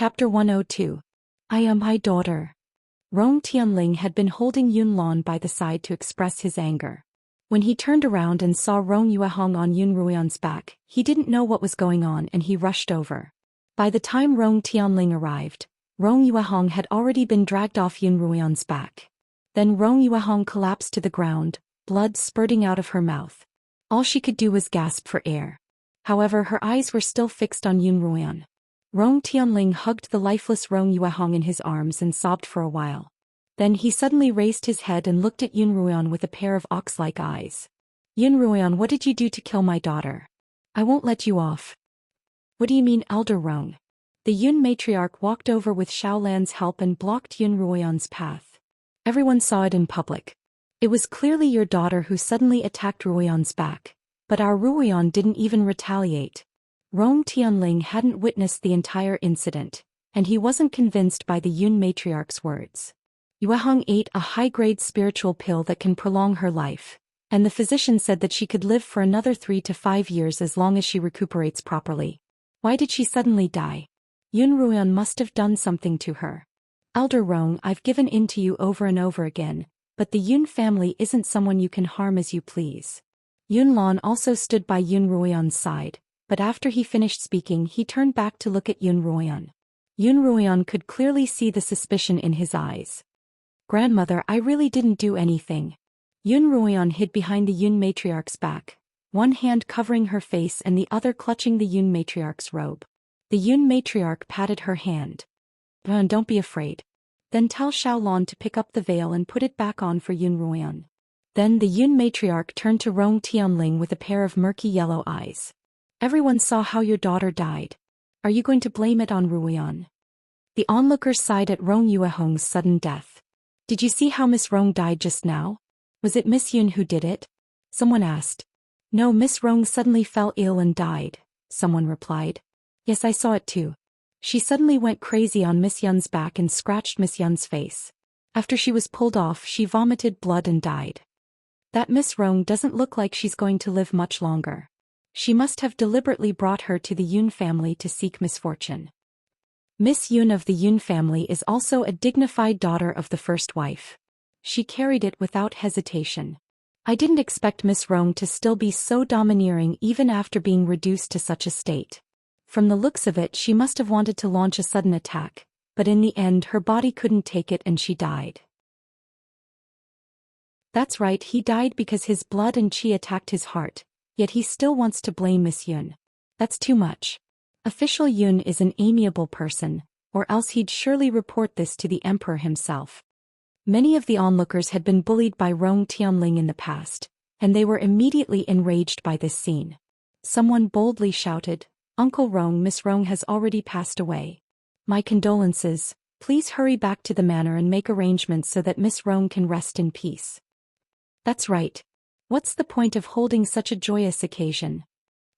Chapter 102. I am my daughter. Rong Tianling had been holding Yun Lan by the side to express his anger. When he turned around and saw Rong Yuehong on Yun Ruoyan's back, he didn't know what was going on and he rushed over. By the time Rong Tianling arrived, Rong Yuehong had already been dragged off Yun Ruoyan's back. Then Rong Yuehong collapsed to the ground, blood spurting out of her mouth. All she could do was gasp for air. However, her eyes were still fixed on Yun Ruoyan. Rong Tianling hugged the lifeless Rong Yuehong in his arms and sobbed for a while. Then he suddenly raised his head and looked at Yun Ruoyan with a pair of ox-like eyes. Yun Ruoyan, what did you do to kill my daughter? I won't let you off. What do you mean, Elder Rong? The Yun matriarch walked over with Xiaolan's help and blocked Yun Ruoyan's path. Everyone saw it in public. It was clearly your daughter who suddenly attacked Ruoyan's back, but our Ruoyan didn't even retaliate. Rong Tianling hadn't witnessed the entire incident, and he wasn't convinced by the Yun matriarch's words. Yuehong ate a high-grade spiritual pill that can prolong her life, and the physician said that she could live for another 3 to 5 years as long as she recuperates properly. Why did she suddenly die? Yun Ruoyan must have done something to her. Elder Rong, I've given in to you over and over again, but the Yun family isn't someone you can harm as you please. Yun Lan also stood by Yun Ruoyan's side, but after he finished speaking he turned back to look at Yun Ruoyan. Yun Ruoyan could clearly see the suspicion in his eyes. Grandmother, I really didn't do anything. Yun Ruoyan hid behind the Yun matriarch's back, one hand covering her face and the other clutching the Yun matriarch's robe. The Yun matriarch patted her hand. Don't be afraid. Then tell Xiaolan to pick up the veil and put it back on for Yun Ruoyan. Then the Yun matriarch turned to Rong Tianling with a pair of murky yellow eyes. Everyone saw how your daughter died. Are you going to blame it on Ruoyan? The onlookers sighed at Rong Yuehong's sudden death. Did you see how Miss Rong died just now? Was it Miss Yun who did it? Someone asked. No, Miss Rong suddenly fell ill and died, someone replied. Yes, I saw it too. She suddenly went crazy on Miss Yun's back and scratched Miss Yun's face. After she was pulled off, she vomited blood and died. That Miss Rong doesn't look like she's going to live much longer. She must have deliberately brought her to the Yun family to seek misfortune. Miss Yun of the Yun family is also a dignified daughter of the first wife. She carried it without hesitation. I didn't expect Miss Rong to still be so domineering even after being reduced to such a state. From the looks of it, she must have wanted to launch a sudden attack, but in the end her body couldn't take it and she died. That's right, he died because his blood and qi attacked his heart. Yet he still wants to blame Miss Yun. That's too much. Official Yun is an amiable person, or else he'd surely report this to the emperor himself. Many of the onlookers had been bullied by Rong Tianling in the past, and they were immediately enraged by this scene. Someone boldly shouted, Uncle Rong, Miss Rong has already passed away. My condolences, please hurry back to the manor and make arrangements so that Miss Rong can rest in peace. That's right. What's the point of holding such a joyous occasion?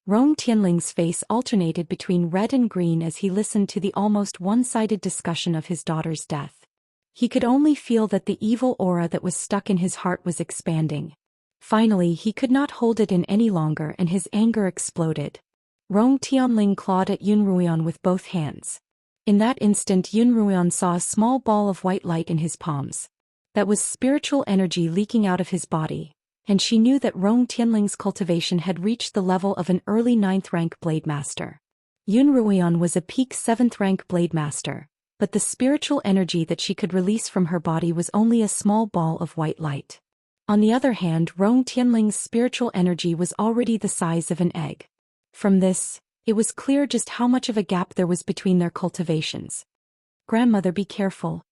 Rong Tianling's face alternated between red and green as he listened to the almost one-sided discussion of his daughter's death. He could only feel that the evil aura that was stuck in his heart was expanding. Finally, he could not hold it in any longer and his anger exploded. Rong Tianling clawed at Yun Ruoyan with both hands. In that instant, Yun Ruoyan saw a small ball of white light in his palms. That was spiritual energy leaking out of his body. And she knew that Rong Tianling's cultivation had reached the level of an early 9th rank blade master. Yun Ruoyan was a peak 7th rank blade master, but the spiritual energy that she could release from her body was only a small ball of white light. On the other hand, Rong Tianling's spiritual energy was already the size of an egg. From this, it was clear just how much of a gap there was between their cultivations. Grandmother, be careful.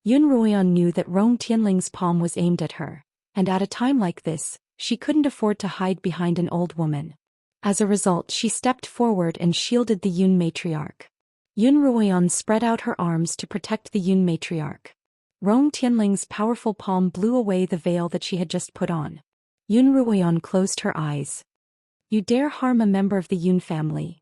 Yun Ruoyan knew that Rong Tianling's palm was aimed at her. And at a time like this, she couldn't afford to hide behind an old woman. As a result, she stepped forward and shielded the Yun matriarch. Yun Ruoyan spread out her arms to protect the Yun matriarch. Rong Tianling's powerful palm blew away the veil that she had just put on. Yun Ruoyan closed her eyes. You dare harm a member of the Yun family.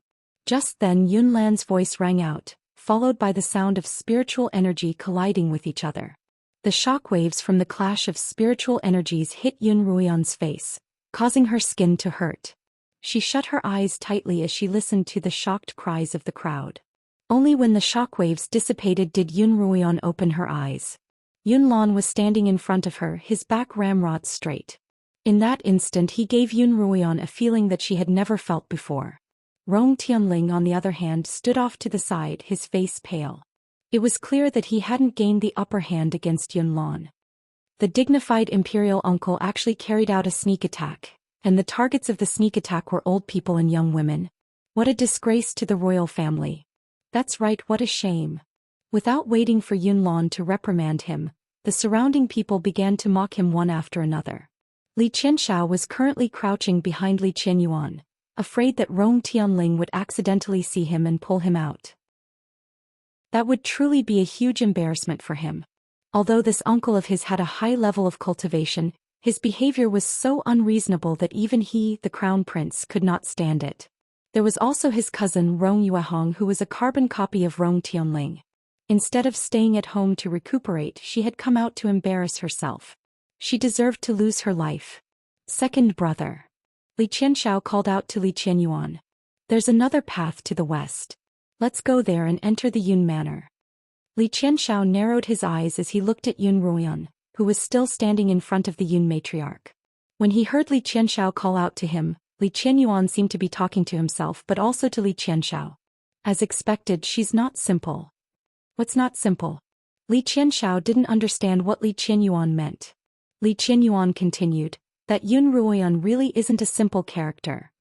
Just then Yun Lan's voice rang out, followed by the sound of spiritual energy colliding with each other. The shockwaves from the clash of spiritual energies hit Yun Ruoyan's face, causing her skin to hurt. She shut her eyes tightly as she listened to the shocked cries of the crowd. Only when the shockwaves dissipated did Yun Ruoyan open her eyes. Yunlon was standing in front of her, his back ramrod straight. In that instant he gave Yun Ruoyan a feeling that she had never felt before. Rong Tianling, on the other hand, stood off to the side, his face pale. It was clear that he hadn't gained the upper hand against Yunlon. The dignified imperial uncle actually carried out a sneak attack, and the targets of the sneak attack were old people and young women. What a disgrace to the royal family. That's right, what a shame. Without waiting for Yunlon to reprimand him, the surrounding people began to mock him one after another. Li Qianxiao was currently crouching behind Li Qianyuan, afraid that Rong Tianling would accidentally see him and pull him out. That would truly be a huge embarrassment for him. Although this uncle of his had a high level of cultivation, his behavior was so unreasonable that even he, the crown prince, could not stand it. There was also his cousin Rong Yuehong, who was a carbon copy of Rong Tianling. Instead of staying at home to recuperate, she had come out to embarrass herself. She deserved to lose her life. Second brother. Li Qianxiao called out to Li Qianyuan. There's another path to the west. Let's go there and enter the Yun Manor. Li Qianxiao narrowed his eyes as he looked at Yun Ruoyan, who was still standing in front of the Yun matriarch. When he heard Li Qianxiao call out to him, Li Qianyuan seemed to be talking to himself but also to Li Qianxiao. As expected, she's not simple. What's not simple? Li Qianxiao didn't understand what Li Qianyuan meant. Li Qianyuan continued, that Yun Ruoyan really isn't a simple character.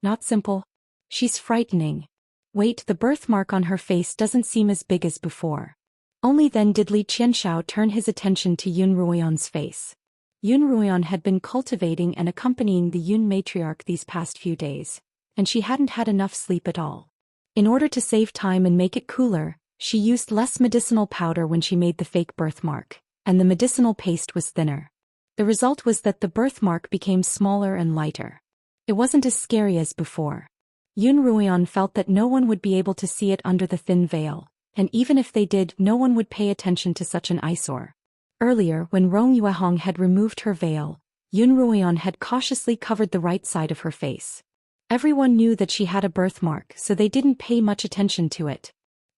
Not simple? She's frightening. Wait, the birthmark on her face doesn't seem as big as before. Only then did Li Qianxiao turn his attention to Yun Ruoyan's face. Yun Ruoyan had been cultivating and accompanying the Yun matriarch these past few days, and she hadn't had enough sleep at all. In order to save time and make it cooler, she used less medicinal powder when she made the fake birthmark, and the medicinal paste was thinner. The result was that the birthmark became smaller and lighter. It wasn't as scary as before. Yun Ruoyan felt that no one would be able to see it under the thin veil, and even if they did, no one would pay attention to such an eyesore. Earlier, when Rong Yuehong had removed her veil, Yun Ruoyan had cautiously covered the right side of her face. Everyone knew that she had a birthmark, so they didn't pay much attention to it.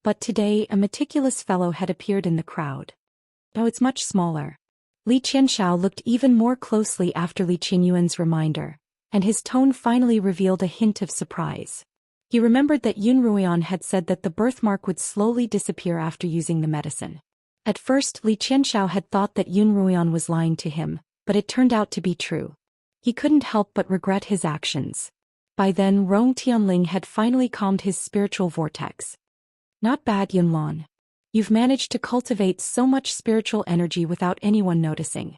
But today, a meticulous fellow had appeared in the crowd. Oh, it's much smaller. Li Qianxiao looked even more closely after Li Qianyuan's reminder, and his tone finally revealed a hint of surprise. He remembered that Yun Ruoyan had said that the birthmark would slowly disappear after using the medicine. At first, Li Qianxiao had thought that Yun Ruoyan was lying to him, but it turned out to be true. He couldn't help but regret his actions. By then, Rong Tianling had finally calmed his spiritual vortex. Not bad, Yunlon. You've managed to cultivate so much spiritual energy without anyone noticing.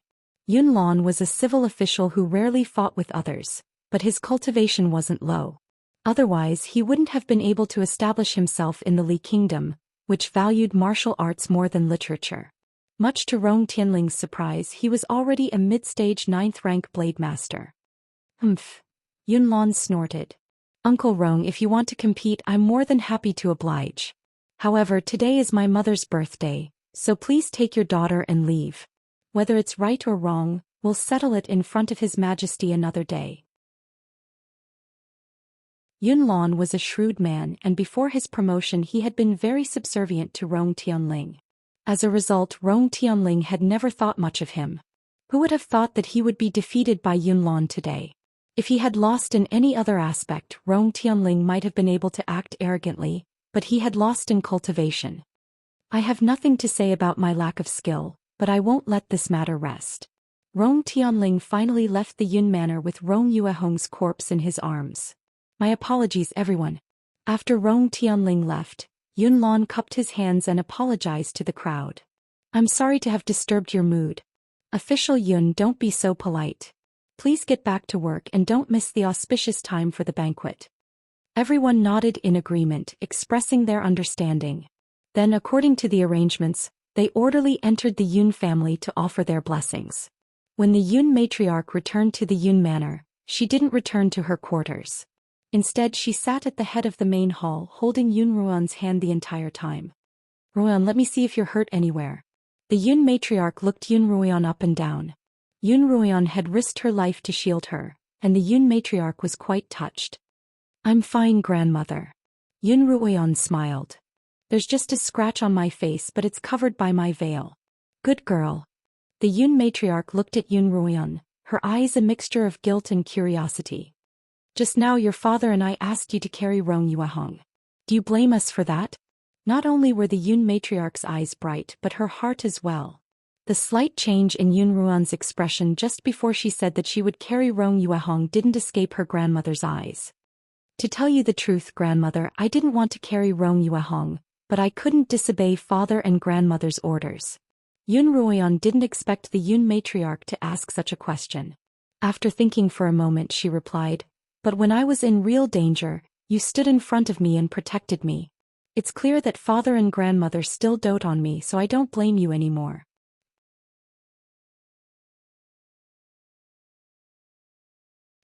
Yunlon was a civil official who rarely fought with others, but his cultivation wasn't low. Otherwise, he wouldn't have been able to establish himself in the Li Kingdom, which valued martial arts more than literature. Much to Rong Tianling's surprise, he was already a mid-stage 9th-rank blade master. Humph. Yunlon snorted. Uncle Rong, if you want to compete, I'm more than happy to oblige. However, today is my mother's birthday, so please take your daughter and leave. Whether it's right or wrong, we'll settle it in front of His Majesty another day. Yunlon was a shrewd man, and before his promotion he had been very subservient to Rong Tianling. As a result, Rong Tianling had never thought much of him. Who would have thought that he would be defeated by Yunlon today? If he had lost in any other aspect, Rong Tianling might have been able to act arrogantly, but he had lost in cultivation. I have nothing to say about my lack of skill, but I won't let this matter rest. Rong Tianling finally left the Yun Manor with Rong Yuehong's corpse in his arms. My apologies, everyone. After Rong Tianling left, Yunlon cupped his hands and apologized to the crowd. I'm sorry to have disturbed your mood. Official Yun, don't be so polite. Please get back to work and don't miss the auspicious time for the banquet. Everyone nodded in agreement, expressing their understanding. Then, according to the arrangements, they orderly entered the Yun family to offer their blessings. When the Yun matriarch returned to the Yun Manor, she didn't return to her quarters. Instead, she sat at the head of the main hall, holding Yun Ruoyan's hand the entire time. Ruoyan, let me see if you're hurt anywhere. The Yun matriarch looked Yun Ruoyan up and down. Yun Ruoyan had risked her life to shield her, and the Yun matriarch was quite touched. I'm fine, grandmother. Yun Ruoyan smiled. There's just a scratch on my face, but it's covered by my veil. Good girl. The Yun matriarch looked at Yun Ruoyan, her eyes a mixture of guilt and curiosity. Just now your father and I asked you to carry Rong Yuehong. Do you blame us for that? Not only were the Yun matriarch's eyes bright but her heart as well. The slight change in Yun Ruoyan's expression just before she said that she would carry Rong Yuehong didn't escape her grandmother's eyes. To tell you the truth, grandmother, I didn't want to carry Rong Yuehong, but I couldn't disobey father and grandmother's orders. Yun Ruoyan didn't expect the Yun matriarch to ask such a question. After thinking for a moment she replied, but when I was in real danger, you stood in front of me and protected me. It's clear that father and grandmother still dote on me, so I don't blame you anymore.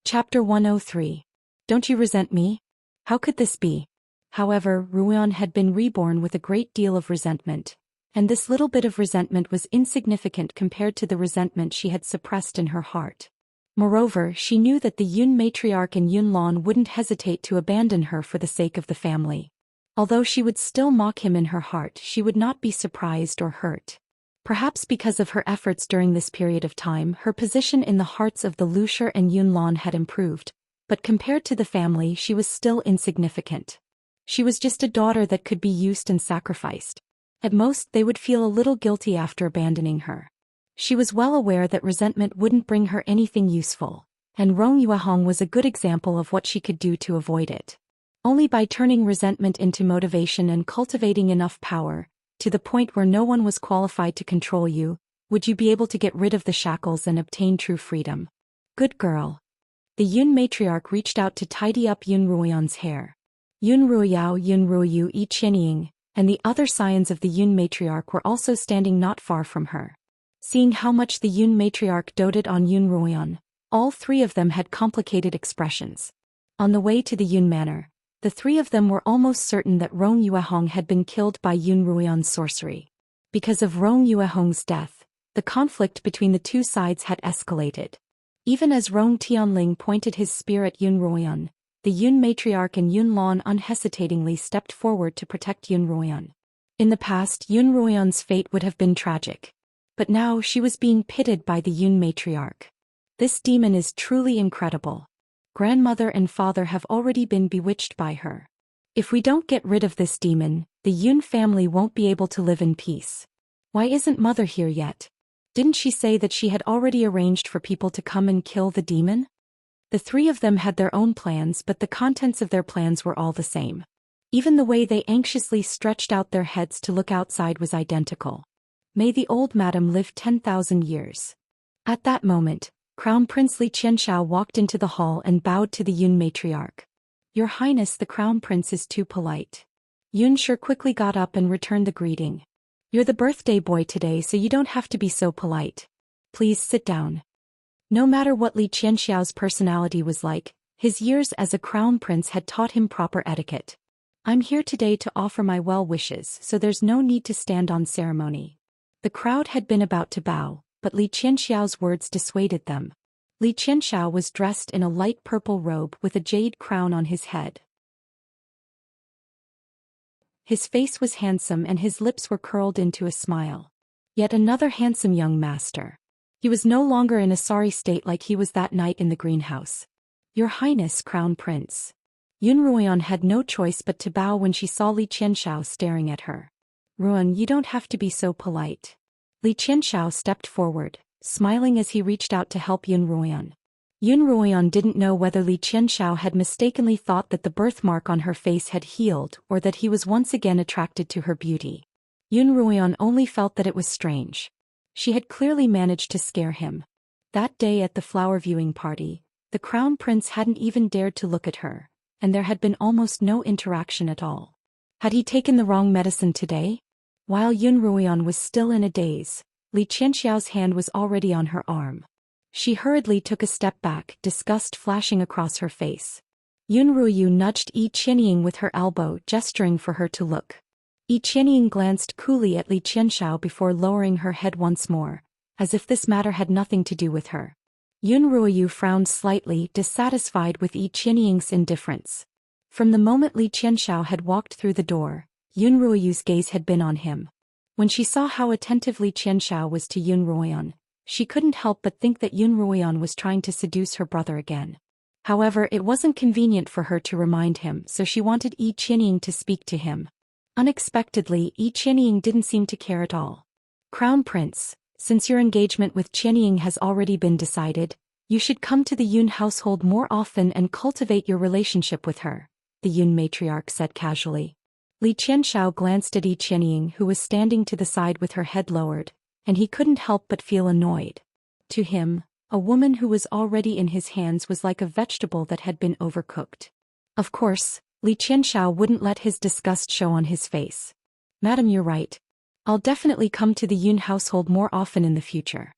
Chapter 103. Don't you resent me? How could this be? However, Ruoyan had been reborn with a great deal of resentment, and this little bit of resentment was insignificant compared to the resentment she had suppressed in her heart. Moreover, she knew that the Yun matriarch and Yun Lan wouldn't hesitate to abandon her for the sake of the family. Although she would still mock him in her heart, she would not be surprised or hurt. Perhaps because of her efforts during this period of time, her position in the hearts of the Luxia and Yun Lan had improved, but compared to the family she was still insignificant. She was just a daughter that could be used and sacrificed. At most they would feel a little guilty after abandoning her. She was well aware that resentment wouldn't bring her anything useful, and Rong Yuehong was a good example of what she could do to avoid it. Only by turning resentment into motivation and cultivating enough power, to the point where no one was qualified to control you, would you be able to get rid of the shackles and obtain true freedom. Good girl. The Yun matriarch reached out to tidy up Yun Ruoyan's hair. Yun Ruoyao, Yun Ruoyu, Yi Qianying, and the other scions of the Yun matriarch were also standing not far from her. Seeing how much the Yun matriarch doted on Yun Ruoyan, all three of them had complicated expressions. On the way to the Yun manor, the three of them were almost certain that Rong Yuehong had been killed by Yun Ruoyan's sorcery. Because of Rong Yuehong's death, the conflict between the two sides had escalated. Even as Rong Tianling pointed his spear at Yun Ruoyan, the Yun matriarch and Yun Lan unhesitatingly stepped forward to protect Yun Ruoyan. In the past, Yun Ruoyan's fate would have been tragic. But now she was being pitted by the Yun matriarch. This demon is truly incredible. Grandmother and father have already been bewitched by her. If we don't get rid of this demon, the Yun family won't be able to live in peace. Why isn't mother here yet? Didn't she say that she had already arranged for people to come and kill the demon? The three of them had their own plans, but the contents of their plans were all the same. Even the way they anxiously stretched out their heads to look outside was identical. May the old madam live 10,000 years. At that moment, Crown Prince Li Qianxiao walked into the hall and bowed to the Yun matriarch. Your Highness, the Crown Prince is too polite. Yun Shi quickly got up and returned the greeting. You're the birthday boy today, so you don't have to be so polite. Please sit down. No matter what Li Qianxiao's personality was like, his years as a crown prince had taught him proper etiquette. I'm here today to offer my well wishes, so there's no need to stand on ceremony. The crowd had been about to bow, but Li Qianxiao's words dissuaded them. Li Qianxiao was dressed in a light purple robe with a jade crown on his head. His face was handsome and his lips were curled into a smile. Yet another handsome young master. He was no longer in a sorry state like he was that night in the greenhouse. Your Highness, Crown Prince. Yun Ruoyan had no choice but to bow when she saw Li Qianxiao staring at her. Ruoyan, you don't have to be so polite. Li Qianxiao stepped forward, smiling as he reached out to help Yun Ruoyan. Yun Ruoyan didn't know whether Li Qianxiao had mistakenly thought that the birthmark on her face had healed or that he was once again attracted to her beauty. Yun Ruoyan only felt that it was strange. She had clearly managed to scare him. That day at the flower viewing party, the Crown Prince hadn't even dared to look at her, and there had been almost no interaction at all. Had he taken the wrong medicine today? While Yun Ruoyan was still in a daze, Li Qianxiao's hand was already on her arm. She hurriedly took a step back, disgust flashing across her face. Yun Ruoyu nudged Yi Qianying with her elbow, gesturing for her to look. Yi Qianying glanced coolly at Li Qianxiao before lowering her head once more, as if this matter had nothing to do with her. Yun Ruoyu frowned slightly, dissatisfied with Yi Qianying's indifference. From the moment Li Qianxiao had walked through the door, Yun Ruoyu's gaze had been on him. When she saw how attentively Xianxia was to Yun Ruoyan, she couldn't help but think that Yun Ruoyan was trying to seduce her brother again. However, it wasn't convenient for her to remind him, so she wanted Yi Qianying to speak to him. Unexpectedly, Yi Qianying didn't seem to care at all. Crown Prince, since your engagement with Qianying has already been decided, you should come to the Yun household more often and cultivate your relationship with her, the Yun matriarch said casually. Li Qianxiao glanced at Yi Qianying, who was standing to the side with her head lowered, and he couldn't help but feel annoyed. To him, a woman who was already in his hands was like a vegetable that had been overcooked. Of course, Li Qianxiao wouldn't let his disgust show on his face. Madam, you're right. I'll definitely come to the Yun household more often in the future.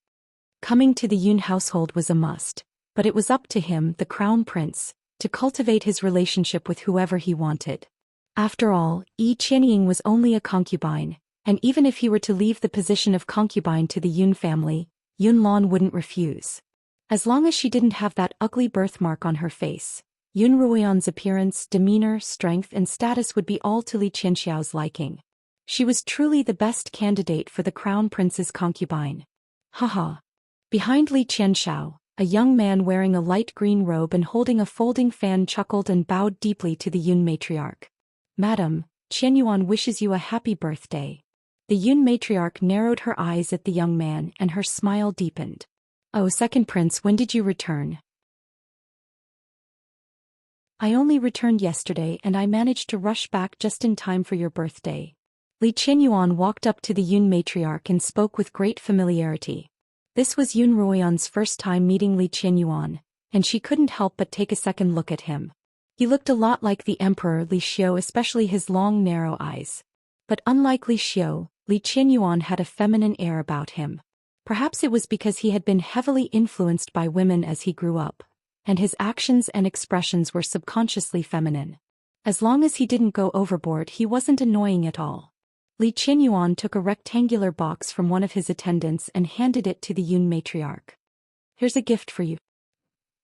Coming to the Yun household was a must, but it was up to him, the crown prince, to cultivate his relationship with whoever he wanted. After all, Yi Qianying was only a concubine, and even if he were to leave the position of concubine to the Yun family, Yun Lan wouldn't refuse. As long as she didn't have that ugly birthmark on her face, Yun Ruoyan's appearance, demeanor, strength and status would be all to Li Qianxiao's liking. She was truly the best candidate for the crown prince's concubine. Haha. Behind Li Qianxiao, a young man wearing a light green robe and holding a folding fan chuckled and bowed deeply to the Yun matriarch. Madam, Qianyuan wishes you a happy birthday. The Yun matriarch narrowed her eyes at the young man and her smile deepened. Oh, second prince, when did you return? I only returned yesterday and I managed to rush back just in time for your birthday. Li Qianyuan walked up to the Yun matriarch and spoke with great familiarity. This was Yun Ruoyan's first time meeting Li Qianyuan, and she couldn't help but take a second look at him. He looked a lot like the Emperor Li Xiu, especially his long narrow eyes. But unlike Li Xiu, Li Qianyuan had a feminine air about him. Perhaps it was because he had been heavily influenced by women as he grew up, and his actions and expressions were subconsciously feminine. As long as he didn't go overboard, he wasn't annoying at all. Li Qianyuan took a rectangular box from one of his attendants and handed it to the Yun matriarch. Here's a gift for you.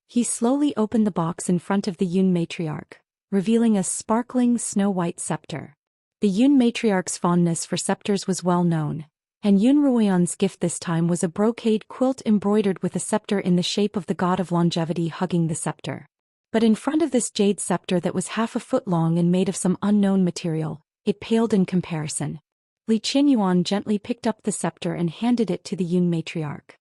He slowly opened the box in front of the Yun matriarch, revealing a sparkling snow-white scepter. The Yun matriarch's fondness for scepters was well known, and Yun Ruoyan's gift this time was a brocade quilt embroidered with a scepter in the shape of the god of longevity hugging the scepter. But in front of this jade scepter that was 1/2 foot long and made of some unknown material, it paled in comparison. Li Qianyuan gently picked up the scepter and handed it to the Yun matriarch.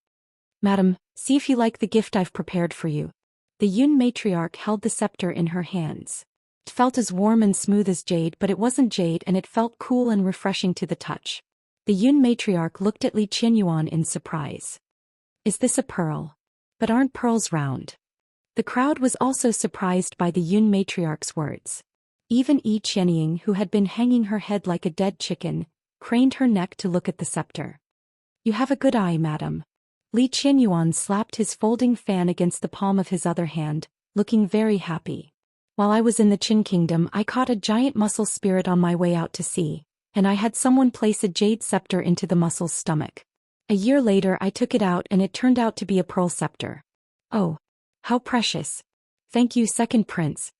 Madam, see if you like the gift I've prepared for you. The Yun matriarch held the scepter in her hands. It felt as warm and smooth as jade, but it wasn't jade, and it felt cool and refreshing to the touch. The Yun matriarch looked at Li Qianyuan in surprise. Is this a pearl? But aren't pearls round? The crowd was also surprised by the Yun matriarch's words. Even Yi Qianying, who had been hanging her head like a dead chicken, craned her neck to look at the scepter. You have a good eye, madam. Li Qianyuan slapped his folding fan against the palm of his other hand, looking very happy. While I was in the Qin Kingdom, I caught a giant mussel spirit on my way out to sea, and I had someone place a jade scepter into the mussel's stomach. A year later I took it out and it turned out to be a pearl scepter. Oh, how precious. Thank you, second prince.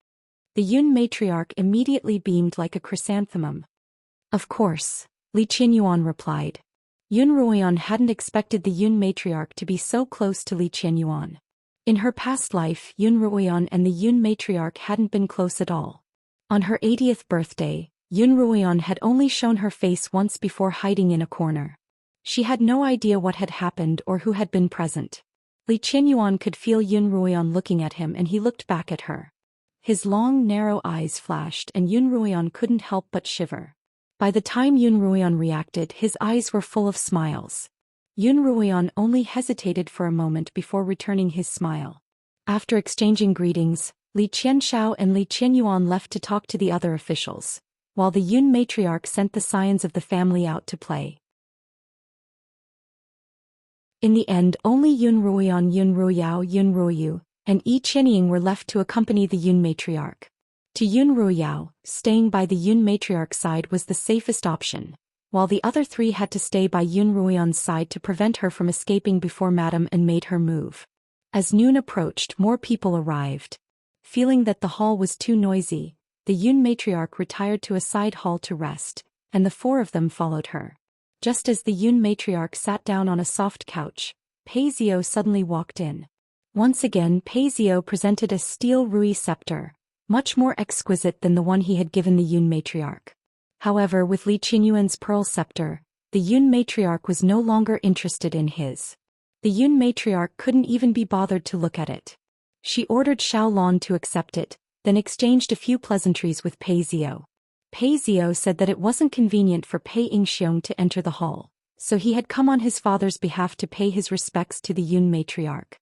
The Yun matriarch immediately beamed like a chrysanthemum. Of course, Li Qianyuan replied. Yun Ruoyan hadn't expected the Yun matriarch to be so close to Li Qianyuan. In her past life, Yun Ruoyan and the Yun matriarch hadn't been close at all. On her 80th birthday, Yun Ruoyan had only shown her face once before hiding in a corner. She had no idea what had happened or who had been present. Li Qianyuan could feel Yun Ruoyan looking at him, and he looked back at her. His long, narrow eyes flashed, and Yun Ruoyan couldn't help but shiver. By the time Yun Ruoyan reacted, his eyes were full of smiles. Yun Ruoyan only hesitated for a moment before returning his smile. After exchanging greetings, Li Qianxiao and Li Qianyuan left to talk to the other officials, while the Yun matriarch sent the scions of the family out to play. In the end, only Yun Ruoyan, Yun Ruoyao, Yun Ruoyu, and Yi Qianying were left to accompany the Yun matriarch. To Yun Ruoyao, staying by the Yun matriarch's side was the safest option, while the other three had to stay by Yun Ruoyan's side to prevent her from escaping before Madame and made her move. As noon approached, more people arrived. Feeling that the hall was too noisy, the Yun matriarch retired to a side hall to rest, and the four of them followed her. Just as the Yun matriarch sat down on a soft couch, Pei Zhou suddenly walked in. Once again Pei Zhou presented a steel rui scepter, much more exquisite than the one he had given the Yun matriarch. However, with Li Qinyuan's pearl scepter, the Yun matriarch was no longer interested in his. The Yun matriarch couldn't even be bothered to look at it. She ordered Xiaolon to accept it, then exchanged a few pleasantries with Pei Zhou. Pei Zhou said that it wasn't convenient for Pei Yingxiong to enter the hall, so he had come on his father's behalf to pay his respects to the Yun matriarch.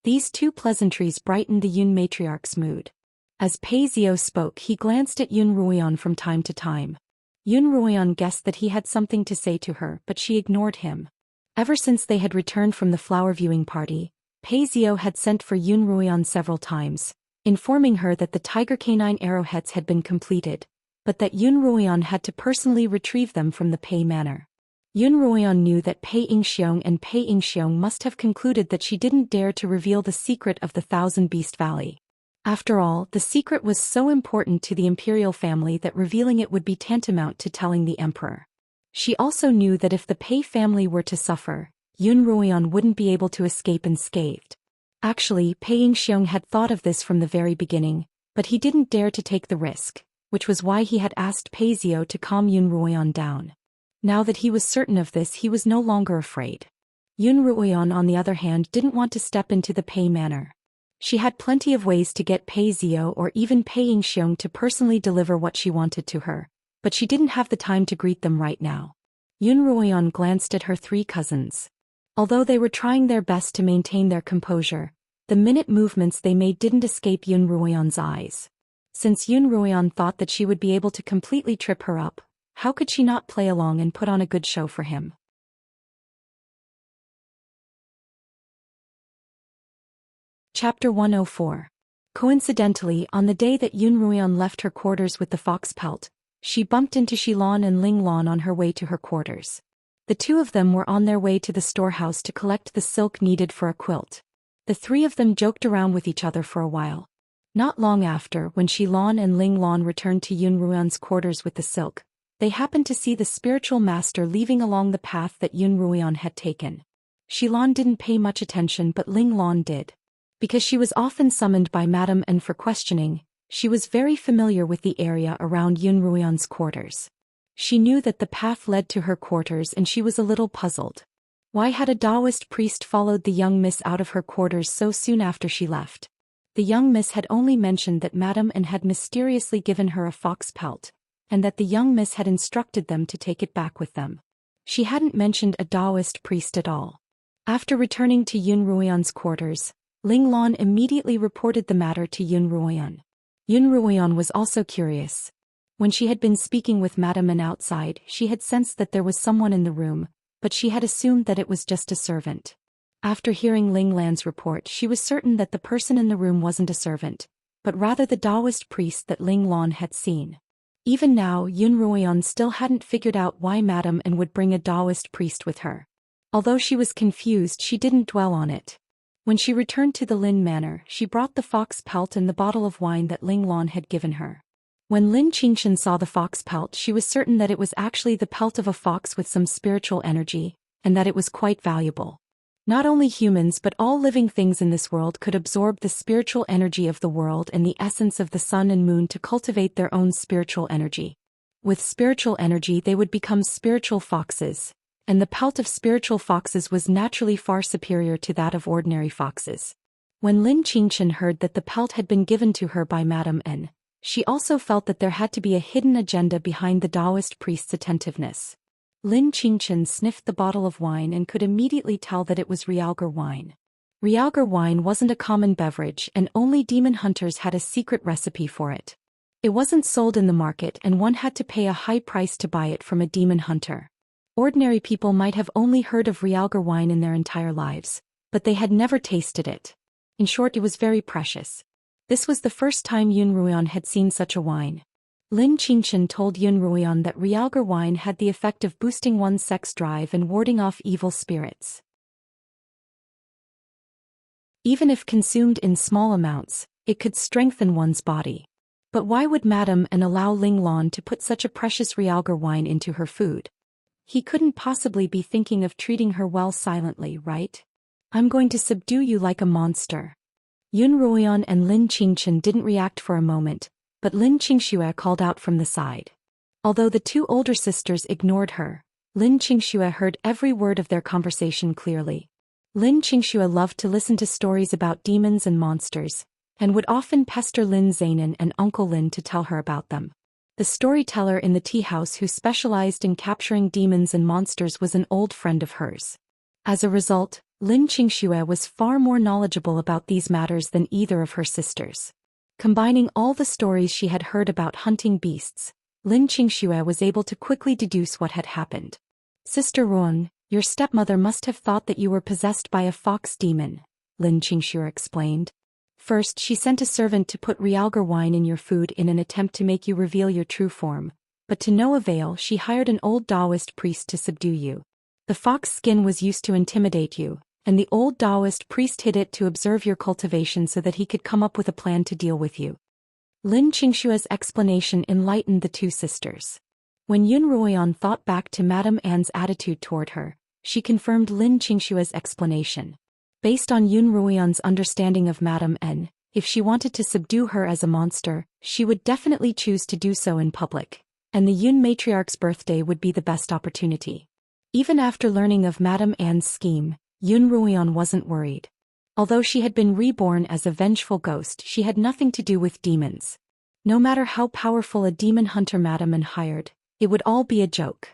These two pleasantries brightened the Yun matriarch's mood. As Pei Zhou spoke, he glanced at Yun Ruoyan from time to time. Yun Ruoyan guessed that he had something to say to her, but she ignored him. Ever since they had returned from the flower viewing party, Pei Zhou had sent for Yun Ruoyan several times, informing her that the tiger canine arrowheads had been completed, but that Yun Ruoyan had to personally retrieve them from the Pei Manor. Yun Ruoyan knew that Pei Yingxiong and Pei Yingxiong must have concluded that she didn't dare to reveal the secret of the Thousand Beast Valley. After all, the secret was so important to the imperial family that revealing it would be tantamount to telling the emperor. She also knew that if the Pei family were to suffer, Yun Ruoyan wouldn't be able to escape unscathed. Actually, Pei Yingxiong had thought of this from the very beginning, but he didn't dare to take the risk, which was why he had asked Pei Zhou to calm Yun Ruoyan down. Now that he was certain of this, he was no longer afraid. Yun Ruoyan, on the other hand, didn't want to step into the Pei Manor. She had plenty of ways to get Pei Zhou or even Pei Yingxiong to personally deliver what she wanted to her, but she didn't have the time to greet them right now. Yun Ruoyan glanced at her three cousins. Although they were trying their best to maintain their composure, the minute movements they made didn't escape Yun Ruoyan's eyes. Since Yun Ruoyan thought that she would be able to completely trip her up, how could she not play along and put on a good show for him? Chapter 104. Coincidentally, on the day that Yun Ruoyan left her quarters with the fox pelt, she bumped into Xilan and Linglan on her way to her quarters. The two of them were on their way to the storehouse to collect the silk needed for a quilt. The three of them joked around with each other for a while. Not long after, when Xilan and Linglan returned to Yun Ruoyan's quarters with the silk, they happened to see the spiritual master leaving along the path that Yun Ruoyan had taken. Xilan didn't pay much attention, but Linglan did. Because she was often summoned by Madame and for questioning, she was very familiar with the area around Yun Ruoyan's quarters. She knew that the path led to her quarters and she was a little puzzled. Why had a Daoist priest followed the young miss out of her quarters so soon after she left? The young miss had only mentioned that Madame and had mysteriously given her a fox pelt, and that the young miss had instructed them to take it back with them. She hadn't mentioned a Daoist priest at all. After returning to Yun Ruoyan's quarters, Linglan immediately reported the matter to Yun Ruoyan. Yun Ruoyan was also curious. When she had been speaking with Madame and outside, she had sensed that there was someone in the room, but she had assumed that it was just a servant. After hearing Linglan's report, she was certain that the person in the room wasn't a servant, but rather the Daoist priest that Linglan had seen. Even now, Yun Ruoyan still hadn't figured out why Madame and would bring a Daoist priest with her. Although she was confused, she didn't dwell on it. When she returned to the Lin Manor, she brought the fox pelt and the bottle of wine that Linglan had given her. When Lin Qingxian saw the fox pelt, she was certain that it was actually the pelt of a fox with some spiritual energy, and that it was quite valuable. Not only humans but all living things in this world could absorb the spiritual energy of the world and the essence of the sun and moon to cultivate their own spiritual energy. With spiritual energy they would become spiritual foxes, and the pelt of spiritual foxes was naturally far superior to that of ordinary foxes. When Lin Qingxian heard that the pelt had been given to her by Madame N, she also felt that there had to be a hidden agenda behind the Daoist priest's attentiveness. Lin Qingxian sniffed the bottle of wine and could immediately tell that it was Realgar wine. Realgar wine wasn't a common beverage, and only demon hunters had a secret recipe for it. It wasn't sold in the market and one had to pay a high price to buy it from a demon hunter. Ordinary people might have only heard of Realgar wine in their entire lives, but they had never tasted it. In short, it was very precious. This was the first time Yun Ruoyan had seen such a wine. Lin Qingxian told Yun Ruoyan that Realgar wine had the effect of boosting one's sex drive and warding off evil spirits. Even if consumed in small amounts, it could strengthen one's body. But why would Madame N allow Ling Lan to put such a precious realgar wine into her food? He couldn't possibly be thinking of treating her well silently, right? I'm going to subdue you like a monster. Yun Ruoyan and Lin Qingchen didn't react for a moment, but Lin Qingxue called out from the side. Although the two older sisters ignored her, Lin Qingxue heard every word of their conversation clearly. Lin Qingxue loved to listen to stories about demons and monsters, and would often pester Lin Zainin and Uncle Lin to tell her about them. The storyteller in the tea house who specialized in capturing demons and monsters was an old friend of hers. As a result, Lin Qingxue was far more knowledgeable about these matters than either of her sisters. Combining all the stories she had heard about hunting beasts, Lin Qingxue was able to quickly deduce what had happened. Sister Ruan, your stepmother must have thought that you were possessed by a fox demon, Lin Qingxue explained. First, she sent a servant to put realgar wine in your food in an attempt to make you reveal your true form, but to no avail. She hired an old Daoist priest to subdue you. The fox skin was used to intimidate you, and the old Daoist priest hid it to observe your cultivation so that he could come up with a plan to deal with you. Lin Qingxue's explanation enlightened the two sisters. When Yun Ruoyan thought back to Madame Anne's attitude toward her, she confirmed Lin Qingxue's explanation. Based on Yun Ruoyan's understanding of Madame N, if she wanted to subdue her as a monster, she would definitely choose to do so in public, and the Yun matriarch's birthday would be the best opportunity. Even after learning of Madame Anne's scheme, Yun Ruoyan wasn't worried. Although she had been reborn as a vengeful ghost, she had nothing to do with demons. No matter how powerful a demon hunter Madame Anne hired, it would all be a joke.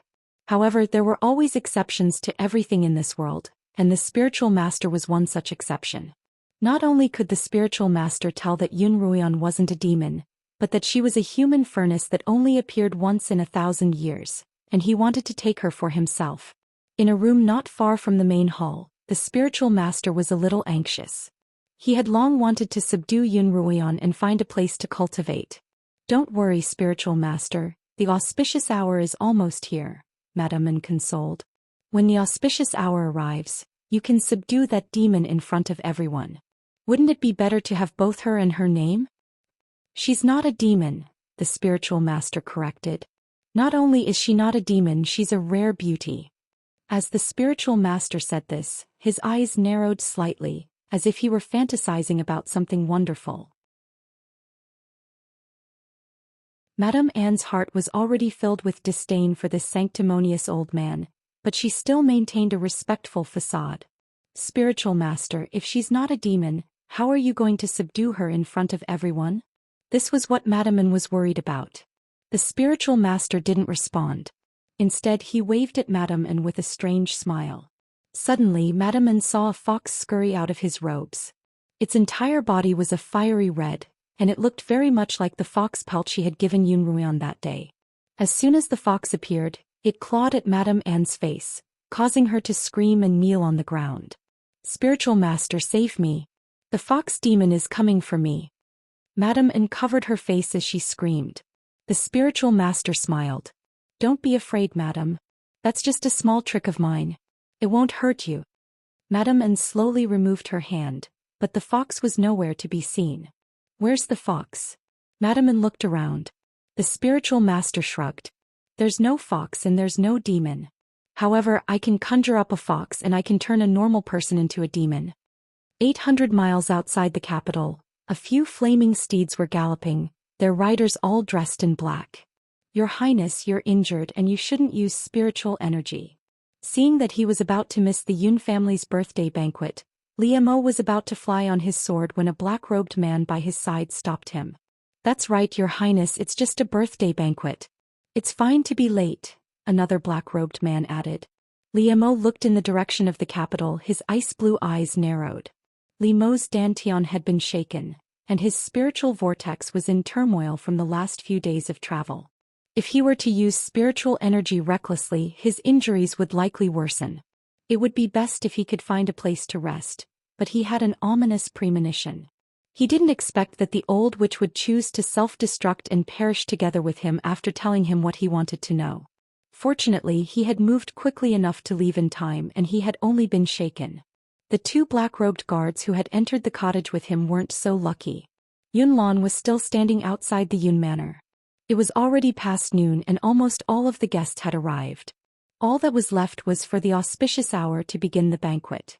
However, there were always exceptions to everything in this world, and the spiritual master was one such exception. Not only could the spiritual master tell that Yun Ruoyan wasn't a demon, but that she was a human furnace that only appeared once in 1,000 years, and he wanted to take her for himself. In a room not far from the main hall, the spiritual master was a little anxious. He had long wanted to subdue Yun Ruoyan and find a place to cultivate. Don't worry, spiritual master, the auspicious hour is almost here, Madame Anne consoled. When the auspicious hour arrives, you can subdue that demon in front of everyone. Wouldn't it be better to have both her and her name? She's not a demon, the spiritual master corrected. Not only is she not a demon, she's a rare beauty. As the spiritual master said this, his eyes narrowed slightly, as if he were fantasizing about something wonderful. Madame Anne's heart was already filled with disdain for this sanctimonious old man, but she still maintained a respectful facade. Spiritual master, if she's not a demon, how are you going to subdue her in front of everyone? This was what Madame Anne was worried about. The spiritual master didn't respond. Instead, he waved at Madame Anne with a strange smile. Suddenly, Madame Anne saw a fox scurry out of his robes. Its entire body was a fiery red, and it looked very much like the fox pelt she had given Yun Ruoyan that day. As soon as the fox appeared, it clawed at Madame Anne's face, causing her to scream and kneel on the ground. Spiritual master, save me. The fox demon is coming for me. Madame Anne covered her face as she screamed. The spiritual master smiled. Don't be afraid, madam. That's just a small trick of mine. It won't hurt you. Madame Anne slowly removed her hand, but the fox was nowhere to be seen. Where's the fox? Madame Anne looked around. The spiritual master shrugged. There's no fox and there's no demon. However, I can conjure up a fox and I can turn a normal person into a demon. 800 miles outside the capital, a few flaming steeds were galloping, their riders all dressed in black. Your Highness, you're injured and you shouldn't use spiritual energy. Seeing that he was about to miss the Yun family's birthday banquet, Li Mo was about to fly on his sword when a black-robed man by his side stopped him. That's right, Your Highness, it's just a birthday banquet. It's fine to be late, another black-robed man added. Li Mo looked in the direction of the capital, his ice-blue eyes narrowed. Li Mo's dantian had been shaken, and his spiritual vortex was in turmoil from the last few days of travel. If he were to use spiritual energy recklessly, his injuries would likely worsen. It would be best if he could find a place to rest, but he had an ominous premonition. He didn't expect that the old witch would choose to self-destruct and perish together with him after telling him what he wanted to know. Fortunately, he had moved quickly enough to leave in time and he had only been shaken. The two black-robed guards who had entered the cottage with him weren't so lucky. Yunlan was still standing outside the Yun Manor. It was already past noon and almost all of the guests had arrived. All that was left was for the auspicious hour to begin the banquet.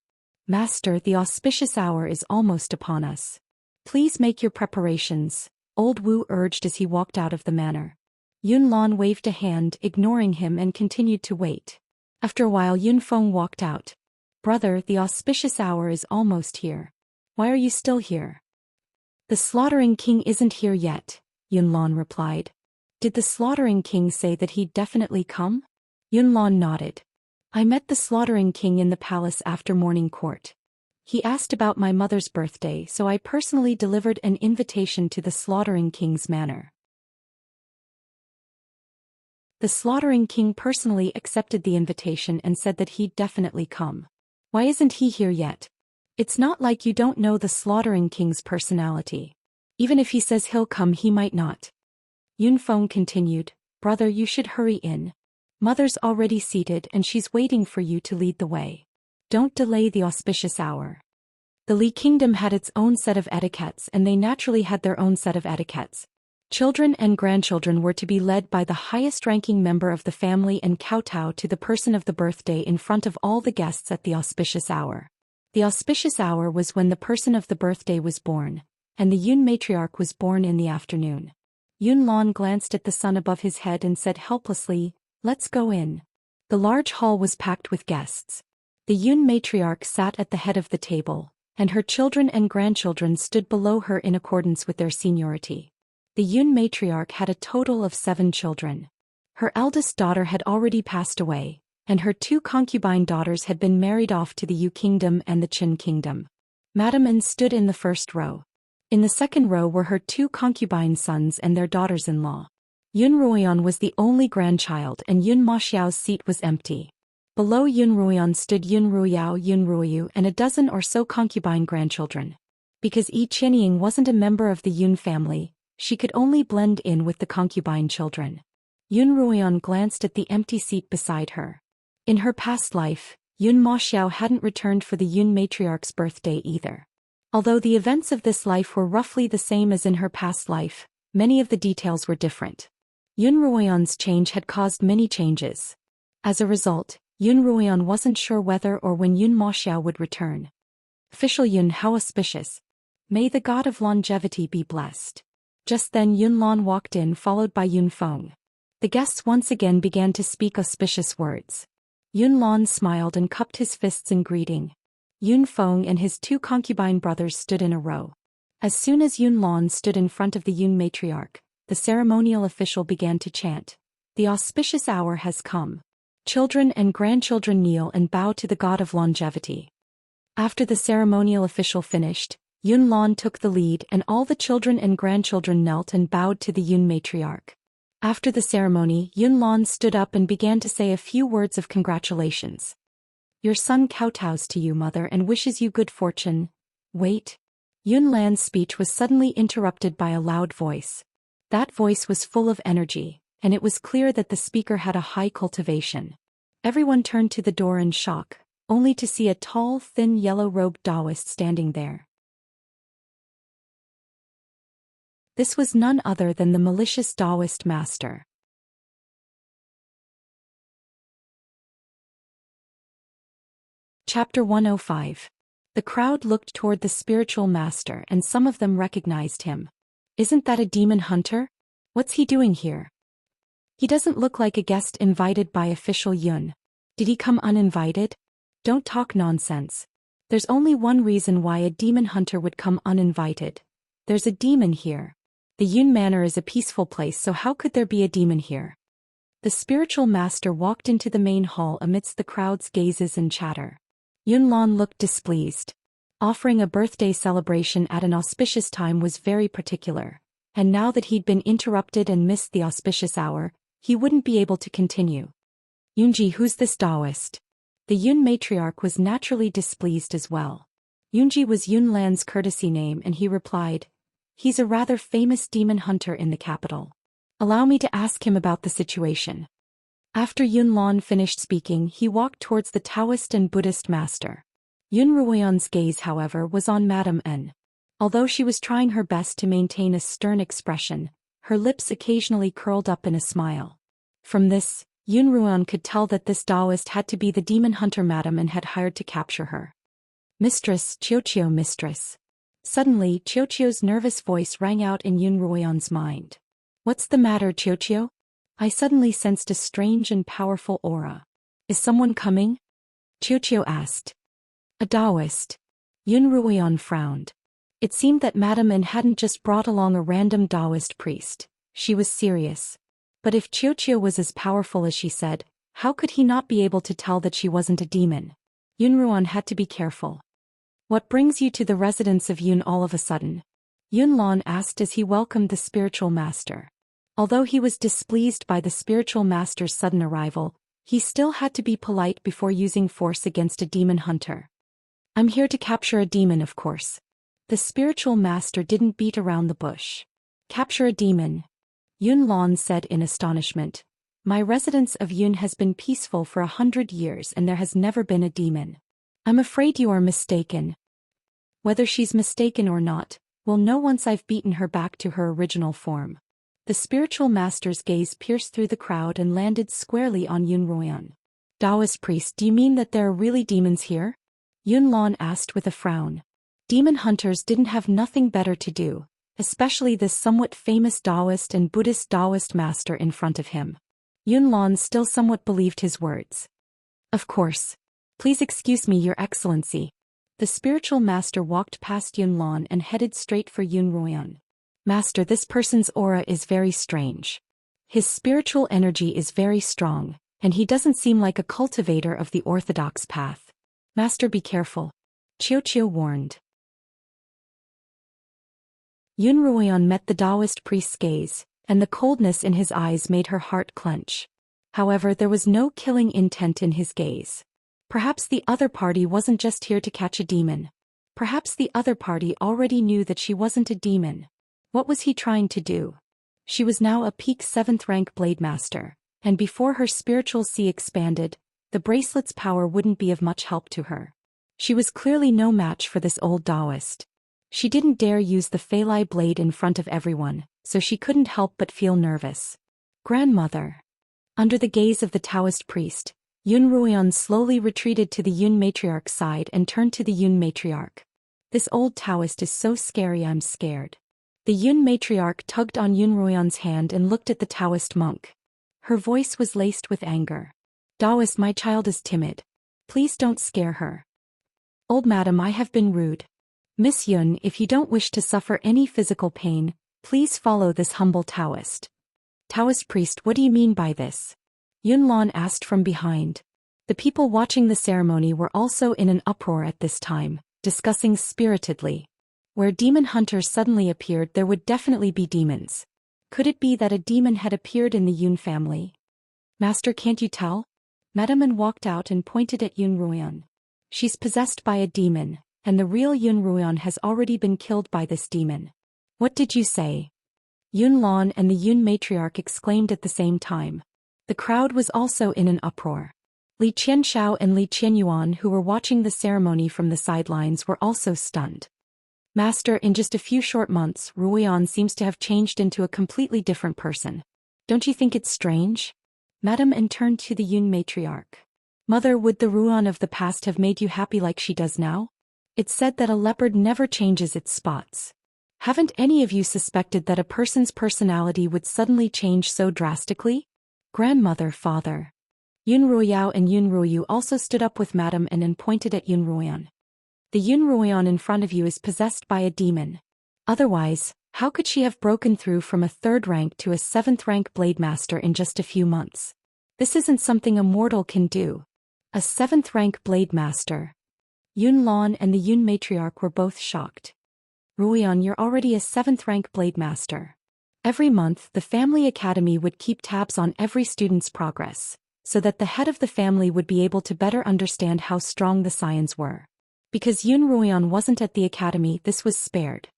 Master, the auspicious hour is almost upon us. Please make your preparations, old Wu urged as he walked out of the manor. Yunlan waved a hand, ignoring him, and continued to wait. After a while Yunfeng walked out. Brother, the auspicious hour is almost here. Why are you still here? The slaughtering king isn't here yet, Yunlan replied. Did the slaughtering king say that he'd definitely come? Yunlan nodded. I met the slaughtering king in the palace after morning court. He asked about my mother's birthday, so I personally delivered an invitation to the slaughtering king's manor. The slaughtering king personally accepted the invitation and said that he'd definitely come. Why isn't he here yet? It's not like you don't know the slaughtering king's personality. Even if he says he'll come, he might not. Yunfeng continued, Brother, you should hurry in. Mother's already seated and she's waiting for you to lead the way. Don't delay the auspicious hour. The Li kingdom had its own set of etiquettes and they naturally had their own set of etiquettes. Children and grandchildren were to be led by the highest-ranking member of the family and kowtow to the person of the birthday in front of all the guests at the auspicious hour. The auspicious hour was when the person of the birthday was born, and the Yun matriarch was born in the afternoon. Yunlan glanced at the sun above his head and said helplessly, Let's go in. The large hall was packed with guests. The Yun matriarch sat at the head of the table, and her children and grandchildren stood below her in accordance with their seniority. The Yun matriarch had a total of 7 children. Her eldest daughter had already passed away, and her 2 concubine daughters had been married off to the Yu kingdom and the Qin kingdom. Madame An stood in the first row. In the second row were her 2 concubine sons and their daughters-in-law. Yun Ruoyan was the only grandchild and Yun Maxiao's seat was empty. Below Yun Ruoyan stood Yun Ruyao, Yun Ruoyu and a dozen or so concubine grandchildren. Because Yi Qianying wasn't a member of the Yun family, she could only blend in with the concubine children. Yun Ruoyan glanced at the empty seat beside her. In her past life, Yun Maxiao hadn't returned for the Yun matriarch's birthday either. Although the events of this life were roughly the same as in her past life, many of the details were different. Yun Ruoyan's change had caused many changes. As a result, Yun Ruoyan wasn't sure whether or when Yun Maxiao would return. Official Yun, how auspicious. May the god of longevity be blessed. Just then Yunlan walked in followed by Yunfeng. The guests once again began to speak auspicious words. Yunlan smiled and cupped his fists in greeting. Yunfeng and his 2 concubine brothers stood in a row. As soon as Yunlan stood in front of the Yun matriarch, the ceremonial official began to chant, The auspicious hour has come. Children and grandchildren kneel and bow to the god of longevity. After the ceremonial official finished, Yunlan took the lead and all the children and grandchildren knelt and bowed to the Yun matriarch. After the ceremony, Yunlan stood up and began to say a few words of congratulations. Your son kowtows to you, mother, and wishes you good fortune. Wait. Yunlan's speech was suddenly interrupted by a loud voice. That voice was full of energy, and it was clear that the speaker had a high cultivation. Everyone turned to the door in shock, only to see a tall, thin, yellow-robed Daoist standing there. This was none other than the malicious Daoist master. Chapter 105. The crowd looked toward the spiritual master and some of them recognized him. Isn't that a demon hunter? What's he doing here? He doesn't look like a guest invited by official Yun. Did he come uninvited? Don't talk nonsense. There's only one reason why a demon hunter would come uninvited. There's a demon here. The Yun Manor is a peaceful place, so how could there be a demon here? The spiritual master walked into the main hall amidst the crowd's gazes and chatter. Yunlan looked displeased. Offering a birthday celebration at an auspicious time was very particular, and now that he'd been interrupted and missed the auspicious hour, he wouldn't be able to continue. Yunji, who's this Daoist? The Yun matriarch was naturally displeased as well. Yunji was Yunlan's courtesy name and he replied, He's a rather famous demon hunter in the capital. Allow me to ask him about the situation. After Yunlan finished speaking, he walked towards the Taoist and Buddhist master. Yun Ruoyan's gaze, however, was on Madame N. Although she was trying her best to maintain a stern expression, her lips occasionally curled up in a smile. From this, Yun Ruoan could tell that this Daoist had to be the demon hunter Madame and had hired to capture her. Mistress, Qiuqiu, mistress. Suddenly, Qiuqiu's nervous voice rang out in Yun Ruoan's mind. What's the matter, Qiuqiu? I suddenly sensed a strange and powerful aura. Is someone coming? Qiuqiu asked. A Daoist. Yun Ruoan frowned. It seemed that Madame N hadn't just brought along a random Daoist priest. She was serious. But if Qiuqiu was as powerful as she said, how could he not be able to tell that she wasn't a demon? Yun Ruoan had to be careful. What brings you to the residence of Yun all of a sudden? Yun Lan asked as he welcomed the spiritual master. Although he was displeased by the spiritual master's sudden arrival, he still had to be polite before using force against a demon hunter. I'm here to capture a demon, of course. The spiritual master didn't beat around the bush. Capture a demon? Yun Lan said in astonishment. My residence of Yun has been peaceful for 100 years and there has never been a demon. I'm afraid you are mistaken. Whether she's mistaken or not, we'll know once I've beaten her back to her original form. The spiritual master's gaze pierced through the crowd and landed squarely on Yun Ruoan. Daoist priest, do you mean that there are really demons here? Yun Lan asked with a frown. Demon hunters didn't have nothing better to do, especially this somewhat famous Daoist and Buddhist Daoist master in front of him. Yun Lan still somewhat believed his words. Of course. Please excuse me, Your Excellency. The spiritual master walked past Yun Lan and headed straight for Yun Ruoan. Master, this person's aura is very strange. His spiritual energy is very strong, and he doesn't seem like a cultivator of the orthodox path. Master, be careful. Qiuqiu warned. Yun Ruoan met the Daoist priest's gaze, and the coldness in his eyes made her heart clench. However, there was no killing intent in his gaze. Perhaps the other party wasn't just here to catch a demon. Perhaps the other party already knew that she wasn't a demon. What was he trying to do? She was now a peak 7th rank blade master, and before her spiritual sea expanded, the bracelet's power wouldn't be of much help to her. She was clearly no match for this old Daoist. She didn't dare use the Feilai blade in front of everyone, so she couldn't help but feel nervous. Grandmother. Under the gaze of the Taoist priest, Yun Ruoan slowly retreated to the Yun matriarch's side and turned to the Yun matriarch. This old Taoist is so scary, I'm scared. The Yun matriarch tugged on Yun Ruoan's hand and looked at the Taoist monk. Her voice was laced with anger. Daoist, my child is timid. Please don't scare her. Old madam, I have been rude. Miss Yun, if you don't wish to suffer any physical pain, please follow this humble Taoist. Taoist priest, what do you mean by this? Yun Lan asked from behind. The people watching the ceremony were also in an uproar at this time, discussing spiritedly. Where demon hunters suddenly appeared, there would definitely be demons. Could it be that a demon had appeared in the Yun family? Master, can't you tell? Madame N walked out and pointed at Yun Ruoan. She's possessed by a demon, and the real Yun Ruoan has already been killed by this demon. What did you say? Yun Lan and the Yun matriarch exclaimed at the same time. The crowd was also in an uproar. Li Qianxiao and Li Qianyuan, who were watching the ceremony from the sidelines, were also stunned. Master, in just a few short months, Ruoan seems to have changed into a completely different person. Don't you think it's strange? Madame N turned to the Yun matriarch. Mother, would the Ruoan of the past have made you happy like she does now? It's said that a leopard never changes its spots. Haven't any of you suspected that a person's personality would suddenly change so drastically? Grandmother, father. Yun Ruoyao and Yun Ruoyu also stood up with Madame N and pointed at Yun Ruoan. The Yun Ruoan in front of you is possessed by a demon. Otherwise, how could she have broken through from a 3rd rank to a 7th rank blade master in just a few months? This isn't something a mortal can do. A 7th rank blade master. Yun Lan and the Yun matriarch were both shocked. Ruoan, you're already a 7th rank blade master. Every month, the family academy would keep tabs on every student's progress, so that the head of the family would be able to better understand how strong the scions were. Because Yun Ruoan wasn't at the academy, this was spared.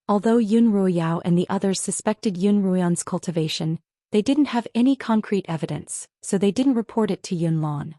Although Yun Ruoyao and the others suspected Yun Ruoan's cultivation, they didn't have any concrete evidence, so they didn't report it to Yun Lan.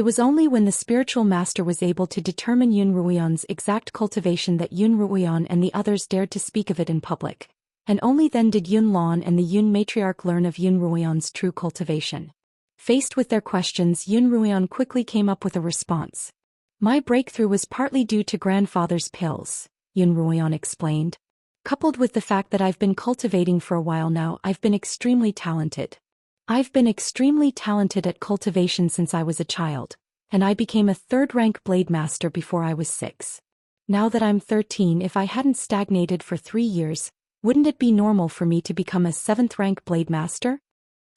It was only when the spiritual master was able to determine Yun Ruoyan's exact cultivation that Yun Ruoyan and the others dared to speak of it in public. And only then did Yun Lan and the Yun matriarch learn of Yun Ruoyan's true cultivation. Faced with their questions, Yun Ruoyan quickly came up with a response. My breakthrough was partly due to grandfather's pills, Yun Ruoyan explained. Coupled with the fact that I've been cultivating for a while now, I've been extremely talented. I've been extremely talented at cultivation since I was a child, and I became a third-rank blade master before I was 6. Now that I'm 13, if I hadn't stagnated for 3 years, wouldn't it be normal for me to become a 7th-rank blade master?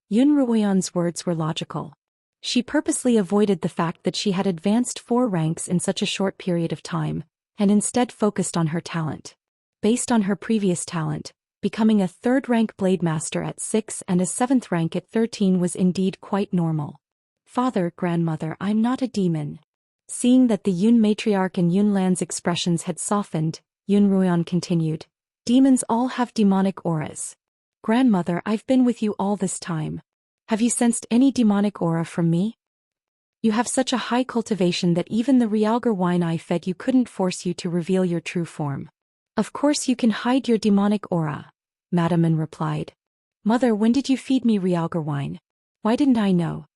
Yun Ruoyan's words were logical. She purposely avoided the fact that she had advanced 4 ranks in such a short period of time, and instead focused on her talent. Based on her previous talent, becoming a 3rd-rank blade master at 6 and a 7th rank at 13 was indeed quite normal. Father, grandmother, I'm not a demon. Seeing that the Yun matriarch and Yun Lan's expressions had softened, Yun Ruoyan continued, demons all have demonic auras. Grandmother, I've been with you all this time. Have you sensed any demonic aura from me? You have such a high cultivation that even the realgar wine I fed you couldn't force you to reveal your true form. Of course you can hide your demonic aura, Madam An replied. Mother, when did you feed me realgar wine? Why didn't I know?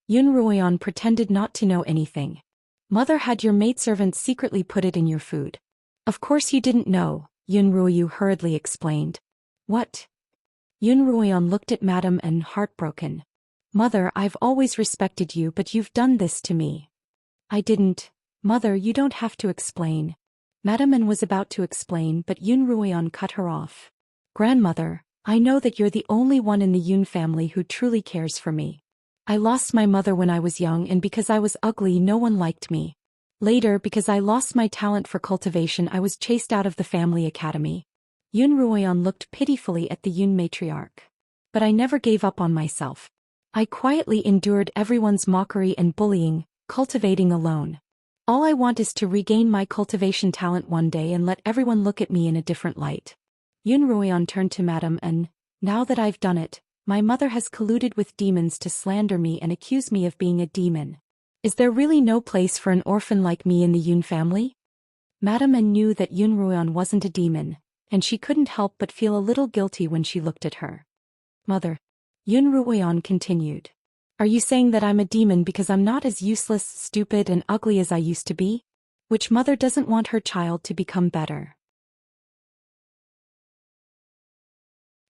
Yun Ruoyan pretended not to know anything. Mother had your maidservant secretly put it in your food. Of course you didn't know, Yun Ruoyu hurriedly explained. What? Yun Ruoyan looked at Madam An heartbroken. Mother, I've always respected you, but you've done this to me. I didn't. Mother, you don't have to explain. Madam An was about to explain, but Yun Ruoyan cut her off. Grandmother, I know that you're the only one in the Yun family who truly cares for me. I lost my mother when I was young, and because I was ugly no one liked me. Later, because I lost my talent for cultivation, I was chased out of the family academy. Yun Ruoyan looked pitifully at the Yun matriarch. But I never gave up on myself. I quietly endured everyone's mockery and bullying, cultivating alone. All I want is to regain my cultivation talent one day and let everyone look at me in a different light. Yun Ruoyan turned to Madam An. Now that I've done it, my mother has colluded with demons to slander me and accuse me of being a demon. Is there really no place for an orphan like me in the Yun family? Madam An knew that Yun Ruoyan wasn't a demon, and she couldn't help but feel a little guilty when she looked at her. Mother. Yun Ruoyan continued. Are you saying that I'm a demon because I'm not as useless, stupid, and ugly as I used to be? Which mother doesn't want her child to become better?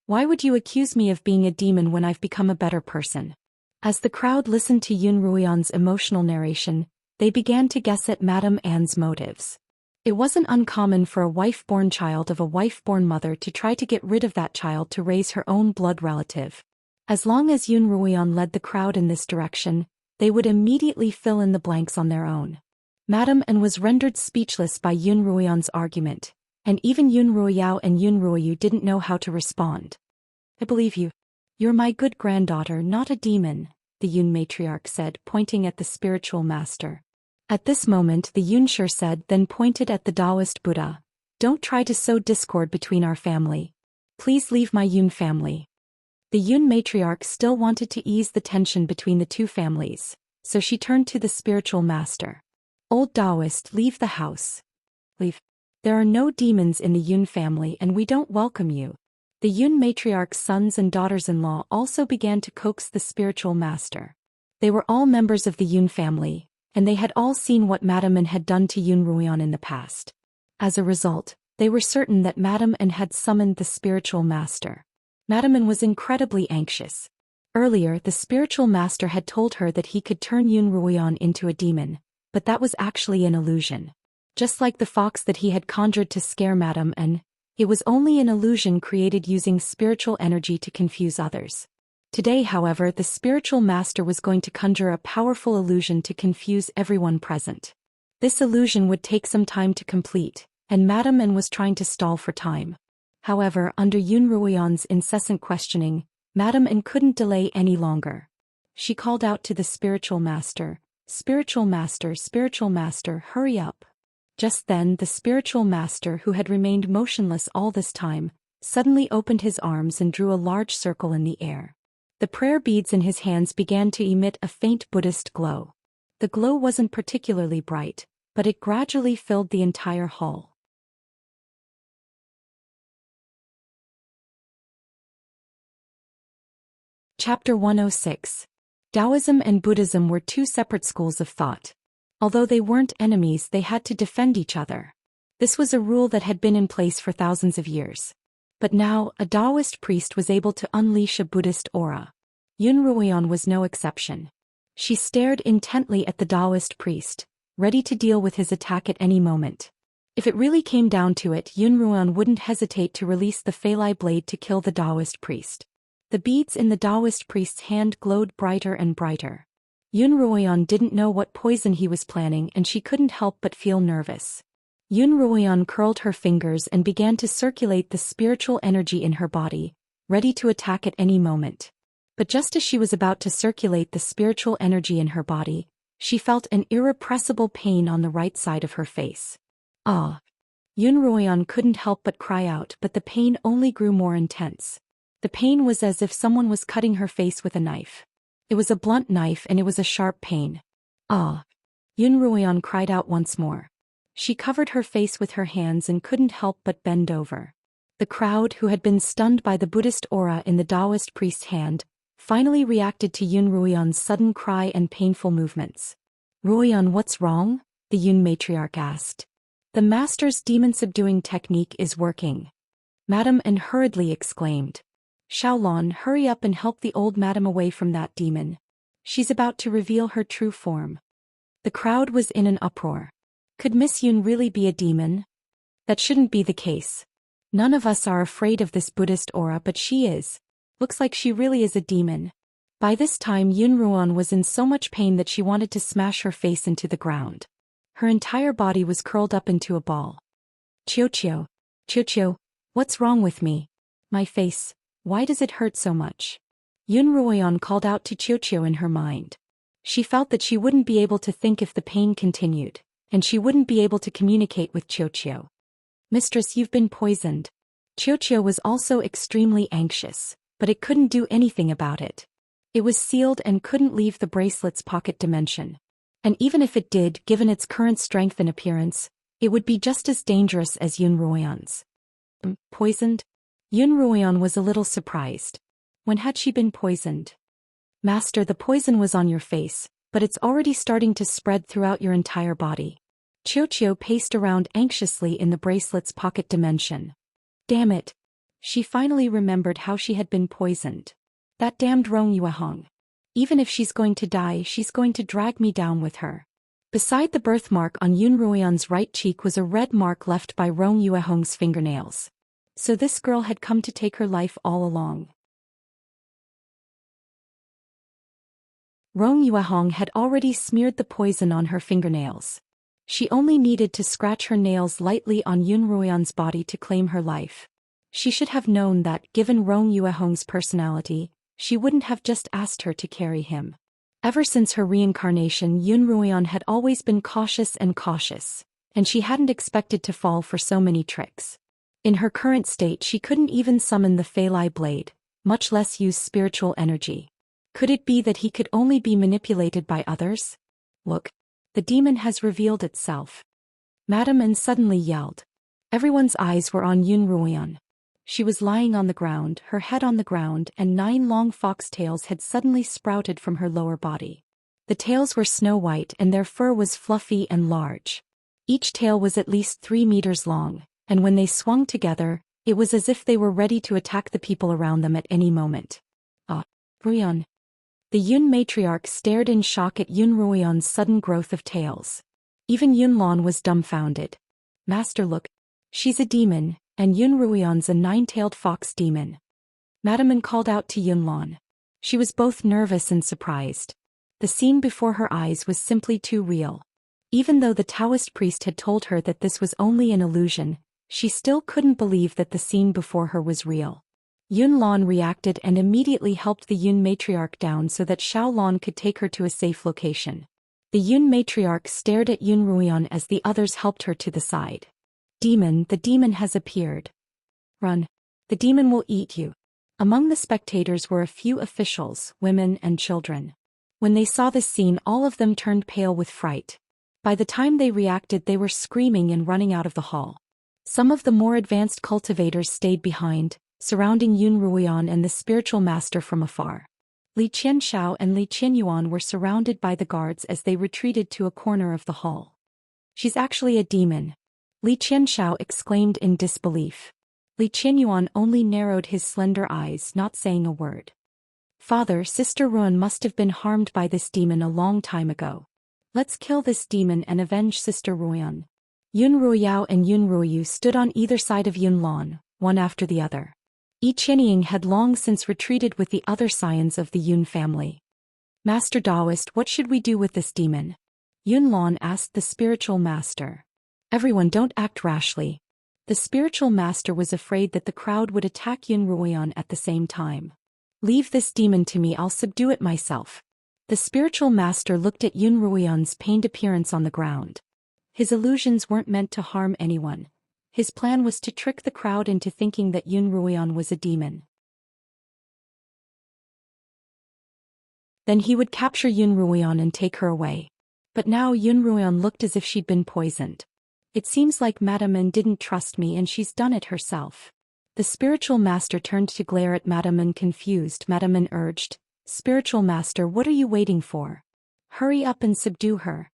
Why would you accuse me of being a demon when I've become a better person? As the crowd listened to Yun Ruoyan's emotional narration, they began to guess at Madam An's motives. It wasn't uncommon for a wife-born child of a wife-born mother to try to get rid of that child to raise her own blood relative. As long as Yun Ruoyan led the crowd in this direction, they would immediately fill in the blanks on their own. Madam An was rendered speechless by Yun Ruoyan's argument, and even Yun Ruoyao and Yun Ruoyu didn't know how to respond. I believe you. You're my good granddaughter, not a demon, the Yun matriarch said, pointing at the spiritual master. At this moment the Yunshur said, then pointed at the Daoist Buddha. Don't try to sow discord between our family. Please leave my Yun family. The Yun matriarch still wanted to ease the tension between the two families, so she turned to the spiritual master. Old Daoist, leave the house. Leave. There are no demons in the Yun family and we don't welcome you. The Yun matriarch's sons and daughters-in-law also began to coax the spiritual master. They were all members of the Yun family, and they had all seen what Madam An had done to Yun Ruoyan in the past. As a result, they were certain that Madam An had summoned the spiritual master. Madam An was incredibly anxious. Earlier, the spiritual master had told her that he could turn Yun Ruoyan into a demon, but that was actually an illusion. Just like the fox that he had conjured to scare Madam An, it was only an illusion created using spiritual energy to confuse others. Today, however, the spiritual master was going to conjure a powerful illusion to confuse everyone present. This illusion would take some time to complete, and Madam An was trying to stall for time. However, under Yun Ruoyan's incessant questioning, Madam An couldn't delay any longer. She called out to the spiritual master, "Spiritual master, spiritual master, hurry up." Just then the spiritual master, who had remained motionless all this time, suddenly opened his arms and drew a large circle in the air. The prayer beads in his hands began to emit a faint Buddhist glow. The glow wasn't particularly bright, but it gradually filled the entire hall. Chapter 106. Taoism and Buddhism were two separate schools of thought. Although they weren't enemies, they had to defend each other. This was a rule that had been in place for thousands of years. But now, a Daoist priest was able to unleash a Buddhist aura. Yun Ruoyan was no exception. She stared intently at the Daoist priest, ready to deal with his attack at any moment. If it really came down to it, Yun Ruoyan wouldn't hesitate to release the Feilai blade to kill the Daoist priest. The beads in the Daoist priest's hand glowed brighter and brighter. Yun Ruoyan didn't know what poison he was planning, and she couldn't help but feel nervous. Yun Ruoyan curled her fingers and began to circulate the spiritual energy in her body, ready to attack at any moment. But just as she was about to circulate the spiritual energy in her body, she felt an irrepressible pain on the right side of her face. Ah! Yun Ruoyan couldn't help but cry out, but the pain only grew more intense. The pain was as if someone was cutting her face with a knife. It was a blunt knife and it was a sharp pain. Ah! Yun Ruoyan cried out once more. She covered her face with her hands and couldn't help but bend over. The crowd, who had been stunned by the Buddhist aura in the Daoist priest's hand, finally reacted to Yun Ruoyan's sudden cry and painful movements. "Ruoyan, what's wrong?" the Yun matriarch asked. "The master's demon-subduing technique is working," Madame An hurriedly exclaimed. "Xiaolon, hurry up and help the old madam away from that demon. She's about to reveal her true form." The crowd was in an uproar. Could Miss Yun really be a demon? That shouldn't be the case. None of us are afraid of this Buddhist aura, but she is. Looks like she really is a demon. By this time Yun Ruoyan was in so much pain that she wanted to smash her face into the ground. Her entire body was curled up into a ball. Chiu, what's wrong with me? My face. Why does it hurt so much?" Yun Ruoyan called out to Chiu in her mind. She felt that she wouldn't be able to think if the pain continued, and she wouldn't be able to communicate with Chiu. "Mistress, you've been poisoned." Chiu was also extremely anxious, but it couldn't do anything about it. It was sealed and couldn't leave the bracelet's pocket dimension. And even if it did, given its current strength and appearance, it would be just as dangerous as Yun Ruoyan's. Poisoned? Yun Ruoyan was a little surprised. When had she been poisoned? "Master, the poison was on your face, but it's already starting to spread throughout your entire body." Chiu paced around anxiously in the bracelet's pocket dimension. Damn it! She finally remembered how she had been poisoned. That damned Rong Yuehong. Even if she's going to die, she's going to drag me down with her. Beside the birthmark on Yun Ruoyan's right cheek was a red mark left by Rong Yuehong's fingernails. So this girl had come to take her life all along. Rong Yuehong had already smeared the poison on her fingernails. She only needed to scratch her nails lightly on Yun Ruoyan's body to claim her life. She should have known that, given Rong Yuehong's personality, she wouldn't have just asked her to carry him. Ever since her reincarnation, Yun Ruoyan had always been cautious, and she hadn't expected to fall for so many tricks. In her current state, she couldn't even summon the Feilai blade, much less use spiritual energy. Could it be that he could only be manipulated by others? "Look! The demon has revealed itself!" Madame An suddenly yelled. Everyone's eyes were on Yun Ruoyan. She was lying on the ground, her head on the ground, and 9 long fox tails had suddenly sprouted from her lower body. The tails were snow white and their fur was fluffy and large. Each tail was at least 3 meters long, and when they swung together, it was as if they were ready to attack the people around them at any moment. "Ah, Ruoyan." The Yun matriarch stared in shock at Yun Ruoyan's sudden growth of tails. Even Yunlon was dumbfounded. "Master, look. She's a demon, and Yun Ruoyan's a 9-tailed fox demon." Madame An called out to Yunlon. She was both nervous and surprised. The scene before her eyes was simply too real. Even though the Taoist priest had told her that this was only an illusion, she still couldn't believe that the scene before her was real. Yunlon reacted and immediately helped the Yun matriarch down so that Xiaolon could take her to a safe location. The Yun matriarch stared at Yun Ruoyan as the others helped her to the side. "Demon, the demon has appeared. Run. The demon will eat you." Among the spectators were a few officials, women and children. When they saw this scene, all of them turned pale with fright. By the time they reacted, they were screaming and running out of the hall. Some of the more advanced cultivators stayed behind, surrounding Yun Ruoyan and the spiritual master from afar. Li Qianxiao and Li Qianyuan were surrounded by the guards as they retreated to a corner of the hall. "She's actually a demon," Li Qianxiao exclaimed in disbelief. Li Qianyuan only narrowed his slender eyes, not saying a word. "Father, Sister Ruan must have been harmed by this demon a long time ago. Let's kill this demon and avenge Sister Ruoyan." Yun Ruoyao and Yun Ruoyu stood on either side of Yun Lan, one after the other. Yi Qianying had long since retreated with the other scions of the Yun family. "Master Daoist, what should we do with this demon?" Yun Lan asked the spiritual master. "Everyone, don't act rashly." The spiritual master was afraid that the crowd would attack Yun Ruoyan at the same time. "Leave this demon to me, I'll subdue it myself." The spiritual master looked at Yun Ruoyan's pained appearance on the ground. His illusions weren't meant to harm anyone. His plan was to trick the crowd into thinking that Yun Ruoyan was a demon. Then he would capture Yun Ruoyan and take her away. But now Yun Ruoyan looked as if she'd been poisoned. "It seems like Madame N didn't trust me and she's done it herself." The spiritual master turned to glare at Madame N confused. Madame N urged, "Spiritual master, what are you waiting for? Hurry up and subdue her."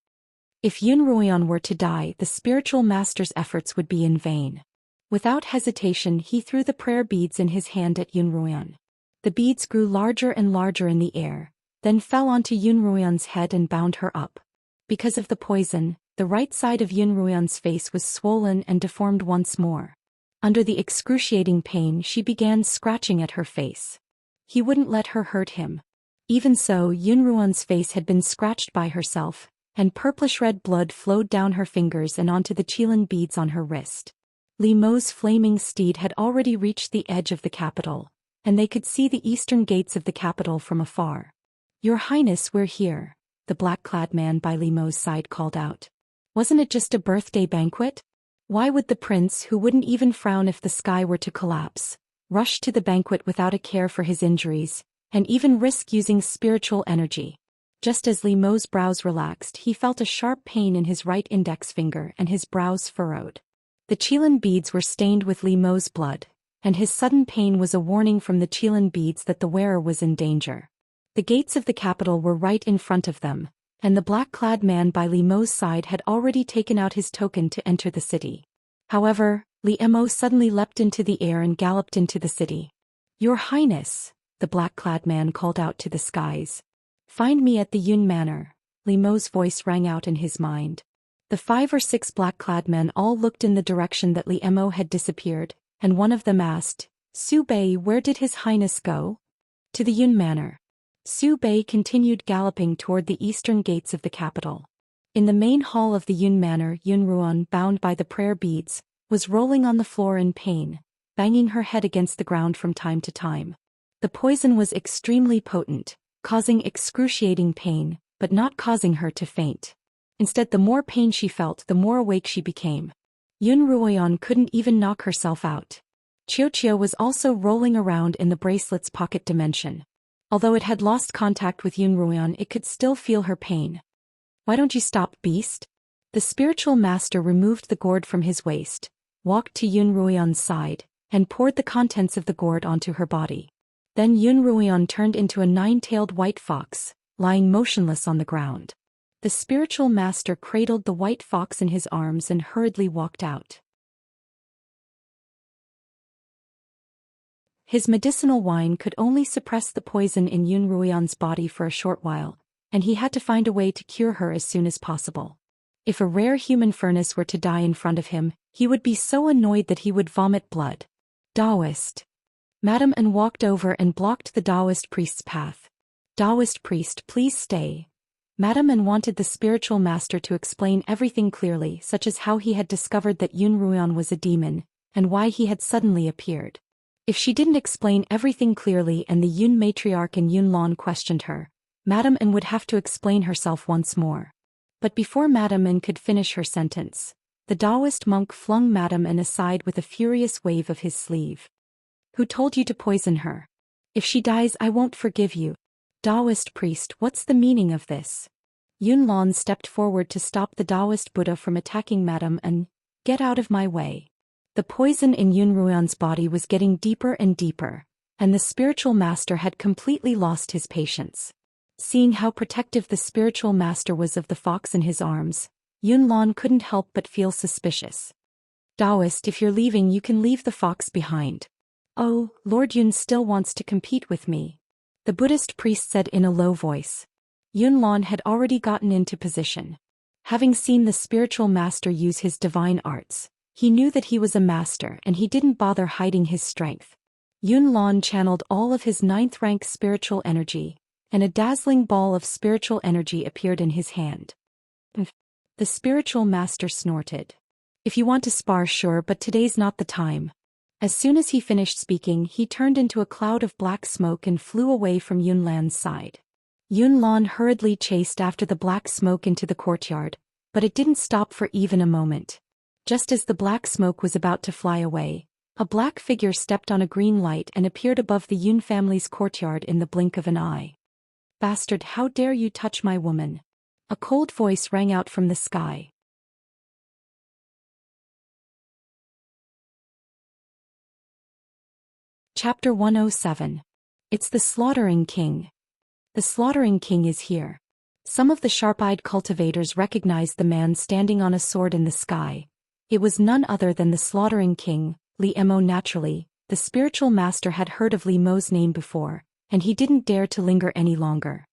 If Yun Ruoyan were to die, the spiritual master's efforts would be in vain. Without hesitation, he threw the prayer beads in his hand at Yun Ruoyan. The beads grew larger and larger in the air, then fell onto Yun Ruoyan's head and bound her up. Because of the poison, the right side of Yun Ruoyan's face was swollen and deformed once more. Under the excruciating pain, she began scratching at her face. He wouldn't let her hurt him. Even so, Yun Ruoyan's face had been scratched by herself, and purplish-red blood flowed down her fingers and onto the qilin beads on her wrist. Li Mo's flaming steed had already reached the edge of the capital, and they could see the eastern gates of the capital from afar. "Your Highness, we're here," the black-clad man by Li Mo's side called out. "Wasn't it just a birthday banquet? Why would the prince, who wouldn't even frown if the sky were to collapse, rush to the banquet without a care for his injuries, and even risk using spiritual energy?" Just as Li Mo's brows relaxed, he felt a sharp pain in his right index finger and his brows furrowed. The qilin beads were stained with Li Mo's blood, and his sudden pain was a warning from the qilin beads that the wearer was in danger. The gates of the capital were right in front of them, and the black-clad man by Li Mo's side had already taken out his token to enter the city. However, Li Mo suddenly leapt into the air and galloped into the city. "Your Highness," the black-clad man called out to the skies. "Find me at the Yun Manor," Li Mo's voice rang out in his mind. The 5 or 6 black-clad men all looked in the direction that Li Mo had disappeared, and one of them asked, "Su Bei, where did His Highness go?" "To the Yun Manor." Su Bei continued galloping toward the eastern gates of the capital. In the main hall of the Yun Manor, Yun Ruoyan, bound by the prayer beads, was rolling on the floor in pain, banging her head against the ground from time to time. The poison was extremely potent, causing excruciating pain, but not causing her to faint. Instead, the more pain she felt, the more awake she became. Yun Ruoyan couldn't even knock herself out. Xianxia was also rolling around in the bracelet's pocket dimension. Although it had lost contact with Yun Ruoyan, it could still feel her pain. "Why don't you stop, beast?" The spiritual master removed the gourd from his waist, walked to Yun Ruoyan's side, and poured the contents of the gourd onto her body. Then Yun Ruoyan turned into a 9-tailed white fox, lying motionless on the ground. The spiritual master cradled the white fox in his arms and hurriedly walked out. His medicinal wine could only suppress the poison in Yun Ruoyan's body for a short while, and he had to find a way to cure her as soon as possible. If a rare human furnace were to die in front of him, he would be so annoyed that he would vomit blood. "Daoist." Madame N walked over and blocked the Daoist priest's path. "Daoist priest, please stay." Madame N wanted the spiritual master to explain everything clearly, such as how he had discovered that Yun Ruoyan was a demon, and why he had suddenly appeared. If she didn't explain everything clearly and the Yun matriarch and Yun Lan questioned her, Madame N would have to explain herself once more. But before Madame N could finish her sentence, the Daoist monk flung Madame N aside with a furious wave of his sleeve. "Who told you to poison her? If she dies, I won't forgive you." Daoist priest, what's the meaning of this? Yun Lan stepped forward to stop the Daoist Buddha from attacking Madame and, get out of my way. The poison in Yun Ruian's body was getting deeper and deeper, and the spiritual master had completely lost his patience. Seeing how protective the spiritual master was of the fox in his arms, Yun Lan couldn't help but feel suspicious. Daoist, if you're leaving, you can leave the fox behind. Oh, Lord Yun still wants to compete with me, the Buddhist priest said in a low voice. Yun Lan had already gotten into position. Having seen the spiritual master use his divine arts, he knew that he was a master and he didn't bother hiding his strength. Yun Lan channeled all of his 9th-rank spiritual energy, and a dazzling ball of spiritual energy appeared in his hand. The spiritual master snorted. If you want to spar, sure, but today's not the time. As soon as he finished speaking, he turned into a cloud of black smoke and flew away from Yun Lan's side. Yun Lan hurriedly chased after the black smoke into the courtyard, but it didn't stop for even a moment. Just as the black smoke was about to fly away, a black figure stepped on a green light and appeared above the Yun family's courtyard in the blink of an eye. Bastard, how dare you touch my woman? A cold voice rang out from the sky. Chapter 107. It's the Slaughtering King. The Slaughtering King is here. Some of the sharp-eyed cultivators recognized the man standing on a sword in the sky. It was none other than the Slaughtering King, Li Mo. Naturally, the spiritual master had heard of Li Mo's name before, and he didn't dare to linger any longer.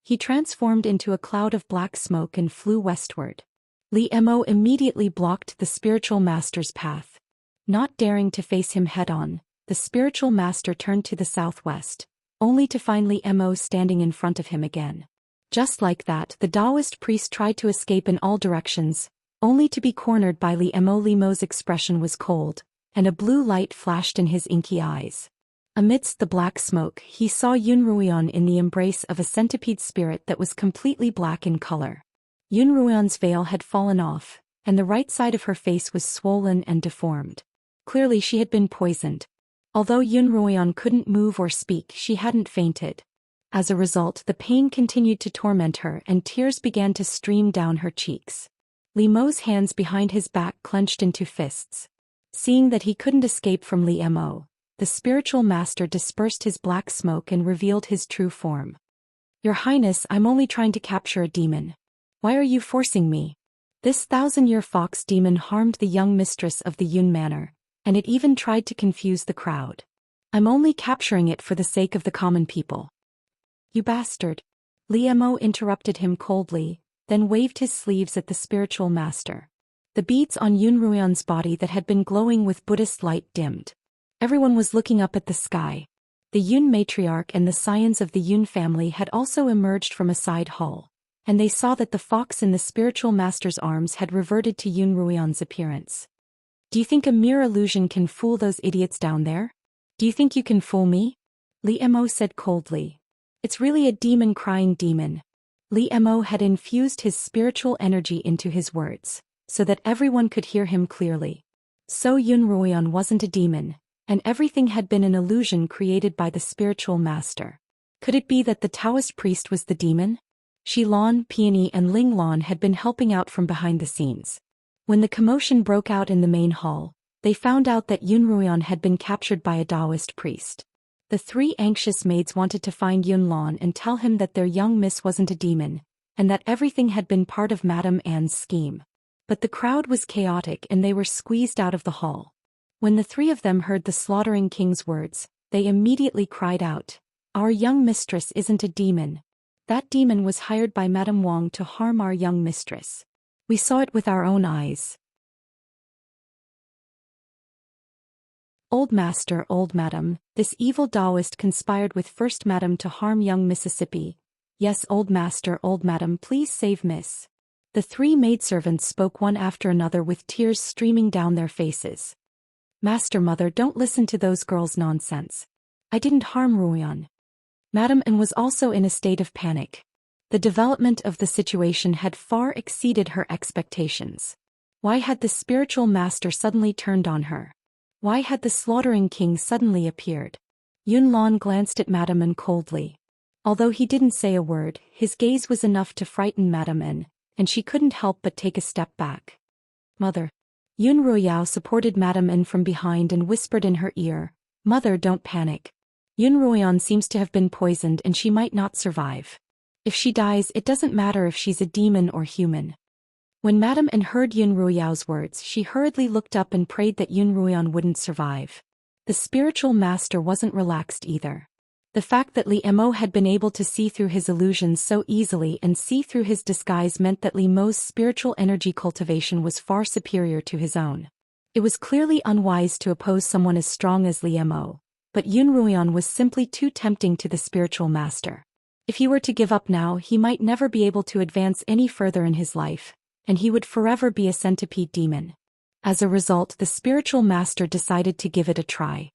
He transformed into a cloud of black smoke and flew westward. Li Mo immediately blocked the spiritual master's path. Not daring to face him head-on, the spiritual master turned to the southwest, only to find Li Mo standing in front of him again. Just like that, the Daoist priest tried to escape in all directions, only to be cornered by Li Mo. Li Mo's expression was cold, and a blue light flashed in his inky eyes. Amidst the black smoke, he saw Yun Ruian in the embrace of a centipede spirit that was completely black in color. Yun Ruian's veil had fallen off, and the right side of her face was swollen and deformed. Clearly she had been poisoned. Although Yun Ruian couldn't move or speak, she hadn't fainted. As a result, the pain continued to torment her and tears began to stream down her cheeks. Li Mo's hands behind his back clenched into fists. Seeing that he couldn't escape from Li Mo, the spiritual master dispersed his black smoke and revealed his true form. Your Highness, I'm only trying to capture a demon. Why are you forcing me? This 1,000-year fox demon harmed the young mistress of the Yun Manor, and it even tried to confuse the crowd. I'm only capturing it for the sake of the common people. You bastard! Li Mo interrupted him coldly, then waved his sleeves at the spiritual master. The beads on Yun Ruian's body that had been glowing with Buddhist light dimmed. Everyone was looking up at the sky. The Yun matriarch and the scions of the Yun family had also emerged from a side hall, and they saw that the fox in the spiritual master's arms had reverted to Yun Ruian's appearance. Do you think a mere illusion can fool those idiots down there? Do you think you can fool me? Li Mo said coldly. It's really a demon crying demon. Li Mo had infused his spiritual energy into his words, so that everyone could hear him clearly. So Yun Ruian wasn't a demon, and everything had been an illusion created by the spiritual master. Could it be that the Taoist priest was the demon? Shi Lan, Peony and Ling Lan had been helping out from behind the scenes. When the commotion broke out in the main hall, they found out that Yun Ruian had been captured by a Daoist priest. The three anxious maids wanted to find Yun Lan and tell him that their young miss wasn't a demon, and that everything had been part of Madame Anne's scheme. But the crowd was chaotic and they were squeezed out of the hall. When the three of them heard the Slaughtering King's words, they immediately cried out, "Our young mistress isn't a demon. That demon was hired by Madame Wang to harm our young mistress. We saw it with our own eyes." Old Master, old Madam, this evil Daoist conspired with First Madam to harm young Mississippi. Yes, old Master, old Madam, please save Miss. The three maidservants spoke one after another with tears streaming down their faces. Master, Mother, don't listen to those girls' nonsense. I didn't harm Ruian. Madame Anne was also in a state of panic. The development of the situation had far exceeded her expectations. Why had the spiritual master suddenly turned on her? Why had the Slaughtering King suddenly appeared? Yun Lan glanced at Madame Anne coldly. Although he didn't say a word, his gaze was enough to frighten Madame N, and she couldn't help but take a step back. Mother. Yun Ruoyao supported Madame N from behind and whispered in her ear, Mother, don't panic. Yun Ruoyan seems to have been poisoned and she might not survive. If she dies, it doesn't matter if she's a demon or human. When Madame N heard Yun Ruoyao's words, she hurriedly looked up and prayed that Yun Ruoyan wouldn't survive. The spiritual master wasn't relaxed either. The fact that Li Mo had been able to see through his illusions so easily and see through his disguise meant that Li Mo's spiritual energy cultivation was far superior to his own. It was clearly unwise to oppose someone as strong as Li Mo, but Yun Ruoyan was simply too tempting to the spiritual master. If he were to give up now, he might never be able to advance any further in his life, and he would forever be a centipede demon. As a result, the spiritual master decided to give it a try.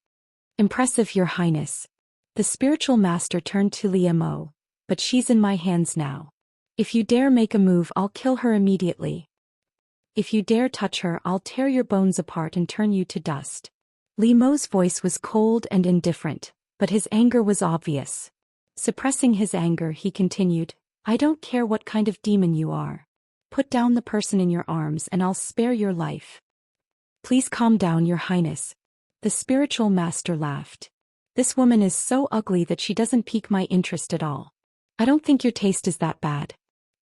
Impressive, Your Highness. The spiritual master turned to Li Mo, but she's in my hands now. If you dare make a move, I'll kill her immediately. If you dare touch her, I'll tear your bones apart and turn you to dust. Li Mo's voice was cold and indifferent, but his anger was obvious. Suppressing his anger, he continued, I don't care what kind of demon you are. Put down the person in your arms and I'll spare your life. Please calm down, Your Highness. The spiritual master laughed. This woman is so ugly that she doesn't pique my interest at all. I don't think your taste is that bad.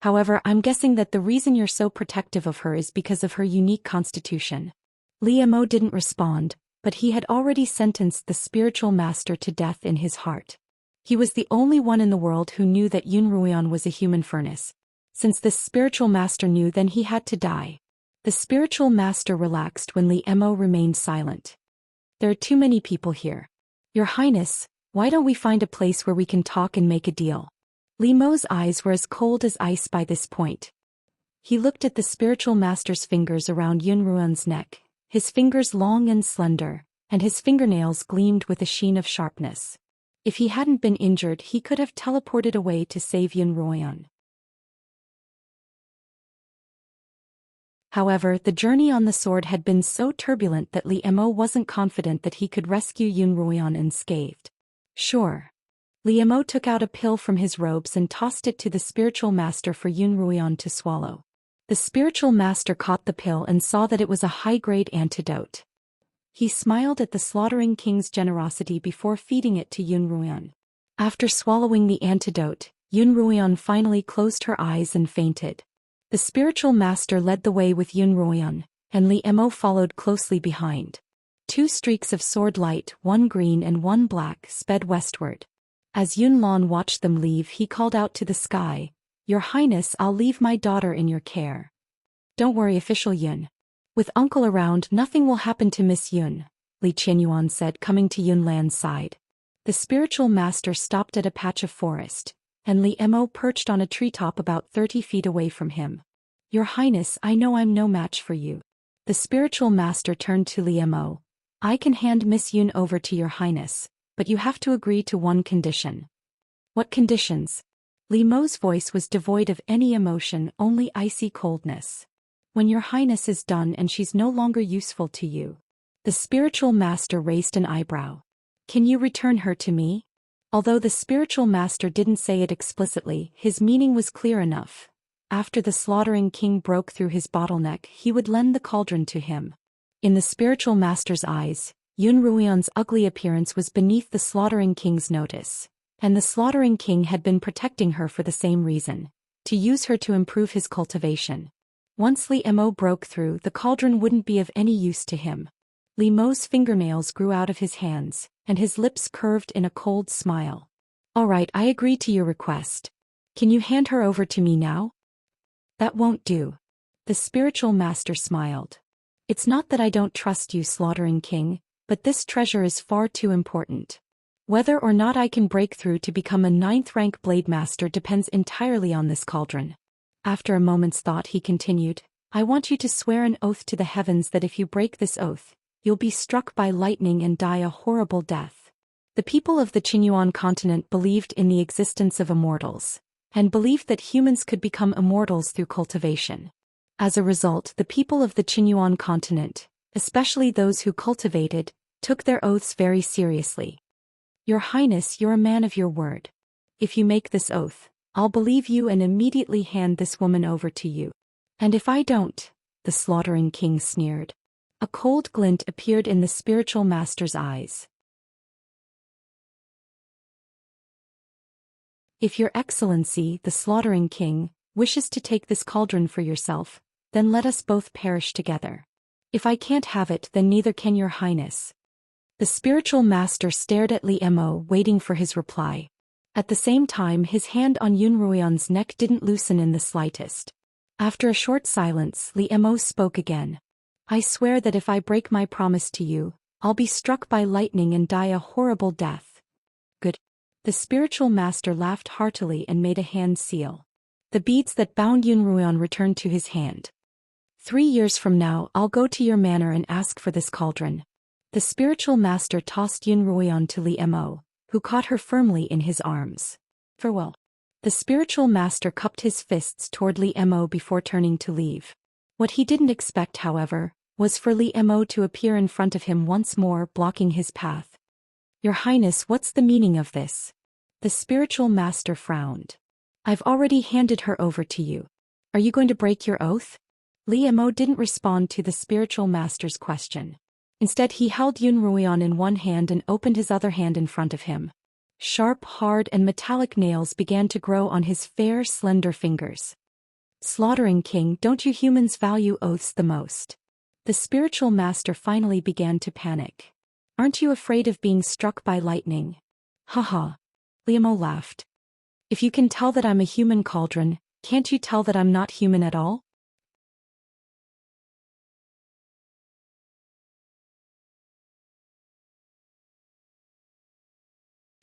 However, I'm guessing that the reason you're so protective of her is because of her unique constitution. Li Mo didn't respond, but he had already sentenced the spiritual master to death in his heart. He was the only one in the world who knew that Yun Ruoyan was a human furnace. Since this spiritual master knew, then he had to die. The spiritual master relaxed when Li Mo remained silent. There are too many people here. Your Highness, why don't we find a place where we can talk and make a deal? Li Mo's eyes were as cold as ice by this point. He looked at the spiritual master's fingers around Yun Ruoyan's neck, his fingers long and slender, and his fingernails gleamed with a sheen of sharpness. If he hadn't been injured, he could have teleported away to save Yun Ruoyan. However, the journey on the sword had been so turbulent that Li Mo wasn't confident that he could rescue Yun Ruoyan unscathed. Sure. Li Mo took out a pill from his robes and tossed it to the spiritual master for Yun Ruoyan to swallow. The spiritual master caught the pill and saw that it was a high-grade antidote. He smiled at the slaughtering king's generosity before feeding it to Yun Ruoyan. After swallowing the antidote, Yun Ruoyan finally closed her eyes and fainted. The spiritual master led the way with Yun Ruoyan, and Li Mo followed closely behind. Two streaks of sword light, one green and one black, sped westward. As Yun Lan watched them leave, he called out to the sky, Your Highness, I'll leave my daughter in your care. Don't worry, official Yun. With uncle around, nothing will happen to Miss Yun, Li Qianyuan said, coming to Yun Lan's side. The spiritual master stopped at a patch of forest, and Li Mo perched on a treetop about 30 feet away from him. Your Highness, I know I'm no match for you. The spiritual master turned to Li Mo. I can hand Miss Yun over to Your Highness, but you have to agree to one condition. What conditions? Li Mo's voice was devoid of any emotion, only icy coldness. When Your Highness is done and she's no longer useful to you. The spiritual master raised an eyebrow. Can you return her to me? Although the spiritual master didn't say it explicitly, his meaning was clear enough. After the slaughtering king broke through his bottleneck, he would lend the cauldron to him. In the spiritual master's eyes, Yun Ruoyan's ugly appearance was beneath the slaughtering king's notice, and the slaughtering king had been protecting her for the same reason, to use her to improve his cultivation. Once Li Mo broke through, the cauldron wouldn't be of any use to him. Li Mo's fingernails grew out of his hands, and his lips curved in a cold smile. All right, I agree to your request. Can you hand her over to me now? That won't do. The spiritual master smiled. It's not that I don't trust you, slaughtering king, but this treasure is far too important. Whether or not I can break through to become a 9th-rank blade master depends entirely on this cauldron. After a moment's thought, he continued, I want you to swear an oath to the heavens that if you break this oath, you'll be struck by lightning and die a horrible death. The people of the Qianyuan continent believed in the existence of immortals, and believed that humans could become immortals through cultivation. As a result, the people of the Qianyuan continent, especially those who cultivated, took their oaths very seriously. Your Highness, you're a man of your word. If you make this oath, I'll believe you and immediately hand this woman over to you. And if I don't, the slaughtering king sneered. A cold glint appeared in the spiritual master's eyes. If your excellency, the slaughtering king, wishes to take this cauldron for yourself, then let us both perish together. If I can't have it, then neither can your highness. The spiritual master stared at Li Emo, waiting for his reply. At the same time, his hand on Yun Ruoyan's neck didn't loosen in the slightest. After a short silence, Li Emo spoke again. I swear that if I break my promise to you, I'll be struck by lightning and die a horrible death. Good. The spiritual master laughed heartily and made a hand seal. The beads that bound Yun Ruoyan returned to his hand. 3 years from now, I'll go to your manor and ask for this cauldron. The spiritual master tossed Yun Ruoyan to Li Emo, who caught her firmly in his arms. Farewell. The spiritual master cupped his fists toward Li Emo before turning to leave. What he didn't expect, however, was for Li Emo to appear in front of him once more, blocking his path. Your Highness, what's the meaning of this? The spiritual master frowned. I've already handed her over to you. Are you going to break your oath? Li Emo didn't respond to the spiritual master's question. Instead, he held Yun Ruoyan in one hand and opened his other hand in front of him. Sharp, hard, and metallic nails began to grow on his fair, slender fingers. Slaughtering King, don't you humans value oaths the most? The spiritual master finally began to panic. Aren't you afraid of being struck by lightning? Haha. Li Emo laughed. If you can tell that I'm a human cauldron, can't you tell that I'm not human at all?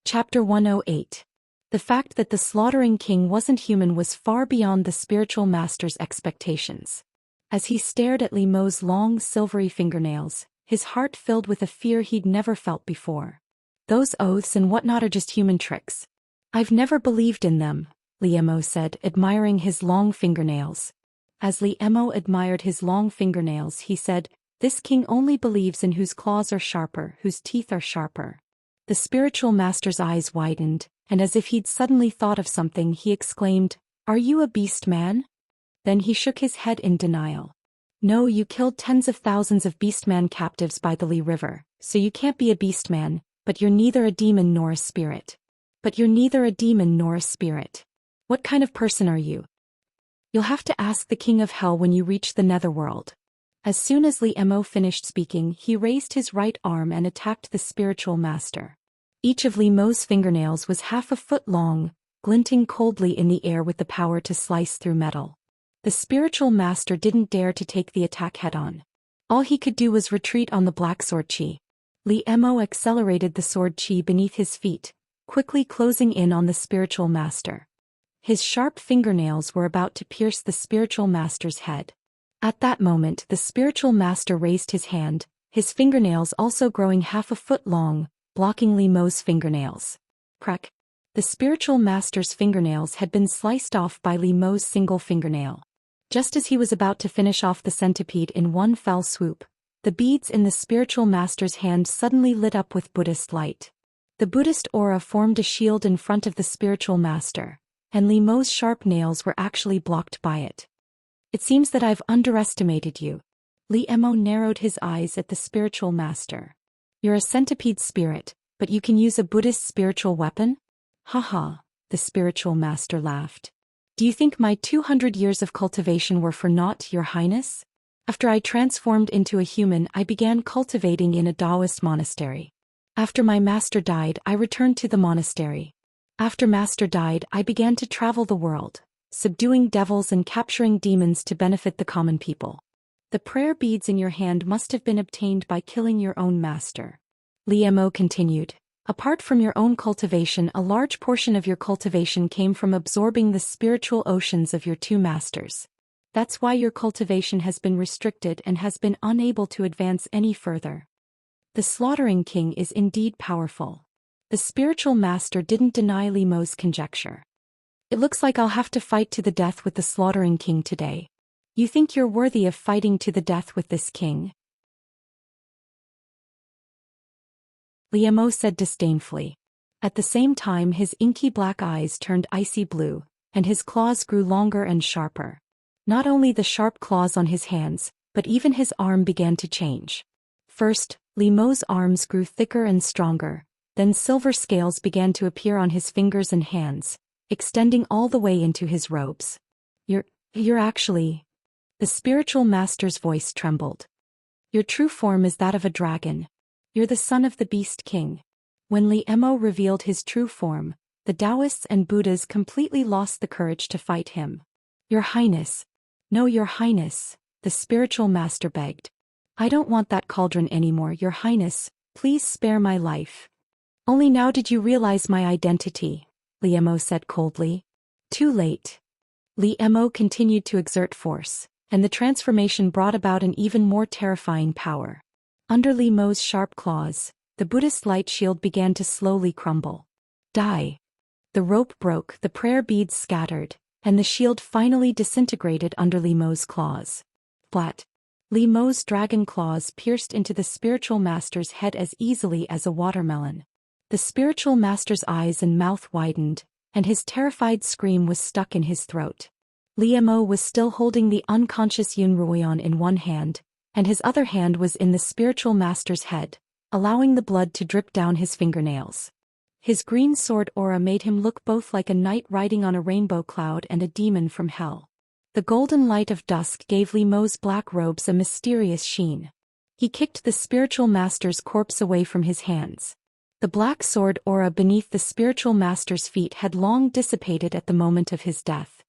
Chapter 108. The fact that the slaughtering king wasn't human was far beyond the spiritual master's expectations. As he stared at Li Mo's long, silvery fingernails, his heart filled with a fear he'd never felt before. Those oaths and whatnot are just human tricks. I've never believed in them, Li Emo said, admiring his long fingernails. As Li Emo admired his long fingernails, he said, this king only believes in whose claws are sharper, whose teeth are sharper. The spiritual master's eyes widened, and as if he'd suddenly thought of something, he exclaimed, Are you a beast man? Then he shook his head in denial. No, you killed tens of thousands of beastman captives by the Li River, so you can't be a beastman, but you're neither a demon nor a spirit. What kind of person are you? You'll have to ask the King of Hell when you reach the Netherworld. As soon as Li Emo finished speaking, he raised his right arm and attacked the spiritual master. Each of Li Mo's fingernails was half a foot long, glinting coldly in the air with the power to slice through metal. The spiritual master didn't dare to take the attack head-on. All he could do was retreat on the black sword chi. Li Emo accelerated the sword chi beneath his feet, quickly closing in on the spiritual master. His sharp fingernails were about to pierce the spiritual master's head. At that moment, the spiritual master raised his hand, his fingernails also growing half a foot long, blocking Li Mo's fingernails. Crack. The spiritual master's fingernails had been sliced off by Li Mo's single fingernail. Just as he was about to finish off the centipede in one fell swoop, the beads in the spiritual master's hand suddenly lit up with Buddhist light. The Buddhist aura formed a shield in front of the spiritual master, and Li Mo's sharp nails were actually blocked by it. It seems that I've underestimated you. Li Emo narrowed his eyes at the spiritual master. You're a centipede spirit, but you can use a Buddhist spiritual weapon? Haha, the spiritual master laughed. Do you think my 200 years of cultivation were for naught, your highness? After I transformed into a human, I began cultivating in a Daoist monastery. After my master died, I returned to the monastery. After master died, I began to travel the world, subduing devils and capturing demons to benefit the common people. The prayer beads in your hand must have been obtained by killing your own master. Li Emo continued. Apart from your own cultivation, a large portion of your cultivation came from absorbing the spiritual oceans of your two masters. That's why your cultivation has been restricted and has been unable to advance any further. The slaughtering king is indeed powerful. The spiritual master didn't deny Li Mo's conjecture. It looks like I'll have to fight to the death with the slaughtering king today. You think you're worthy of fighting to the death with this king? Li Emo said disdainfully. At the same time his inky black eyes turned icy blue, and his claws grew longer and sharper. Not only the sharp claws on his hands, but even his arm began to change. First, Li Mo's arms grew thicker and stronger, then silver scales began to appear on his fingers and hands, extending all the way into his robes. You're actually... The spiritual master's voice trembled. Your true form is that of a dragon. You're the son of the Beast King. When Li Mo revealed his true form, the Daoists and Buddhas completely lost the courage to fight him. Your Highness. No, Your Highness, the spiritual master begged. I don't want that cauldron anymore, Your Highness, please spare my life. Only now did you realize my identity, Li Mo said coldly. Too late. Li Mo continued to exert force, and the transformation brought about an even more terrifying power. Under Li Mo's sharp claws, the Buddhist light shield began to slowly crumble. Die. The rope broke, the prayer beads scattered, and the shield finally disintegrated under Li Mo's claws. Flat. Li Mo's dragon claws pierced into the spiritual master's head as easily as a watermelon. The spiritual master's eyes and mouth widened, and his terrified scream was stuck in his throat. Li Mo was still holding the unconscious Yun Ruoyan in one hand, and his other hand was in the spiritual master's head, allowing the blood to drip down his fingernails. His green sword aura made him look both like a knight riding on a rainbow cloud and a demon from hell. The golden light of dusk gave Li Mo's black robes a mysterious sheen. He kicked the spiritual master's corpse away from his hands. The black sword aura beneath the spiritual master's feet had long dissipated at the moment of his death.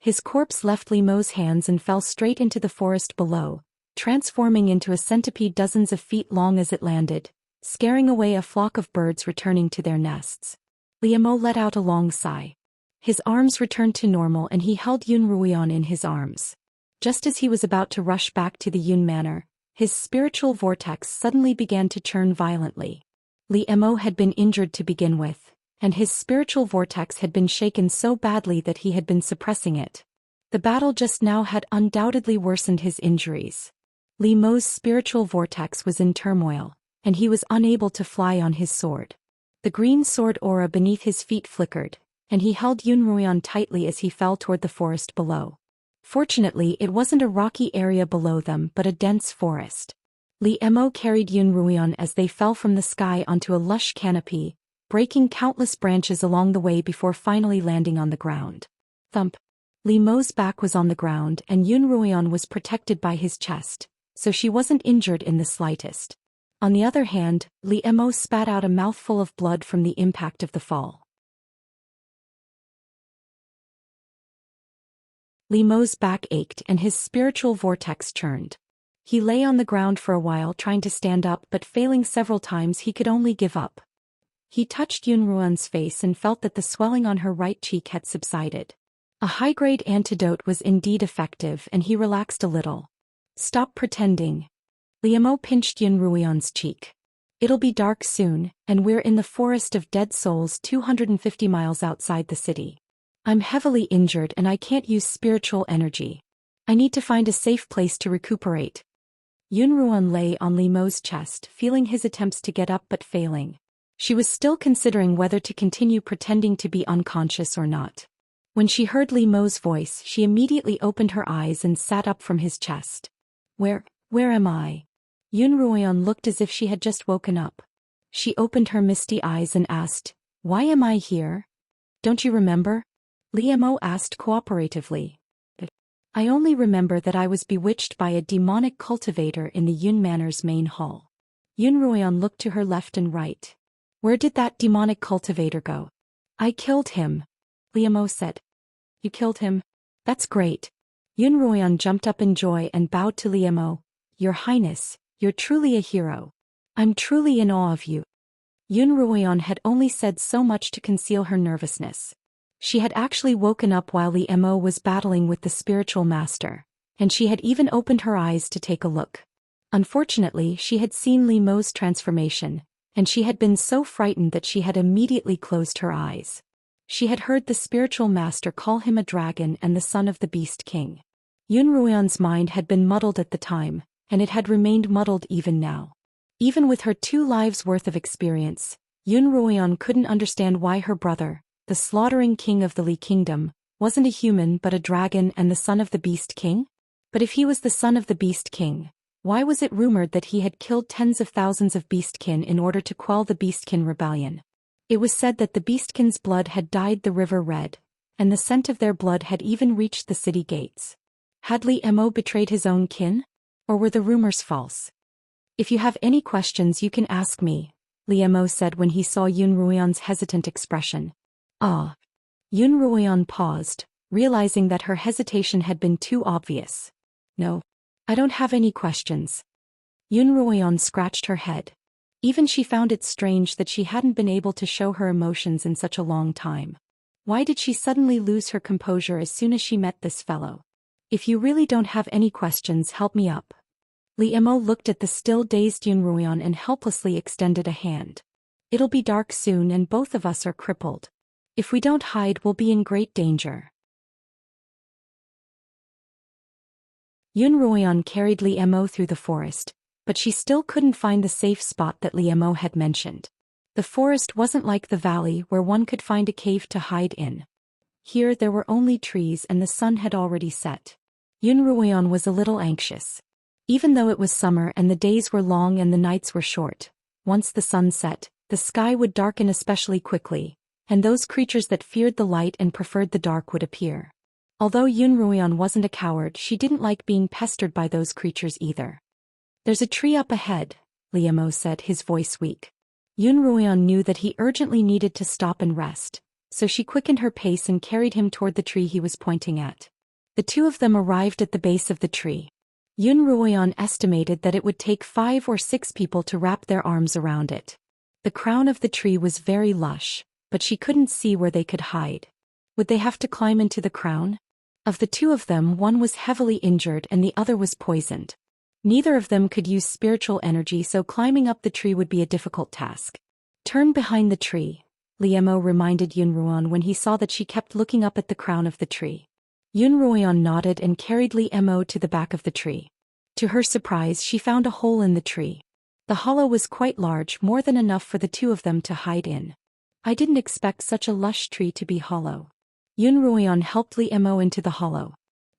His corpse left Li Mo's hands and fell straight into the forest below, transforming into a centipede dozens of feet long as it landed, scaring away a flock of birds returning to their nests. Li Mo let out a long sigh. His arms returned to normal and he held Yun Ruoyan in his arms. Just as he was about to rush back to the Yun Manor, his spiritual vortex suddenly began to churn violently. Li Mo had been injured to begin with, and his spiritual vortex had been shaken so badly that he had been suppressing it. The battle just now had undoubtedly worsened his injuries. Li Mo's spiritual vortex was in turmoil, and he was unable to fly on his sword. The green sword aura beneath his feet flickered, and he held Yun Ruoyan tightly as he fell toward the forest below. Fortunately, it wasn't a rocky area below them but a dense forest. Li Mo carried Yun Ruoyan as they fell from the sky onto a lush canopy, breaking countless branches along the way before finally landing on the ground. Thump. Li Mo's back was on the ground and Yun Ruoyan was protected by his chest, so she wasn't injured in the slightest. On the other hand, Li Mo spat out a mouthful of blood from the impact of the fall. Li Mo's back ached and his spiritual vortex churned. He lay on the ground for a while trying to stand up but failing several times he could only give up. He touched Yun Ruoyan's face and felt that the swelling on her right cheek had subsided. A high-grade antidote was indeed effective and he relaxed a little. Stop pretending. Li Mo pinched Yun Ruoyan's cheek. It'll be dark soon, and we're in the Forest of Dead Souls 250 miles outside the city. I'm heavily injured and I can't use spiritual energy. I need to find a safe place to recuperate. Yun Ruoyan lay on Li Mo's chest, feeling his attempts to get up but failing. She was still considering whether to continue pretending to be unconscious or not. When she heard Li Mo's voice, she immediately opened her eyes and sat up from his chest. Where am I? Yun Ruoyan looked as if she had just woken up. She opened her misty eyes and asked, Why am I here? Don't you remember? Li Mo asked cooperatively. I only remember that I was bewitched by a demonic cultivator in the Yun Manor's main hall. Yun Ruoyan looked to her left and right. Where did that demonic cultivator go? I killed him, Li Mo said. You killed him? That's great. Yun Ruoyan jumped up in joy and bowed to Li Mo. Your Highness, you're truly a hero. I'm truly in awe of you. Yun Ruoyan had only said so much to conceal her nervousness. She had actually woken up while Li Mo was battling with the spiritual master, and she had even opened her eyes to take a look. Unfortunately, she had seen Li Mo's transformation, and she had been so frightened that she had immediately closed her eyes. She had heard the spiritual master call him a dragon and the son of the Beast King. Yun Ruoyan's mind had been muddled at the time, and it had remained muddled even now. Even with her 2 lives' worth of experience, Yun Ruoyan couldn't understand why her brother, the slaughtering king of the Li Kingdom, wasn't a human but a dragon and the son of the Beast King? But if he was the son of the Beast King, why was it rumored that he had killed tens of thousands of Beastkin in order to quell the Beastkin rebellion? It was said that the Beastkin's blood had dyed the river red, and the scent of their blood had even reached the city gates. Had Li Mo betrayed his own kin? Or were the rumors false? If you have any questions you can ask me, Li Mo said when he saw Yun Ruoyan's hesitant expression. Ah. Yun Ruoyan paused, realizing that her hesitation had been too obvious. No. I don't have any questions. Yun Ruoyan scratched her head. Even she found it strange that she hadn't been able to show her emotions in such a long time. Why did she suddenly lose her composure as soon as she met this fellow? If you really don't have any questions, help me up. Li Mo looked at the still dazed Yun Ruoyan and helplessly extended a hand. It'll be dark soon and both of us are crippled. If we don't hide, we'll be in great danger. Yun Ruoyan carried Li Mo through the forest, but she still couldn't find the safe spot that Li Mo had mentioned. The forest wasn't like the valley where one could find a cave to hide in. Here there were only trees and the sun had already set. Yun Ruoyan was a little anxious. Even though it was summer and the days were long and the nights were short, once the sun set, the sky would darken especially quickly, and those creatures that feared the light and preferred the dark would appear. Although Yun Ruoyan wasn't a coward, she didn't like being pestered by those creatures either. There's a tree up ahead, Li Mo said, his voice weak. Yun Ruoyan knew that he urgently needed to stop and rest, so she quickened her pace and carried him toward the tree he was pointing at. The two of them arrived at the base of the tree. Yun Ruoyan estimated that it would take 5 or 6 people to wrap their arms around it. The crown of the tree was very lush, but she couldn't see where they could hide. Would they have to climb into the crown? Of the two of them, one was heavily injured and the other was poisoned. Neither of them could use spiritual energy, so climbing up the tree would be a difficult task. Turn behind the tree, Li Mo reminded Yun Ruoyan when he saw that she kept looking up at the crown of the tree. Yun Ruoyan nodded and carried Li Mo to the back of the tree. To her surprise, she found a hole in the tree. The hollow was quite large, more than enough for the two of them to hide in. I didn't expect such a lush tree to be hollow. Yun Ruoyan helped Li Mo into the hollow.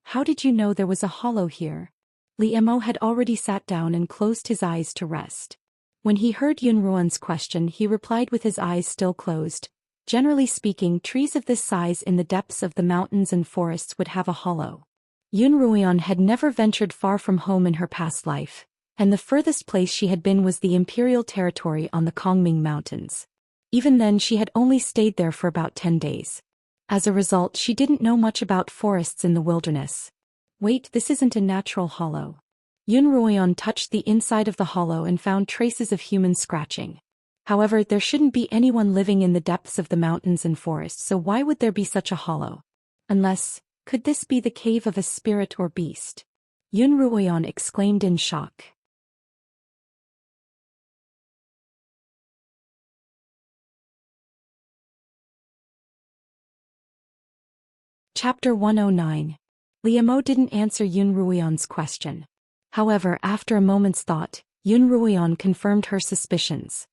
How did you know there was a hollow here? Li Mo had already sat down and closed his eyes to rest. When he heard Yun Ruoyan's question, he replied with his eyes still closed. Generally speaking, trees of this size in the depths of the mountains and forests would have a hollow. Yun Ruoyan had never ventured far from home in her past life, and the furthest place she had been was the imperial territory on the Kongming Mountains. Even then she had only stayed there for about 10 days. As a result, she didn't know much about forests in the wilderness. Wait, this isn't a natural hollow. Yun Ruoyan touched the inside of the hollow and found traces of human scratching. However, there shouldn't be anyone living in the depths of the mountains and forests, so why would there be such a hollow? Unless, could this be the cave of a spirit or beast? Yun Ruoyan exclaimed in shock. Chapter 109. Li Mo didn't answer Yun Ruoyan's question. However, after a moment's thought, Yun Ruoyan confirmed her suspicions.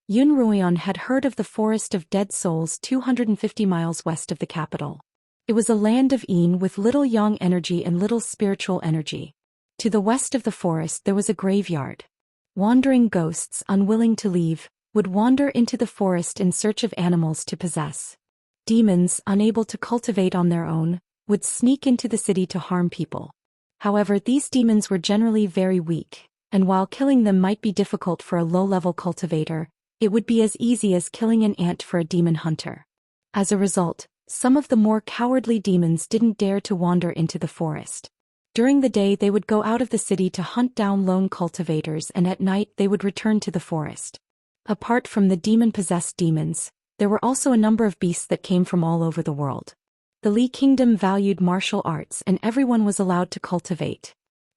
Yun Ruoyan had heard of the Forest of Dead Souls 250 miles west of the capital. It was a land of Yin with little yang energy and little spiritual energy. To the west of the forest there was a graveyard. Wandering ghosts, unwilling to leave, would wander into the forest in search of animals to possess. Demons, unable to cultivate on their own, would sneak into the city to harm people. However, these demons were generally very weak, and while killing them might be difficult for a low-level cultivator, it would be as easy as killing an ant for a demon hunter. As a result, some of the more cowardly demons didn't dare to wander into the forest. During the day they would go out of the city to hunt down lone cultivators, and at night they would return to the forest. Apart from the demon-possessed demons, there were also a number of beasts that came from all over the world. The Li Kingdom valued martial arts and everyone was allowed to cultivate.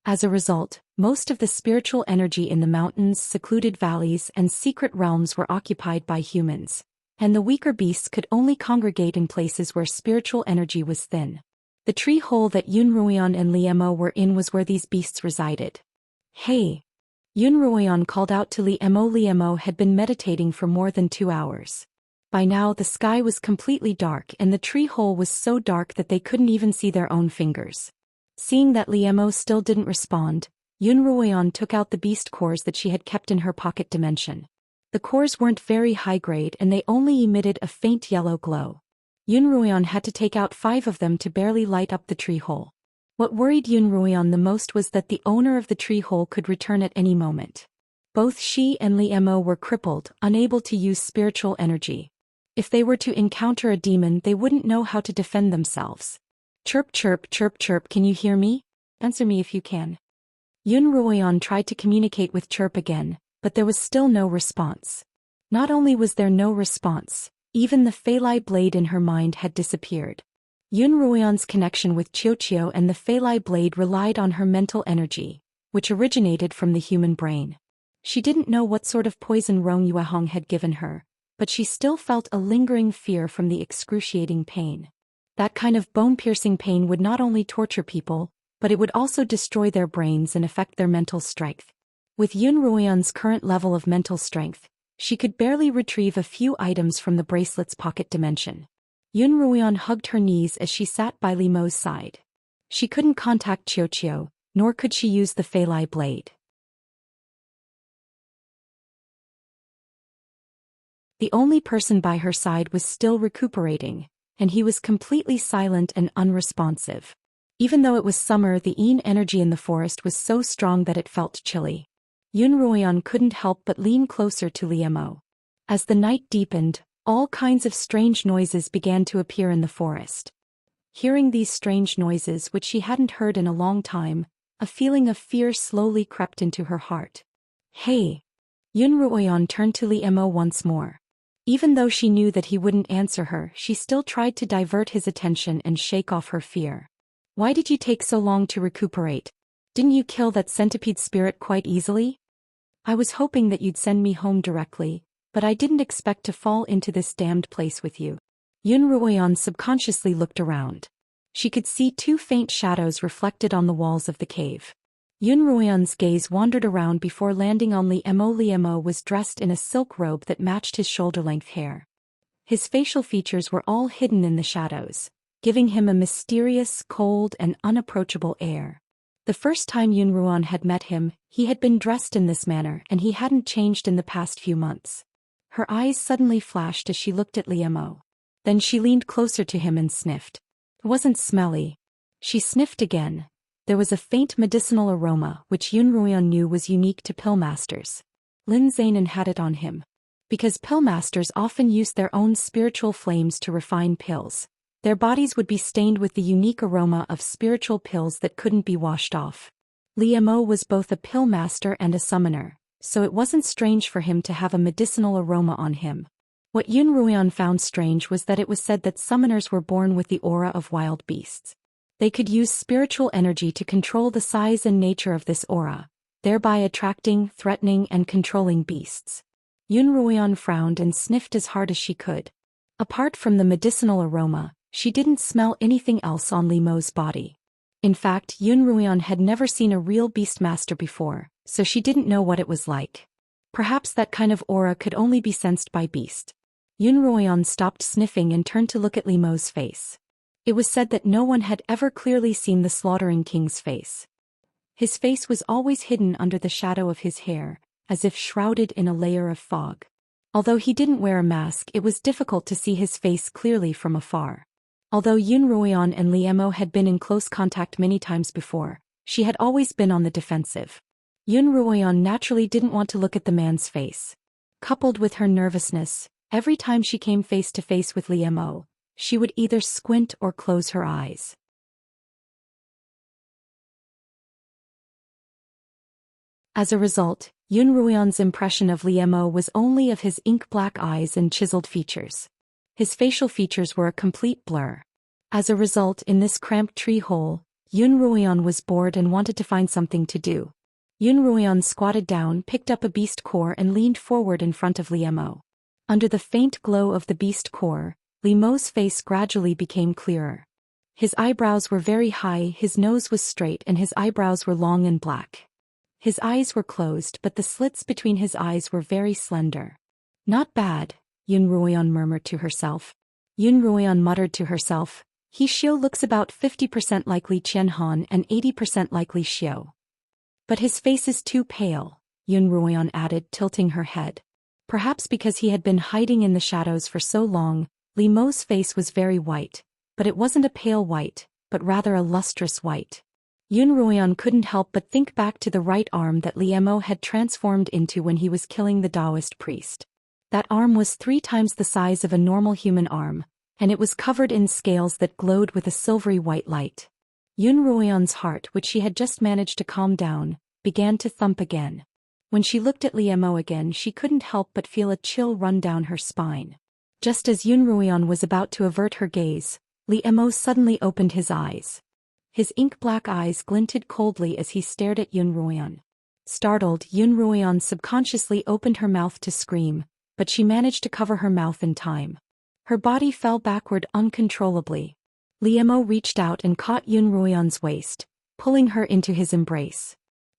As a result, most of the spiritual energy in the mountains, secluded valleys, and secret realms were occupied by humans, and the weaker beasts could only congregate in places where spiritual energy was thin. The tree hole that Yun Ruoyan and Li Mo were in was where these beasts resided. Hey! Yun Ruoyan called out to Li Mo. Li Mo had been meditating for more than 2 hours. By now the sky was completely dark and the tree hole was so dark that they couldn't even see their own fingers. Seeing that Li Mo still didn't respond, Yun Ruoyan took out the beast cores that she had kept in her pocket dimension. The cores weren't very high grade and they only emitted a faint yellow glow. Yun Ruoyan had to take out 5 of them to barely light up the tree hole. What worried Yun Ruoyan the most was that the owner of the tree hole could return at any moment. Both she and Li Mo were crippled, unable to use spiritual energy. If they were to encounter a demon, they wouldn't know how to defend themselves. Chirp chirp chirp chirp, can you hear me? Answer me if you can. Yun Ruoyan tried to communicate with Chirp again, but there was still no response. Not only was there no response, even the Feili blade in her mind had disappeared. Yun Ruoyan's connection with Xiao and the Feili blade relied on her mental energy, which originated from the human brain. She didn't know what sort of poison Rong Yuehong had given her, but she still felt a lingering fear from the excruciating pain. That kind of bone-piercing pain would not only torture people, but it would also destroy their brains and affect their mental strength. With Yun Ruoyan's current level of mental strength, she could barely retrieve a few items from the bracelet's pocket dimension. Yun Ruoyan hugged her knees as she sat by Li Mo's side. She couldn't contact Xiao, nor could she use the Feili blade. The only person by her side was still recuperating, and he was completely silent and unresponsive. Even though it was summer, the yin energy in the forest was so strong that it felt chilly. Yun Ruoyan couldn't help but lean closer to Li Mo. As the night deepened, all kinds of strange noises began to appear in the forest. Hearing these strange noises, which she hadn't heard in a long time, a feeling of fear slowly crept into her heart. Hey! Yun Ruoyan turned to Li Mo once more. Even though she knew that he wouldn't answer her, she still tried to divert his attention and shake off her fear. Why did you take so long to recuperate? Didn't you kill that centipede spirit quite easily? I was hoping that you'd send me home directly, but I didn't expect to fall into this damned place with you. Yun Ruoyan subconsciously looked around. She could see 2 faint shadows reflected on the walls of the cave. Yun Ruoyan's gaze wandered around before landing on Li Mo. Li Mo was dressed in a silk robe that matched his shoulder-length hair. His facial features were all hidden in the shadows, giving him a mysterious, cold, and unapproachable air. The first time Yun Ruoyan had met him, he had been dressed in this manner and he hadn't changed in the past few months. Her eyes suddenly flashed as she looked at Li Mo. Then she leaned closer to him and sniffed. It wasn't smelly. She sniffed again. There was a faint medicinal aroma which Yun Ruoyan knew was unique to pillmasters. Lin Zainan had it on him. Because pillmasters often use their own spiritual flames to refine pills, their bodies would be stained with the unique aroma of spiritual pills that couldn't be washed off. Li Mo was both a pillmaster and a summoner, so it wasn't strange for him to have a medicinal aroma on him. What Yun Ruoyan found strange was that it was said that summoners were born with the aura of wild beasts. They could use spiritual energy to control the size and nature of this aura, thereby attracting, threatening, and controlling beasts. Yun Ruoyan frowned and sniffed as hard as she could. Apart from the medicinal aroma, she didn't smell anything else on Li Mo's body. In fact, Yun Ruoyan had never seen a real beastmaster before, so she didn't know what it was like. Perhaps that kind of aura could only be sensed by beast. Yun Ruoyan stopped sniffing and turned to look at Li Mo's face. It was said that no one had ever clearly seen the slaughtering king's face. His face was always hidden under the shadow of his hair, as if shrouded in a layer of fog. Although he didn't wear a mask, it was difficult to see his face clearly from afar. Although Yun Ruoyan and Li Mo had been in close contact many times before, she had always been on the defensive. Yun Ruoyan naturally didn't want to look at the man's face. Coupled with her nervousness, every time she came face to face with Li Mo, she would either squint or close her eyes. As a result, Yun Ruoyan's impression of Li Mo was only of his ink-black eyes and chiseled features. His facial features were a complete blur. As a result, in this cramped tree hole, Yun Ruoyan was bored and wanted to find something to do. Yun Ruoyan squatted down, picked up a beast core and leaned forward in front of Li Mo. Under the faint glow of the beast core, Li Mo's face gradually became clearer. His eyebrows were very high, his nose was straight and his eyebrows were long and black. His eyes were closed but the slits between his eyes were very slender. Not bad, Yun Ruoyan murmured to herself. Yun Ruoyan muttered to herself, He Xiao looks about 50% like Li Qianhan and 80% like Li Xiao. But his face is too pale, Yun Ruoyan added, tilting her head. Perhaps because he had been hiding in the shadows for so long, Li Mo's face was very white, but it wasn't a pale white, but rather a lustrous white. Yun Ruoyan couldn't help but think back to the right arm that Li Mo had transformed into when he was killing the Daoist priest. That arm was 3 times the size of a normal human arm, and it was covered in scales that glowed with a silvery white light. Yun Ruoyan's heart, which she had just managed to calm down, began to thump again. When she looked at Li Mo again, she couldn't help but feel a chill run down her spine. Just as Yun Ruoyan was about to avert her gaze, Li Mo suddenly opened his eyes. His ink-black eyes glinted coldly as he stared at Yun Ruoyan. Startled, Yun Ruoyan subconsciously opened her mouth to scream, but she managed to cover her mouth in time. Her body fell backward uncontrollably. Li Mo reached out and caught Yun Ruoyan's waist, pulling her into his embrace.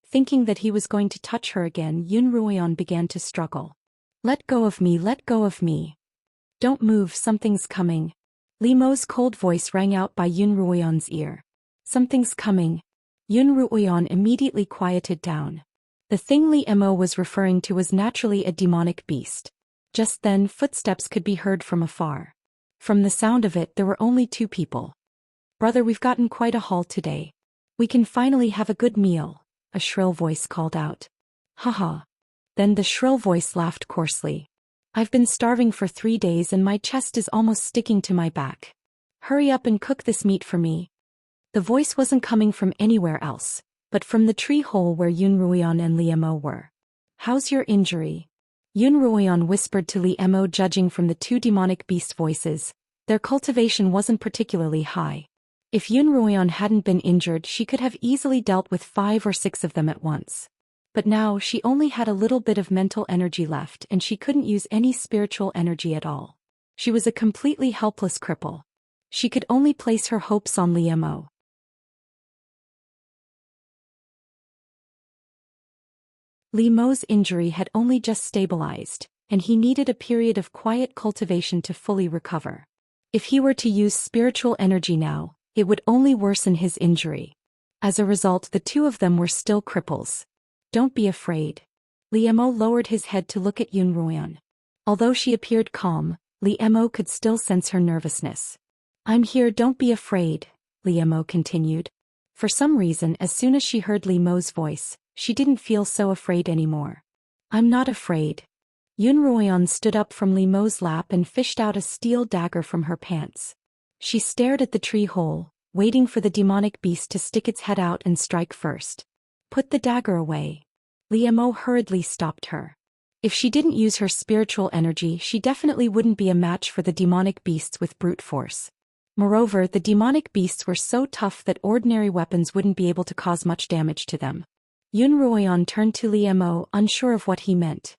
Thinking that he was going to touch her again, Yun Ruoyan began to struggle. Let go of me, let go of me. Don't move, something's coming. Li Mo's cold voice rang out by Yun Ruoyan's ear. Something's coming. Yun Ruoyan immediately quieted down. The thing Li Mo was referring to was naturally a demonic beast. Just then, footsteps could be heard from afar. From the sound of it, there were only 2 people. Brother, we've gotten quite a haul today. We can finally have a good meal, a shrill voice called out. Haha. Then the shrill voice laughed coarsely. I've been starving for 3 days and my chest is almost sticking to my back. Hurry up and cook this meat for me. The voice wasn't coming from anywhere else, but from the tree hole where Yun Ruoyan and Li Mo were. How's your injury? Yun Ruoyan whispered to Li Mo, judging from the 2 demonic beast voices. Their cultivation wasn't particularly high. If Yun Ruoyan hadn't been injured, she could have easily dealt with 5 or 6 of them at once. But now she only had a little bit of mental energy left and she couldn't use any spiritual energy at all. She was a completely helpless cripple. She could only place her hopes on Li Mo. Li Mo's injury had only just stabilized, and he needed a period of quiet cultivation to fully recover. If he were to use spiritual energy now, it would only worsen his injury. As a result, the 2 of them were still cripples. Don't be afraid. Li Mo lowered his head to look at Yun Ruoyan. Although she appeared calm, Li Mo could still sense her nervousness. I'm here, don't be afraid, Li Mo continued. For some reason, as soon as she heard Li Mo's voice, she didn't feel so afraid anymore. I'm not afraid. Yun Ruoyan stood up from Li Mo's lap and fished out a steel dagger from her pants. She stared at the tree hole, waiting for the demonic beast to stick its head out and strike first. Put the dagger away. Li Mo hurriedly stopped her. If she didn't use her spiritual energy, she definitely wouldn't be a match for the demonic beasts with brute force. Moreover, the demonic beasts were so tough that ordinary weapons wouldn't be able to cause much damage to them. Yun Ruoyan turned to Li Mo, unsure of what he meant.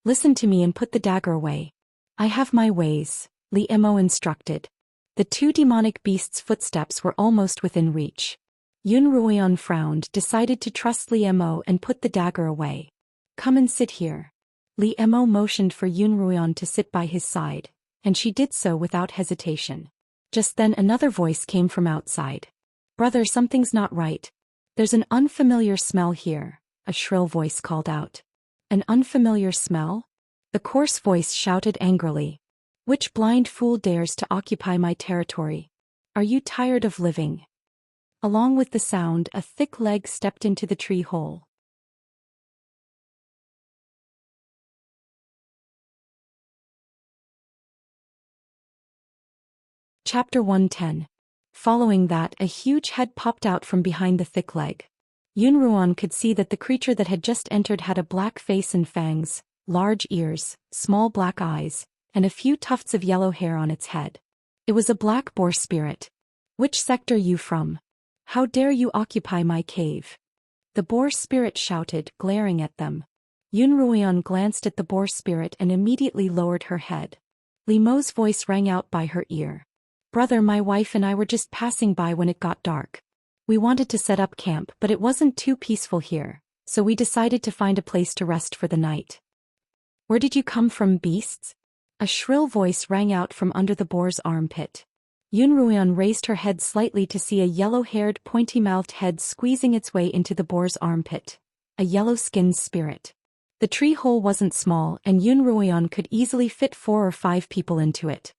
Listen to me and put the dagger away. I have my ways, Li Mo instructed. The 2 demonic beasts' footsteps were almost within reach. Yun Ruoyan frowned, decided to trust Li Mo and put the dagger away. Come and sit here. Li Mo motioned for Yun Ruoyan to sit by his side, and she did so without hesitation. Just then another voice came from outside. Brother, something's not right. There's an unfamiliar smell here, a shrill voice called out. An unfamiliar smell? The coarse voice shouted angrily. Which blind fool dares to occupy my territory? Are you tired of living? Along with the sound, a thick leg stepped into the tree hole. Chapter 110. Following that, a huge head popped out from behind the thick leg. Yun Ruoyan could see that the creature that had just entered had a black face and fangs, large ears, small black eyes, and a few tufts of yellow hair on its head. It was a black boar spirit. Which sector you from? How dare you occupy my cave? The boar spirit shouted, glaring at them. Yun Ruoyan glanced at the boar spirit and immediately lowered her head. Li Mo's voice rang out by her ear. Brother, my wife and I were just passing by when it got dark. We wanted to set up camp, but it wasn't too peaceful here, so we decided to find a place to rest for the night. Where did you come from, beasts? A shrill voice rang out from under the boar's armpit. Yunruoan raised her head slightly to see a yellow-haired, pointy-mouthed head squeezing its way into the boar's armpit. A yellow-skinned spirit. The tree hole wasn't small, and Yunruoan could easily fit 4 or 5 people into it.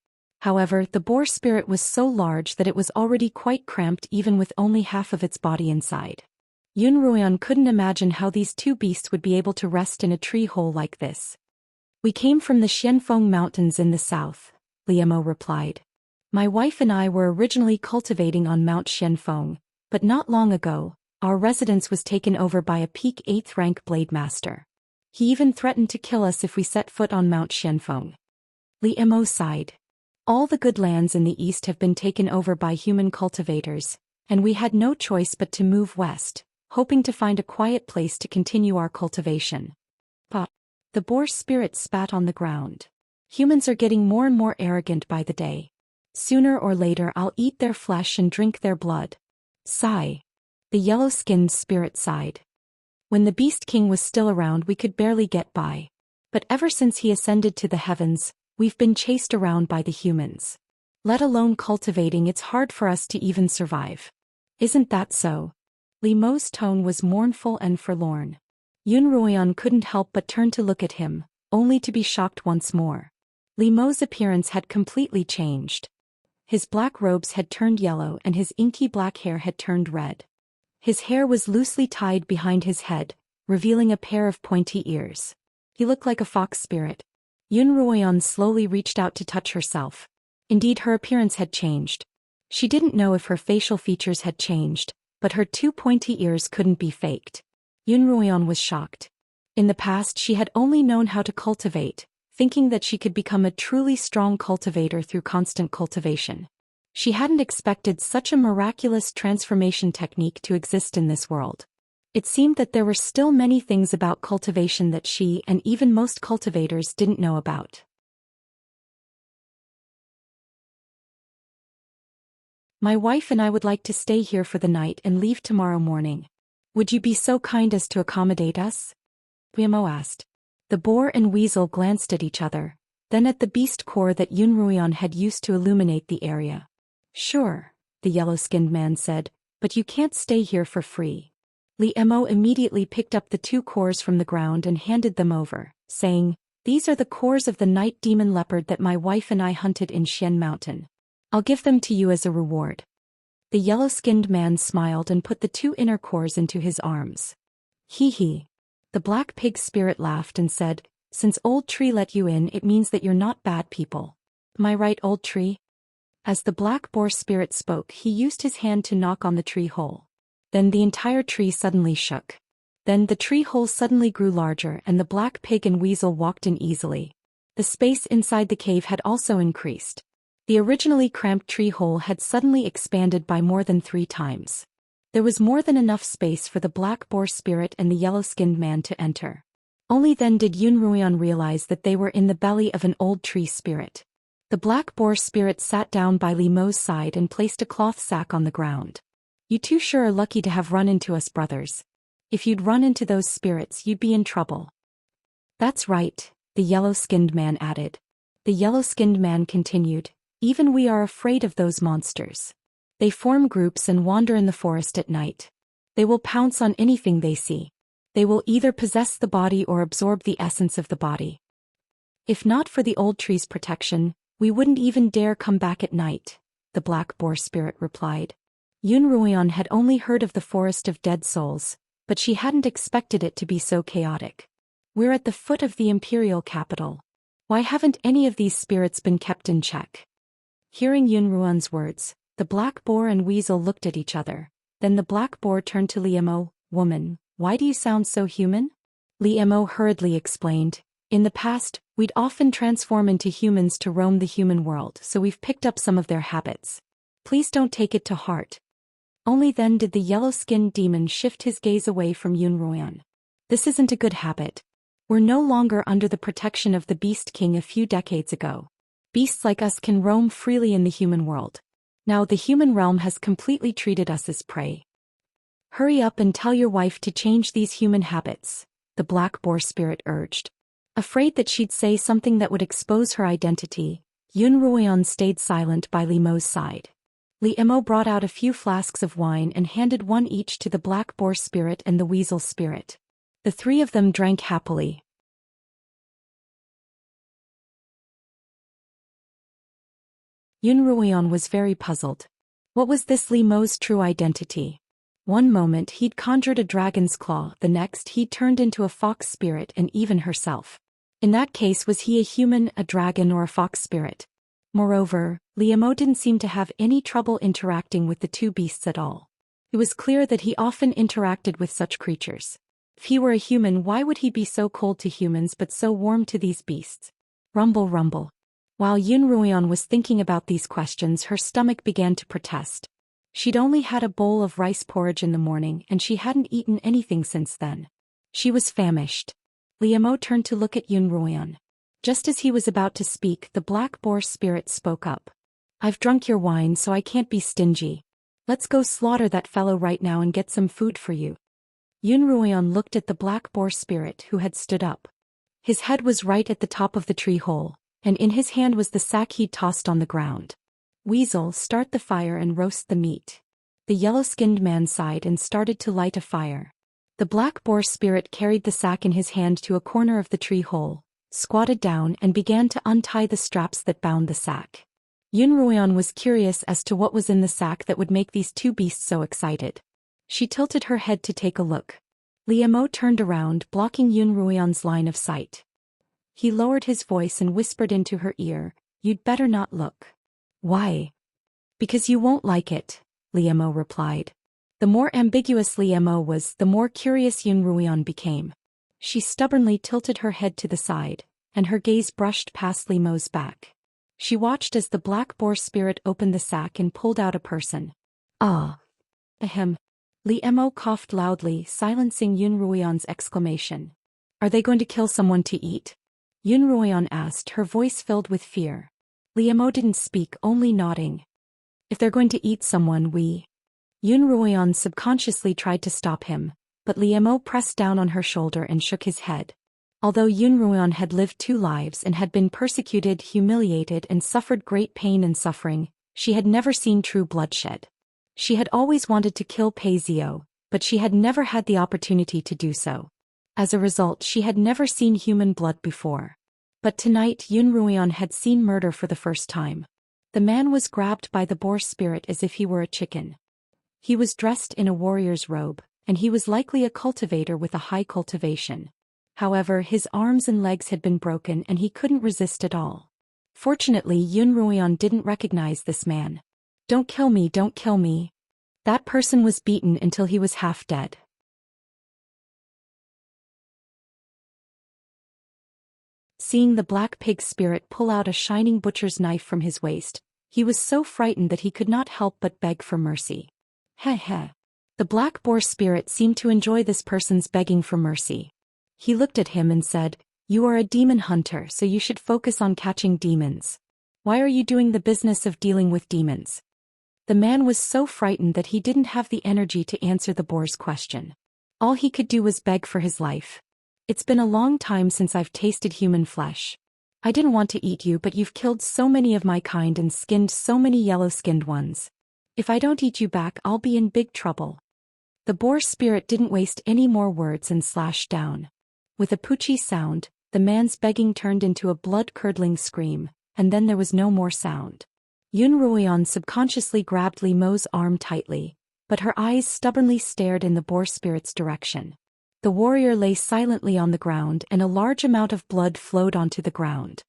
However, the boar spirit was so large that it was already quite cramped even with only half of its body inside. Yunruoan couldn't imagine how these two beasts would be able to rest in a tree hole like this. We came from the Xianfeng Mountains in the south, Liemo replied. My wife and I were originally cultivating on Mount Xianfeng, but not long ago, our residence was taken over by a peak 8th rank blade master. He even threatened to kill us if we set foot on Mount Xianfeng. Liemo sighed. All the good lands in the east have been taken over by human cultivators, and we had no choice but to move west, hoping to find a quiet place to continue our cultivation. But the boar spirit spat on the ground. Humans are getting more and more arrogant by the day. Sooner or later I'll eat their flesh and drink their blood. Sigh. The yellow-skinned spirit sighed. When the Beast King was still around we could barely get by. But ever since he ascended to the heavens, we've been chased around by the humans. Let alone cultivating, it's hard for us to even survive. Isn't that so? Liemo's tone was mournful and forlorn. Yunruoan couldn't help but turn to look at him, only to be shocked once more. Liemo's appearance had completely changed. His black robes had turned yellow and his inky black hair had turned red. His hair was loosely tied behind his head, revealing a pair of pointy ears. He looked like a fox spirit. Yunruoan slowly reached out to touch herself. Indeed, her appearance had changed. She didn't know if her facial features had changed, but her 2 pointy ears couldn't be faked. Yunruoan was shocked. In the past she had only known how to cultivate, thinking that she could become a truly strong cultivator through constant cultivation. She hadn't expected such a miraculous transformation technique to exist in this world. It seemed that there were still many things about cultivation that she and even most cultivators didn't know about. My wife and I would like to stay here for the night and leave tomorrow morning. Would you be so kind as to accommodate us? Liemo asked. The boar and weasel glanced at each other, then at the beast core that Yunruoan had used to illuminate the area. Sure, the yellow-skinned man said, but you can't stay here for free. Liemo immediately picked up the 2 cores from the ground and handed them over, saying, These are the cores of the night demon leopard that my wife and I hunted in Xian Mountain. I'll give them to you as a reward. The yellow-skinned man smiled and put the 2 inner cores into his arms. Hee hee. The black pig spirit laughed and said, Since Old Tree let you in, it means that you're not bad people. Am I right, Old Tree? As the black boar spirit spoke, he used his hand to knock on the tree hole. Then the entire tree suddenly shook. Then the tree hole suddenly grew larger and the black pig and weasel walked in easily. The space inside the cave had also increased. The originally cramped tree hole had suddenly expanded by more than 3 times. There was more than enough space for the black boar spirit and the yellow-skinned man to enter. Only then did Yunruoan realize that they were in the belly of an old tree spirit. The black boar spirit sat down by Liemo's side and placed a cloth sack on the ground. You 2 sure are lucky to have run into us, brothers. If you'd run into those spirits, you'd be in trouble. That's right, the yellow-skinned man added. The yellow-skinned man continued. Even we are afraid of those monsters. They form groups and wander in the forest at night. They will pounce on anything they see. They will either possess the body or absorb the essence of the body. If not for the old tree's protection, we wouldn't even dare come back at night, the black boar spirit replied. Yunruoan had only heard of the forest of dead souls, but she hadn't expected it to be so chaotic. We're at the foot of the imperial capital. Why haven't any of these spirits been kept in check? Hearing Yunruoan's words, the black boar and weasel looked at each other. Then the black boar turned to Liemo. Woman, why do you sound so human? Liemo hurriedly explained. In the past, we'd often transform into humans to roam the human world, so we've picked up some of their habits. Please don't take it to heart. Only then did the yellow-skinned demon shift his gaze away from Yunruoan. This isn't a good habit. We're no longer under the protection of the Beast King a few decades ago. Beasts like us can roam freely in the human world. Now the human realm has completely treated us as prey. Hurry up and tell your wife to change these human habits, the black boar spirit urged. Afraid that she'd say something that would expose her identity, Yun Ruoyan stayed silent by Li Mo's side. Li Mo brought out a few flasks of wine and handed one each to the black boar spirit and the weasel spirit. The three of them drank happily. Yun Ruoyan was very puzzled. What was this Li Mo's true identity? One moment he'd conjured a dragon's claw, the next he'd turned into a fox spirit and even herself. In that case, was he a human, a dragon, or a fox spirit? Moreover, Li Mo didn't seem to have any trouble interacting with the two beasts at all. It was clear that he often interacted with such creatures. If he were a human, why would he be so cold to humans but so warm to these beasts? Rumble, rumble. While Yun Ruoyan was thinking about these questions, her stomach began to protest. She'd only had a bowl of rice porridge in the morning and she hadn't eaten anything since then. She was famished. Li Mo turned to look at Yun Ruoyan. Just as he was about to speak, the black boar spirit spoke up. I've drunk your wine, so I can't be stingy. Let's go slaughter that fellow right now and get some food for you. Yun Ruoyan looked at the black boar spirit who had stood up. His head was right at the top of the tree hole, and in his hand was the sack he'd tossed on the ground. Weasel, start the fire and roast the meat. The yellow-skinned man sighed and started to light a fire. The black boar spirit carried the sack in his hand to a corner of the tree hole, squatted down and began to untie the straps that bound the sack. Yun Ruoyan was curious as to what was in the sack that would make these two beasts so excited. She tilted her head to take a look. Li Mo turned around, blocking Yun Ruoyan's line of sight. He lowered his voice and whispered into her ear, "You'd better not look." "Why?" "Because you won't like it," Li Mo replied. The more ambiguous Li Mo was, the more curious Yun Ruoyan became. She stubbornly tilted her head to the side, and her gaze brushed past Li Mo's back. She watched as the black boar spirit opened the sack and pulled out a person. "Ah." "Ahem." Li Mo coughed loudly, silencing Yun Ruoyan's exclamation. "Are they going to kill someone to eat?" Yun Ruoyan asked, her voice filled with fear. Li Mo didn't speak, only nodding. "If they're going to eat someone, Yun Ruoyan subconsciously tried to stop him, but Li Mo pressed down on her shoulder and shook his head. Although Yun Ruoyan had lived 2 lives and had been persecuted, humiliated and suffered great pain and suffering, she had never seen true bloodshed. She had always wanted to kill Pei Zio, but she had never had the opportunity to do so. As a result, she had never seen human blood before. But tonight Yun Ruoyan had seen murder for the first time. The man was grabbed by the boar spirit as if he were a chicken. He was dressed in a warrior's robe, and he was likely a cultivator with a high cultivation. However, his arms and legs had been broken and he couldn't resist at all. Fortunately, Yun Ruoyan didn't recognize this man. "Don't kill me, don't kill me." That person was beaten until he was half dead. Seeing the black pig spirit pull out a shining butcher's knife from his waist, he was so frightened that he could not help but beg for mercy. Heh heh. The black boar spirit seemed to enjoy this person's begging for mercy. He looked at him and said, "You are a demon hunter, so you should focus on catching demons. Why are you doing the business of dealing with demons?" The man was so frightened that he didn't have the energy to answer the boar's question. All he could do was beg for his life. "It's been a long time since I've tasted human flesh. I didn't want to eat you, but you've killed so many of my kind and skinned so many yellow-skinned ones. If I don't eat you back, I'll be in big trouble." The boar spirit didn't waste any more words and slashed down. With a poochie sound, the man's begging turned into a blood-curdling scream, and then there was no more sound. Yun Ruoyan subconsciously grabbed Li Mo's arm tightly, but her eyes stubbornly stared in the boar spirit's direction. The warrior lay silently on the ground and a large amount of blood flowed onto the ground.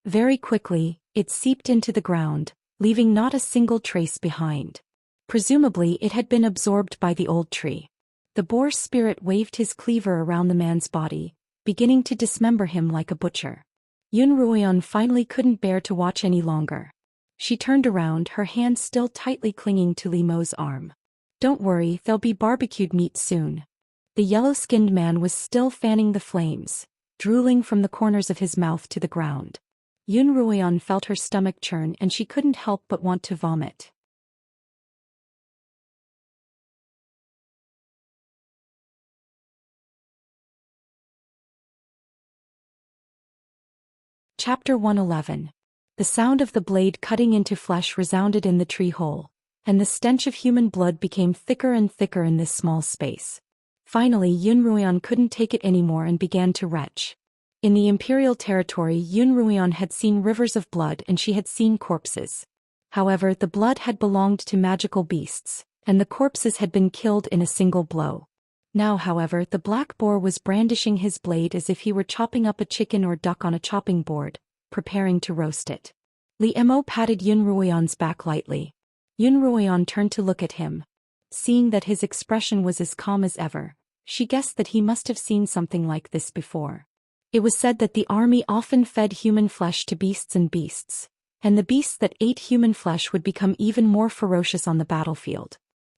Very quickly, it seeped into the ground, leaving not a single trace behind. Presumably it had been absorbed by the old tree. The boar spirit waved his cleaver around the man's body, beginning to dismember him like a butcher. Yun Ruoyan finally couldn't bear to watch any longer. She turned around, her hand still tightly clinging to Li Mo's arm. "Don't worry, there'll be barbecued meat soon." The yellow-skinned man was still fanning the flames, drooling from the corners of his mouth to the ground. Yun Ruoyan felt her stomach churn and she couldn't help but want to vomit. Chapter 111. The sound of the blade cutting into flesh resounded in the tree hole, and the stench of human blood became thicker and thicker in this small space. Finally Yun Ruian couldn't take it anymore and began to retch. In the imperial territory Yun Ruian had seen rivers of blood and she had seen corpses. However, the blood had belonged to magical beasts, and the corpses had been killed in a single blow. Now however the black boar was brandishing his blade as if he were chopping up a chicken or duck on a chopping board, preparing to roast it. Li Mo patted Yun Ruian's back lightly. Yun Ruian turned to look at him. Seeing that his expression was as calm as ever, she guessed that he must have seen something like this before. It was said that the army often fed human flesh to beasts, and the beasts that ate human flesh would become even more ferocious on the battlefield.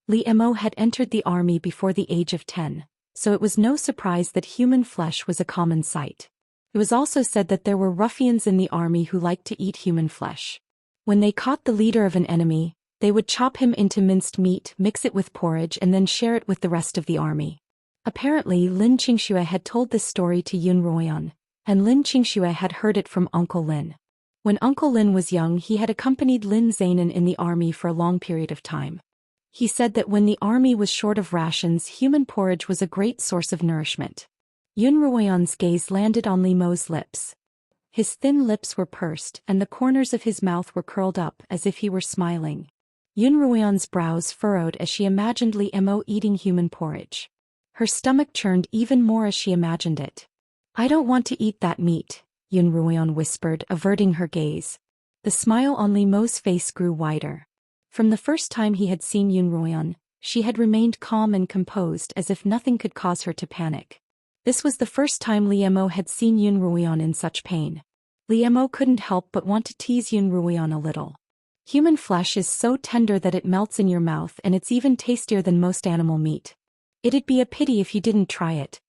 Li Mo had entered the army before the age of 10, so it was no surprise that human flesh was a common sight. It was also said that there were ruffians in the army who liked to eat human flesh. When they caught the leader of an enemy, they would chop him into minced meat, mix it with porridge and then share it with the rest of the army. Apparently Lin Qingxue had told this story to Yun Ruian, and Lin Qingxue had heard it from Uncle Lin. When Uncle Lin was young he had accompanied Lin Zainan in the army for a long period of time. He said that when the army was short of rations human porridge was a great source of nourishment. Yun Ruian's gaze landed on Li Mo's lips. His thin lips were pursed and the corners of his mouth were curled up as if he were smiling. Yun Ruian's brows furrowed as she imagined Li Mo eating human porridge. Her stomach churned even more as she imagined it. "I don't want to eat that meat," Yun Ruian whispered, averting her gaze. The smile on Li Mo's face grew wider. From the first time he had seen Yun Ruian, she had remained calm and composed as if nothing could cause her to panic. This was the first time Li Mo had seen Yun Ruian in such pain. Li Mo couldn't help but want to tease Yun Ruian a little. "Human flesh is so tender that it melts in your mouth and it's even tastier than most animal meat. It'd be a pity if you didn't try it."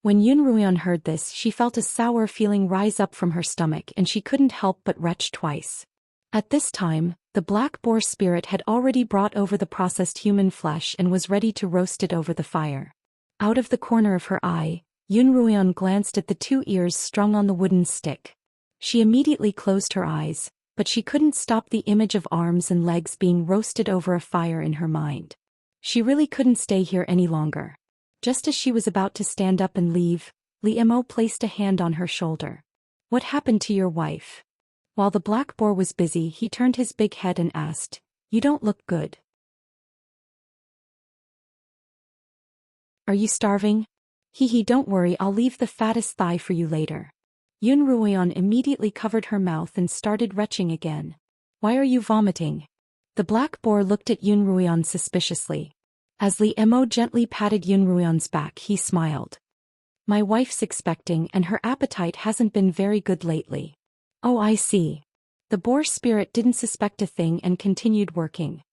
When Yun Ruian heard this she felt a sour feeling rise up from her stomach and she couldn't help but retch twice. At this time, the black boar spirit had already brought over the processed human flesh and was ready to roast it over the fire. Out of the corner of her eye, Yun Ruian glanced at the 2 ears strung on the wooden stick. She immediately closed her eyes, but she couldn't stop the image of arms and legs being roasted over a fire in her mind. She really couldn't stay here any longer. Just as she was about to stand up and leave, Li Mo placed a hand on her shoulder. "What happened to your wife?" While the black boar was busy he turned his big head and asked, "You don't look good. Are you starving?" "Hee, don't worry, I'll leave the fattest thigh for you later." Yun Ruian immediately covered her mouth and started retching again. "Why are you vomiting?" The black boar looked at Yun Ruian suspiciously. As Li Mo gently patted Yun Ruian's back he smiled. "My wife's expecting and her appetite hasn't been very good lately." "Oh, I see." The boar spirit didn't suspect a thing and continued working.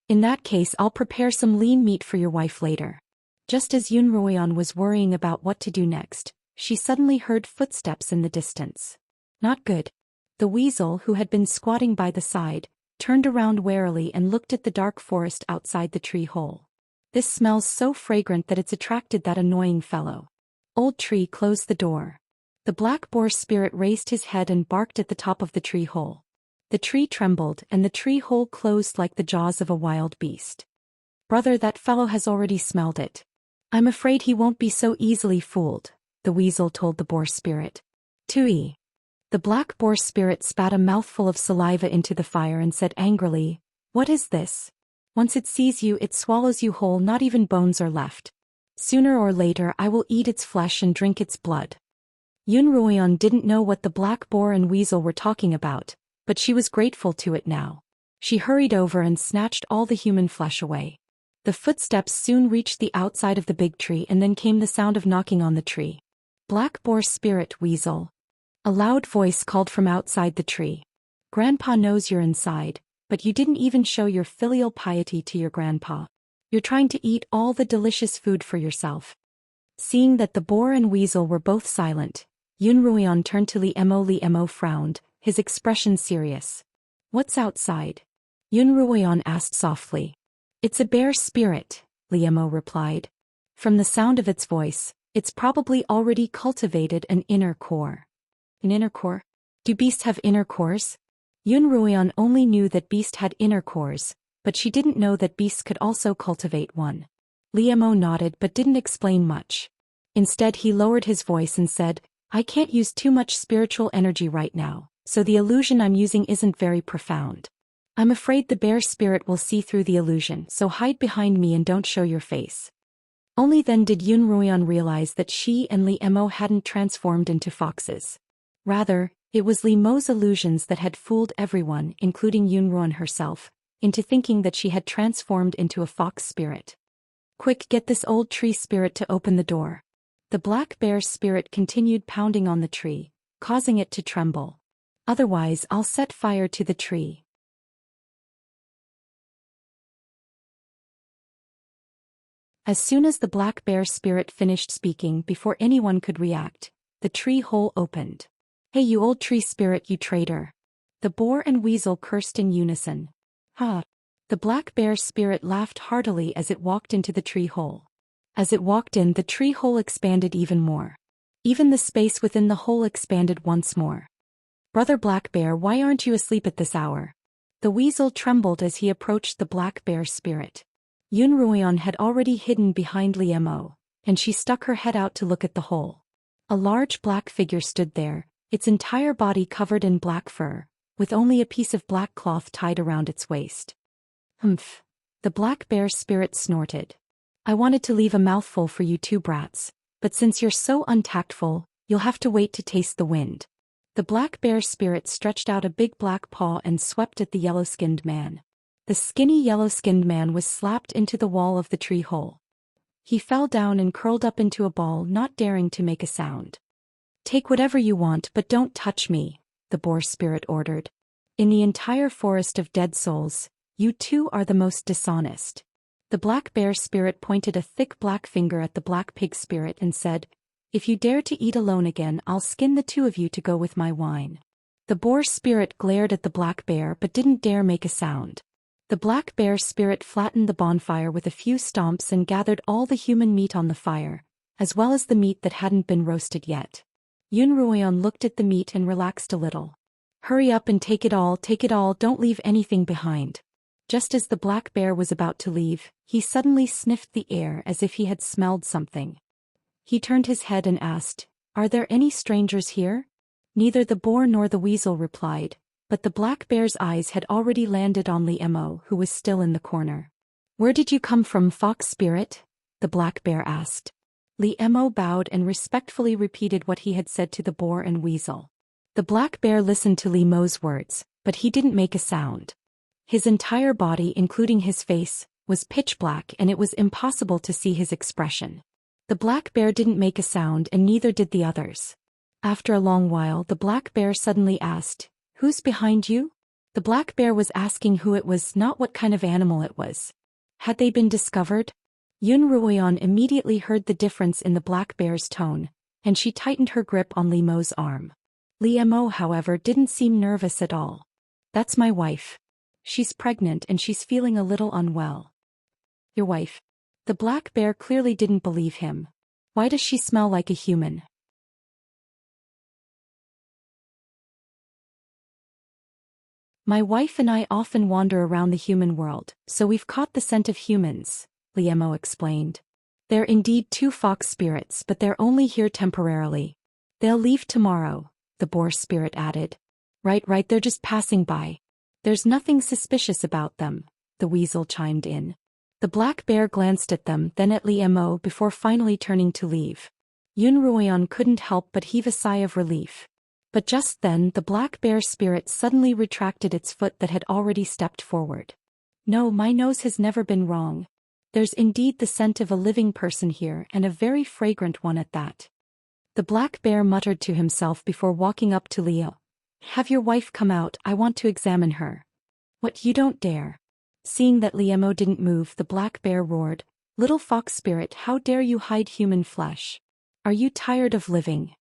"In that case I'll prepare some lean meat for your wife later." Just as Yun Ruian was worrying about what to do next, she suddenly heard footsteps in the distance. Not good. The weasel, who had been squatting by the side, turned around warily and looked at the dark forest outside the tree hole. "This smells so fragrant that it's attracted that annoying fellow." "Old tree, close the door." The black boar spirit raised his head and barked at the top of the tree hole. The tree trembled and the tree hole closed like the jaws of a wild beast. "Brother, that fellow has already smelled it." "I'm afraid he won't be so easily fooled," the weasel told the boar spirit. "Tui." The black boar spirit spat a mouthful of saliva into the fire and said angrily, "What is this? Once it sees you it swallows you whole, not even bones are left. Sooner or later I will eat its flesh and drink its blood." Yun Ruian didn't know what the black boar and weasel were talking about, but she was grateful to it now. She hurried over and snatched all the human flesh away. The footsteps soon reached the outside of the big tree and then came the sound of knocking on the tree. "Black boar spirit, weasel." A loud voice called from outside the tree. "Grandpa knows you're inside, but you didn't even show your filial piety to your grandpa. You're trying to eat all the delicious food for yourself." Seeing that the boar and weasel were both silent, Yun Ruian turned to Li Mo. Li Mo frowned, his expression serious. "What's outside?" Yun Ruian asked softly. "It's a bear spirit," Li Mo replied. "From the sound of its voice, it's probably already cultivated an inner core." "An inner core? Do beasts have inner cores? Yun Ruoyan only knew that beast had inner cores, but she didn't know that beasts could also cultivate one. Li Mo nodded but didn't explain much. Instead he lowered his voice and said, I can't use too much spiritual energy right now, so the illusion I'm using isn't very profound. I'm afraid the bear spirit will see through the illusion, so hide behind me and don't show your face. Only then did Yun Ruoyan realize that she and Li Mo hadn't transformed into foxes. Rather, it was Li Mo's illusions that had fooled everyone, including Yun Ruoyan herself, into thinking that she had transformed into a fox spirit. Quick, get this old tree spirit to open the door. The black bear spirit continued pounding on the tree, causing it to tremble. Otherwise, I'll set fire to the tree. As soon as the black bear spirit finished speaking before anyone could react, the tree hole opened. Hey you old tree spirit, you traitor. The boar and weasel cursed in unison. Ha! The black bear spirit laughed heartily as it walked into the tree hole. As it walked in, the tree hole expanded even more. Even the space within the hole expanded once more. Brother Black Bear, why aren't you asleep at this hour? The weasel trembled as he approached the black bear spirit. Yun Ruoyan had already hidden behind Li Mo, and she stuck her head out to look at the hole. A large black figure stood there, its entire body covered in black fur, with only a piece of black cloth tied around its waist. Humph! The black bear spirit snorted. I wanted to leave a mouthful for you two brats, but since you're so untactful, you'll have to wait to taste the wind. The black bear spirit stretched out a big black paw and swept at the yellow-skinned man. The skinny yellow-skinned man was slapped into the wall of the tree hole. He fell down and curled up into a ball, not daring to make a sound. Take whatever you want, but don't touch me, the boar spirit ordered. In the entire forest of dead souls, you two are the most dishonest. The black bear spirit pointed a thick black finger at the black pig spirit and said, If you dare to eat alone again, I'll skin the two of you to go with my wine. The boar spirit glared at the black bear but didn't dare make a sound. The black bear spirit flattened the bonfire with a few stomps and gathered all the human meat on the fire, as well as the meat that hadn't been roasted yet. Yun Ruoyan looked at the meat and relaxed a little. Hurry up and take it all, don't leave anything behind. Just as the black bear was about to leave, he suddenly sniffed the air as if he had smelled something. He turned his head and asked, Are there any strangers here? Neither the boar nor the weasel replied, but the black bear's eyes had already landed on Li Mo, who was still in the corner. Where did you come from, fox spirit? The black bear asked. Li Mo bowed and respectfully repeated what he had said to the boar and weasel. The black bear listened to Li Mo's words, but he didn't make a sound. His entire body, including his face, was pitch black and it was impossible to see his expression. The black bear didn't make a sound and neither did the others. After a long while, the black bear suddenly asked, Who's behind you? The black bear was asking who it was, not what kind of animal it was. Had they been discovered? Yun Ruoyan immediately heard the difference in the black bear's tone, and she tightened her grip on Li Mo's arm. Li Mo, however, didn't seem nervous at all. That's my wife. She's pregnant and she's feeling a little unwell. Your wife? The black bear clearly didn't believe him. Why does she smell like a human? My wife and I often wander around the human world, so we've caught the scent of humans, Li Mo explained. They're indeed two fox spirits, but they're only here temporarily. They'll leave tomorrow, the boar spirit added. Right, they're just passing by. There's nothing suspicious about them, the weasel chimed in. The black bear glanced at them, then at Li Mo before finally turning to leave. Yun Ruoyan couldn't help but heave a sigh of relief. But just then the black bear spirit suddenly retracted its foot that had already stepped forward. No, my nose has never been wrong. There's indeed the scent of a living person here, and a very fragrant one at that. The black bear muttered to himself before walking up to Leo. Have your wife come out, I want to examine her. What, you don't dare. Seeing that Li Mo didn't move, the black bear roared, Little fox spirit, how dare you hide human flesh? Are you tired of living?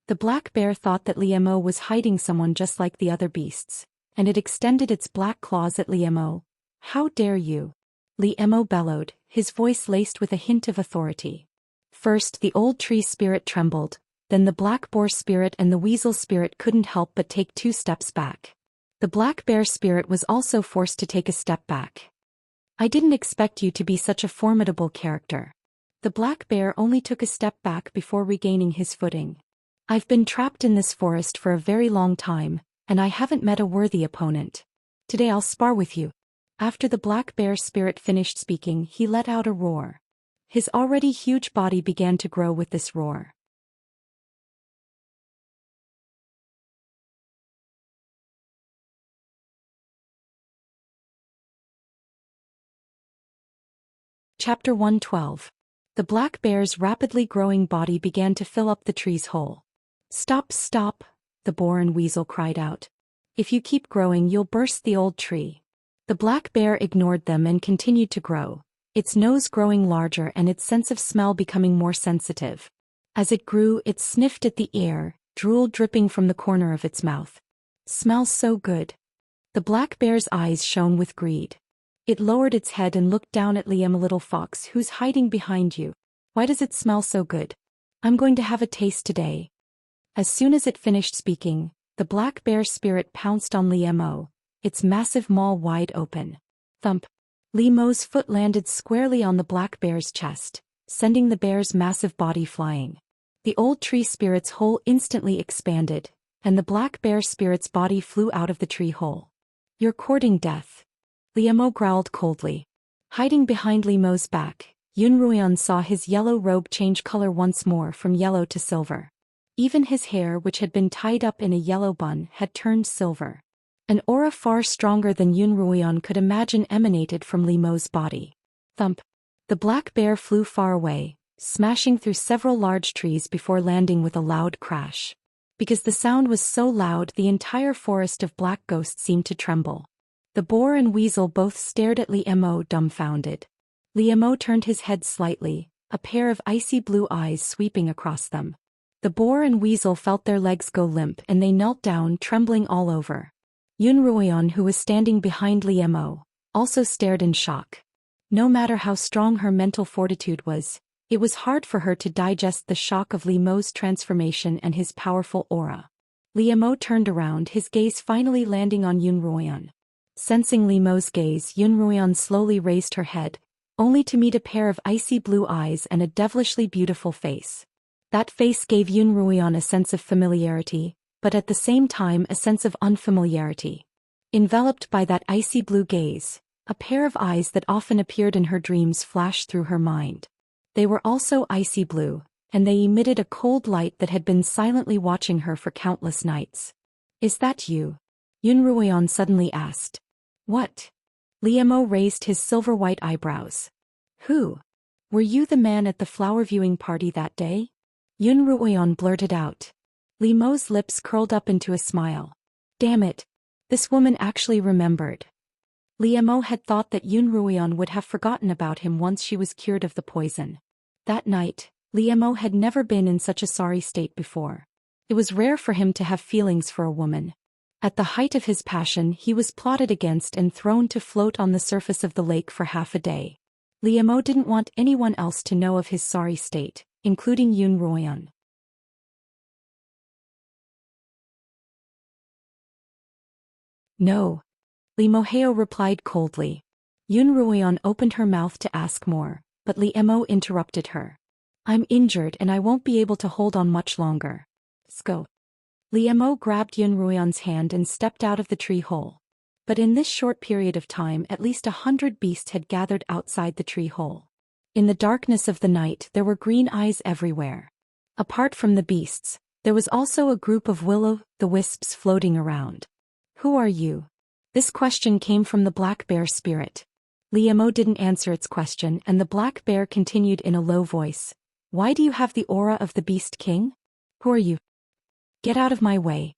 The black bear thought that Li Mo was hiding someone just like the other beasts, and it extended its black claws at Li Mo. How dare you? Li Mo bellowed, his voice laced with a hint of authority. First the old tree spirit trembled, Then the black boar spirit and the weasel spirit couldn't help but take 2 steps back. The black bear spirit was also forced to take a step back. I didn't expect you to be such a formidable character. The black bear only took a step back before regaining his footing. I've been trapped in this forest for a very long time, and I haven't met a worthy opponent. Today I'll spar with you. After the black bear spirit finished speaking, he let out a roar. His already huge body began to grow with this roar. Chapter 112. The black bear's rapidly growing body began to fill up the tree's hole. Stop, stop, the boar and weasel cried out. If you keep growing, you'll burst the old tree. The black bear ignored them and continued to grow, its nose growing larger and its sense of smell becoming more sensitive. As it grew, it sniffed at the air, drool dripping from the corner of its mouth. Smells so good. The black bear's eyes shone with greed. It lowered its head and looked down at Liam, little fox who's hiding behind you. Why does it smell so good? I'm going to have a taste today. As soon as it finished speaking, the black bear spirit pounced on Liam, its massive maw wide open. Thump. Liam's foot landed squarely on the black bear's chest, sending the bear's massive body flying. The old tree spirit's hole instantly expanded, and the black bear spirit's body flew out of the tree hole. You're courting death. Liam growled coldly. Hiding behind Liam's back, Yunruian saw his yellow robe change color once more from yellow to silver. Even his hair, which had been tied up in a yellow bun, had turned silver. An aura far stronger than Yunruian could imagine emanated from Liam's body. Thump. The black bear flew far away, smashing through several large trees before landing with a loud crash. Because the sound was so loud, the entire forest of black ghosts seemed to tremble. The boar and weasel both stared at Liam, dumbfounded. Liam turned his head slightly, a pair of icy blue eyes sweeping across them. The boar and weasel felt their legs go limp and they knelt down, trembling all over. Yunruian, who was standing behind Liam, also stared in shock. No matter how strong her mental fortitude was, it was hard for her to digest the shock of Liam's transformation and his powerful aura. Liam turned around, his gaze finally landing on Yunruian. Sensing Liam's gaze, Yunruian slowly raised her head, only to meet a pair of icy blue eyes and a devilishly beautiful face. That face gave Yunruian a sense of familiarity, but at the same time a sense of unfamiliarity. Enveloped by that icy blue gaze, a pair of eyes that often appeared in her dreams flashed through her mind. They were also icy blue, and they emitted a cold light that had been silently watching her for countless nights. Is that you? Yunruian suddenly asked. What? Liam raised his silver-white eyebrows. Who? Were you the man at the flower viewing party that day? Yunruian blurted out. Liam's lips curled up into a smile. Damn it. This woman actually remembered. Liam had thought that Yunruian would have forgotten about him once she was cured of the poison. That night, Liam had never been in such a sorry state before. It was rare for him to have feelings for a woman. At the height of his passion, he was plotted against and thrown to float on the surface of the lake for half a day. Liam didn't want anyone else to know of his sorry state, including Yunruian. No. Liam replied coldly. Yunruian opened her mouth to ask more, but Liam interrupted her. I'm injured and I won't be able to hold on much longer. Go. Liam grabbed Yunruian's hand and stepped out of the tree hole. But in this short period of time, at least 100 beasts had gathered outside the tree hole. In the darkness of the night, there were green eyes everywhere. Apart from the beasts, there was also a group of will-o'-the-wisps floating around. Who are you? This question came from the black bear spirit. Liam didn't answer its question, and the black bear continued in a low voice. Why do you have the aura of the beast king? Who are you? Get out of my way.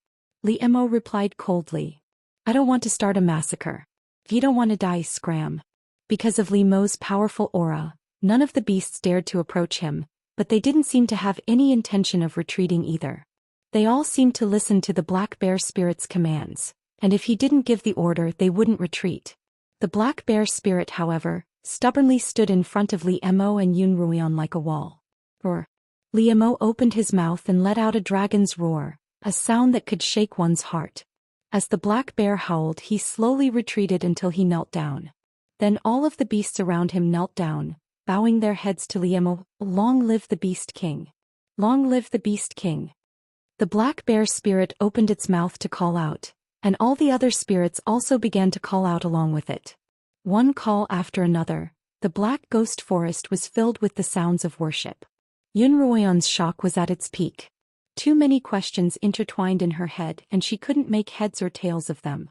Liam replied coldly. I don't want to start a massacre. If you don't want to die, scram. Because of Liam's powerful aura, none of the beasts dared to approach him, but they didn't seem to have any intention of retreating either. They all seemed to listen to the black bear spirit's commands, and if he didn't give the order, they wouldn't retreat. The black bear spirit, however, stubbornly stood in front of Liam and Yunruian like a wall. Roar. Liemo opened his mouth and let out a dragon's roar, a sound that could shake one's heart. As the black bear howled, he slowly retreated until he knelt down. Then all of the beasts around him knelt down, bowing their heads to Liemo. Long live the Beast King! Long live the Beast King! The black bear spirit opened its mouth to call out, and all the other spirits also began to call out along with it. One call after another, the black ghost forest was filled with the sounds of worship. Yunruoyan's shock was at its peak. Too many questions intertwined in her head and she couldn't make heads or tails of them.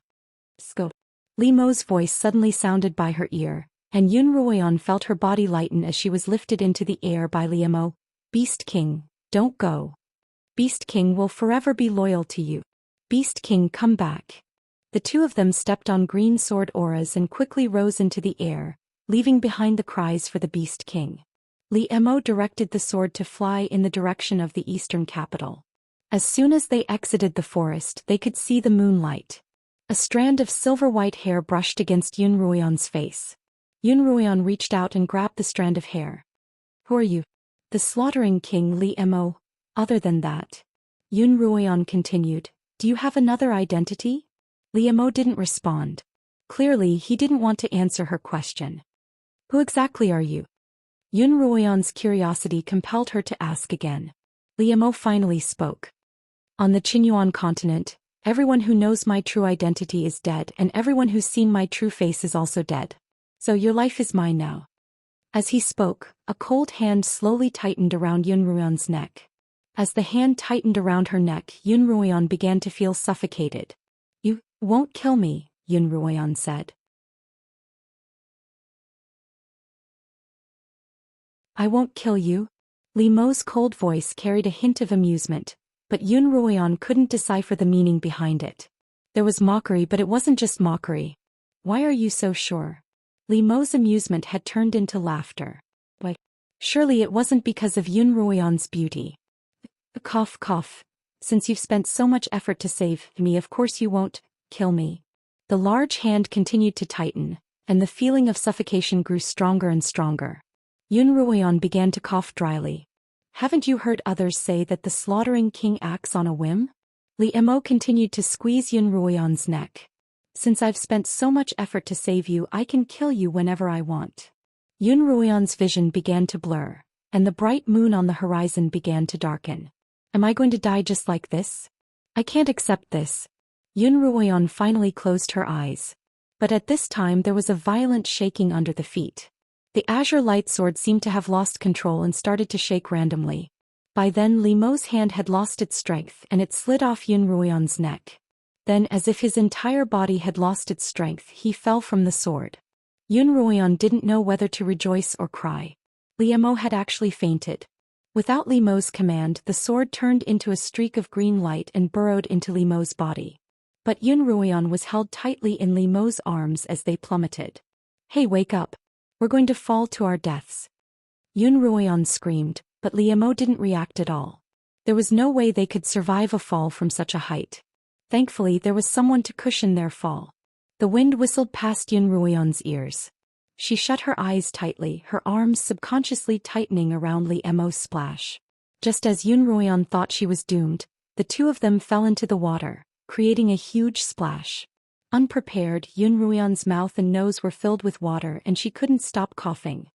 Scope. Limo's voice suddenly sounded by her ear, and Yunruoyan felt her body lighten as she was lifted into the air by Liemo. Beast King, don't go. Beast King will forever be loyal to you. Beast King, come back. The two of them stepped on green sword auras and quickly rose into the air, leaving behind the cries for the Beast King. Liemo directed the sword to fly in the direction of the eastern capital. As soon as they exited the forest, they could see the moonlight. A strand of silver-white hair brushed against Yunruoyan's face. Yunruoyan reached out and grabbed the strand of hair. Who are you? The slaughtering king, Liemo. Other than that, Yunruoyan continued, do you have another identity? Liemo didn't respond. Clearly, he didn't want to answer her question. Who exactly are you? Yunruoyan's curiosity compelled her to ask again. Liemo finally spoke. On the Qinyuan continent, everyone who knows my true identity is dead and everyone who's seen my true face is also dead. So your life is mine now. As he spoke, a cold hand slowly tightened around Yunruoyan's neck. As the hand tightened around her neck, Yunruoyan began to feel suffocated. You won't kill me, Yunruoyan said. I won't kill you? Limo's cold voice carried a hint of amusement, but Yunruoyan couldn't decipher the meaning behind it. There was mockery, but it wasn't just mockery. Why are you so sure? Limo's amusement had turned into laughter. But surely it wasn't because of Yunruoyan's beauty. Cough, cough. Since you've spent so much effort to save me, of course you won't kill me. The large hand continued to tighten, and the feeling of suffocation grew stronger and stronger. Yunruoyan began to cough dryly. Haven't you heard others say that the slaughtering king acts on a whim? Liemo continued to squeeze Yunruoyan's neck. Since I've spent so much effort to save you, I can kill you whenever I want. Yunruoyan's vision began to blur, and the bright moon on the horizon began to darken. Am I going to die just like this? I can't accept this. Yunruoyan finally closed her eyes. But at this time there was a violent shaking under the feet. The azure light sword seemed to have lost control and started to shake randomly. By then Limo's hand had lost its strength and it slid off Yunruoyan's neck. Then, as if his entire body had lost its strength, he fell from the sword. Yunruoyan didn't know whether to rejoice or cry. Liemo had actually fainted. Without Limo's command, the sword turned into a streak of green light and burrowed into Limo's body. But Yunruoyan was held tightly in Limo's arms as they plummeted. Hey, wake up. We're going to fall to our deaths. Yunruoyan screamed, but Liemo didn't react at all. There was no way they could survive a fall from such a height. Thankfully, there was someone to cushion their fall. The wind whistled past Yunruoyan's ears. She shut her eyes tightly, her arms subconsciously tightening around Liemo's splash. Just as Yunruoyan thought she was doomed, the two of them fell into the water, creating a huge splash. Unprepared, Yunruoyan's mouth and nose were filled with water and she couldn't stop coughing.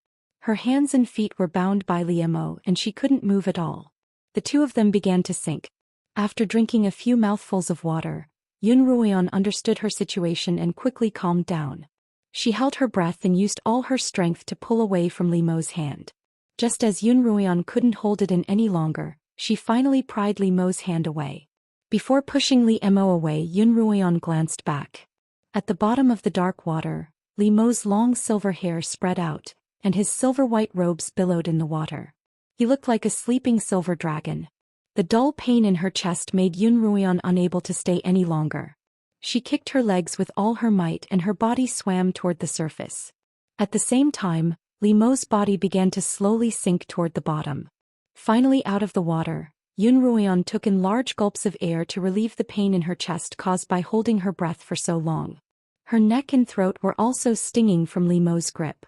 Her hands and feet were bound by Liemo and she couldn't move at all. The two of them began to sink. After drinking a few mouthfuls of water, Yunruoyan understood her situation and quickly calmed down. She held her breath and used all her strength to pull away from Limo's hand. Just as Yunruoyan couldn't hold it in any longer, she finally pried Limo's hand away. Before pushing Liemo away, Yunruoyan glanced back. At the bottom of the dark water, Limo's long silver hair spread out, and his silver-white robes billowed in the water. He looked like a sleeping silver dragon. The dull pain in her chest made Yunruoyan unable to stay any longer. She kicked her legs with all her might and her body swam toward the surface. At the same time, Limo's body began to slowly sink toward the bottom. Finally out of the water, Yunruoyan took in large gulps of air to relieve the pain in her chest caused by holding her breath for so long. Her neck and throat were also stinging from Limo's grip.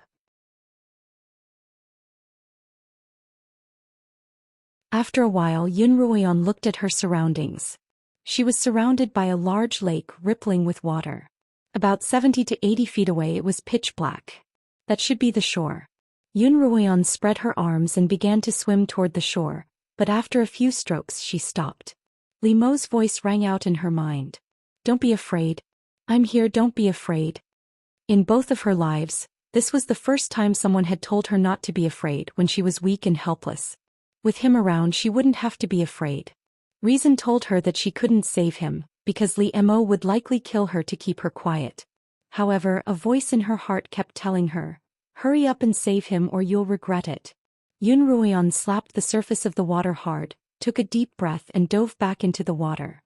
After a while Yun Ruoyan looked at her surroundings. She was surrounded by a large lake rippling with water. About 70 to 80 feet away it was pitch black. That should be the shore. Yun Ruoyan spread her arms and began to swim toward the shore, but after a few strokes she stopped. Li Mo's voice rang out in her mind. Don't be afraid. I'm here, don't be afraid. In both of her lives, this was the first time someone had told her not to be afraid when she was weak and helpless. With him around she wouldn't have to be afraid. Reason told her that she couldn't save him, because Li Mo would likely kill her to keep her quiet. However, a voice in her heart kept telling her, hurry up and save him or you'll regret it. Yun Ruoyan slapped the surface of the water hard, took a deep breath and dove back into the water.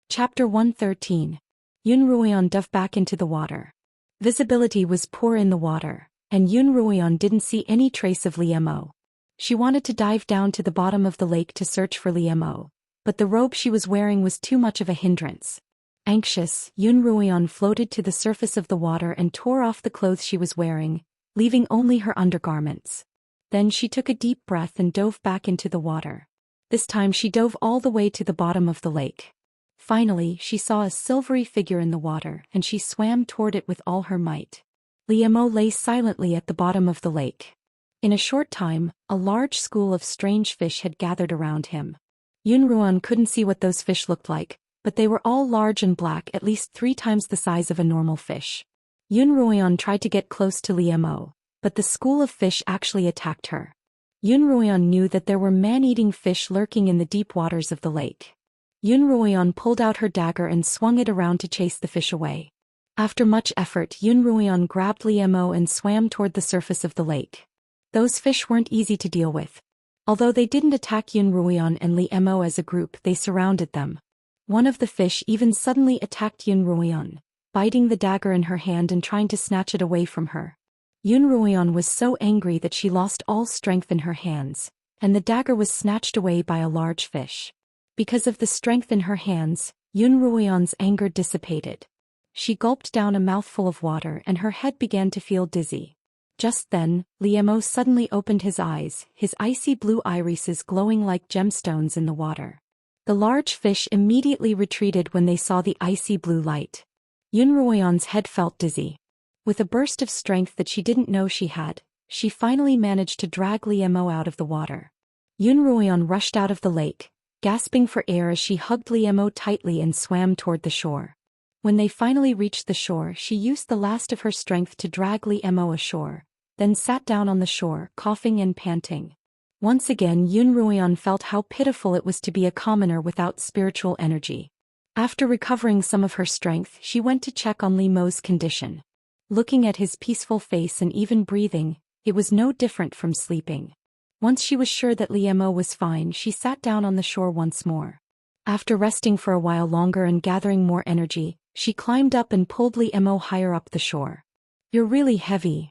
Chapter 113. Yun Ruoyan dove back into the water. Visibility was poor in the water, and Yun Ruoyan didn't see any trace of Li Mo. She wanted to dive down to the bottom of the lake to search for Li Mo, but the robe she was wearing was too much of a hindrance. Anxious, Yun Ruoyan floated to the surface of the water and tore off the clothes she was wearing, leaving only her undergarments. Then she took a deep breath and dove back into the water. This time she dove all the way to the bottom of the lake. Finally, she saw a silvery figure in the water and she swam toward it with all her might. Li Mo lay silently at the bottom of the lake. In a short time, a large school of strange fish had gathered around him. Yun Ruoyan couldn't see what those fish looked like, but they were all large and black, at least 3 times the size of a normal fish. Yun Ruoyan tried to get close to Li Mo, but the school of fish actually attacked her. Yun Ruoyan knew that there were man-eating fish lurking in the deep waters of the lake. Yun Ruoyan pulled out her dagger and swung it around to chase the fish away. After much effort, Yun Ruoyan grabbed Li Mo and swam toward the surface of the lake. Those fish weren't easy to deal with. Although they didn't attack Yun Ruoyan and Li Mo as a group, they surrounded them. One of the fish even suddenly attacked Yun Ruoyan, biting the dagger in her hand and trying to snatch it away from her. Yun Ruoyan was so angry that she lost all strength in her hands, and the dagger was snatched away by a large fish. Because of the strength in her hands, Yun Ruoyan's anger dissipated. She gulped down a mouthful of water and her head began to feel dizzy. Just then, Li Mo suddenly opened his eyes, his icy blue irises glowing like gemstones in the water. The large fish immediately retreated when they saw the icy blue light. Yun Ruoyan's head felt dizzy. With a burst of strength that she didn't know she had, she finally managed to drag Li Mo out of the water. Yun Ruoyan rushed out of the lake, gasping for air as she hugged Li Mo tightly and swam toward the shore. When they finally reached the shore, she used the last of her strength to drag Li Mo ashore, then sat down on the shore, coughing and panting. Once again Yun Ruoyan felt how pitiful it was to be a commoner without spiritual energy. After recovering some of her strength, she went to check on Li Mo's condition. Looking at his peaceful face and even breathing, it was no different from sleeping. Once she was sure that Li Mo was fine, she sat down on the shore once more. After resting for a while longer and gathering more energy, she climbed up and pulled Li Mo higher up the shore. You're really heavy.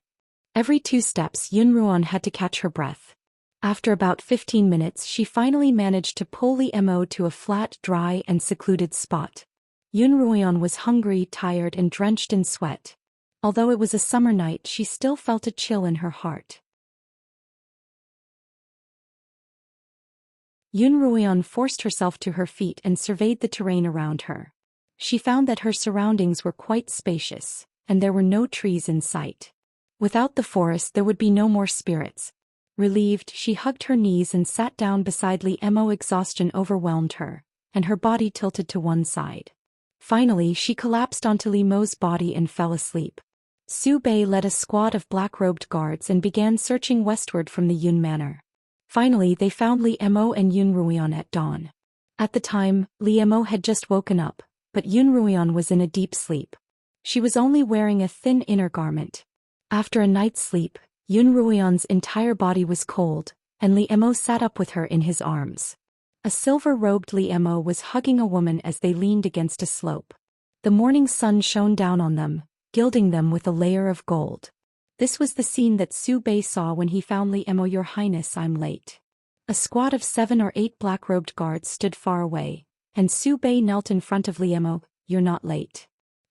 Every 2 steps Yun Ruoyan had to catch her breath. After about 15 minutes she finally managed to pull Li Mo to a flat, dry and secluded spot. Yun Ruoyan was hungry, tired and drenched in sweat. Although it was a summer night, she still felt a chill in her heart. Yun Ruoyan forced herself to her feet and surveyed the terrain around her. She found that her surroundings were quite spacious, and there were no trees in sight. Without the forest there would be no more spirits. Relieved, she hugged her knees and sat down beside Li Mo. Exhaustion overwhelmed her, and her body tilted to one side. Finally she collapsed onto Li Mo's body and fell asleep. Su Bei led a squad of black-robed guards and began searching westward from the Yun Manor. Finally they found Li Mo and Yun Ruoyan at dawn. At the time, Li Mo had just woken up, but Yun Ruoyan was in a deep sleep. She was only wearing a thin inner garment. After a night's sleep, Yun Ruoyan's entire body was cold, and Li Mo sat up with her in his arms. A silver-robed Li Mo was hugging a woman as they leaned against a slope. The morning sun shone down on them, gilding them with a layer of gold. This was the scene that Su Bei saw when he found Li Mo. Your Highness, I'm late. A squad of 7 or 8 black-robed guards stood far away, and Su Bei knelt in front of Li Mo. You're not late.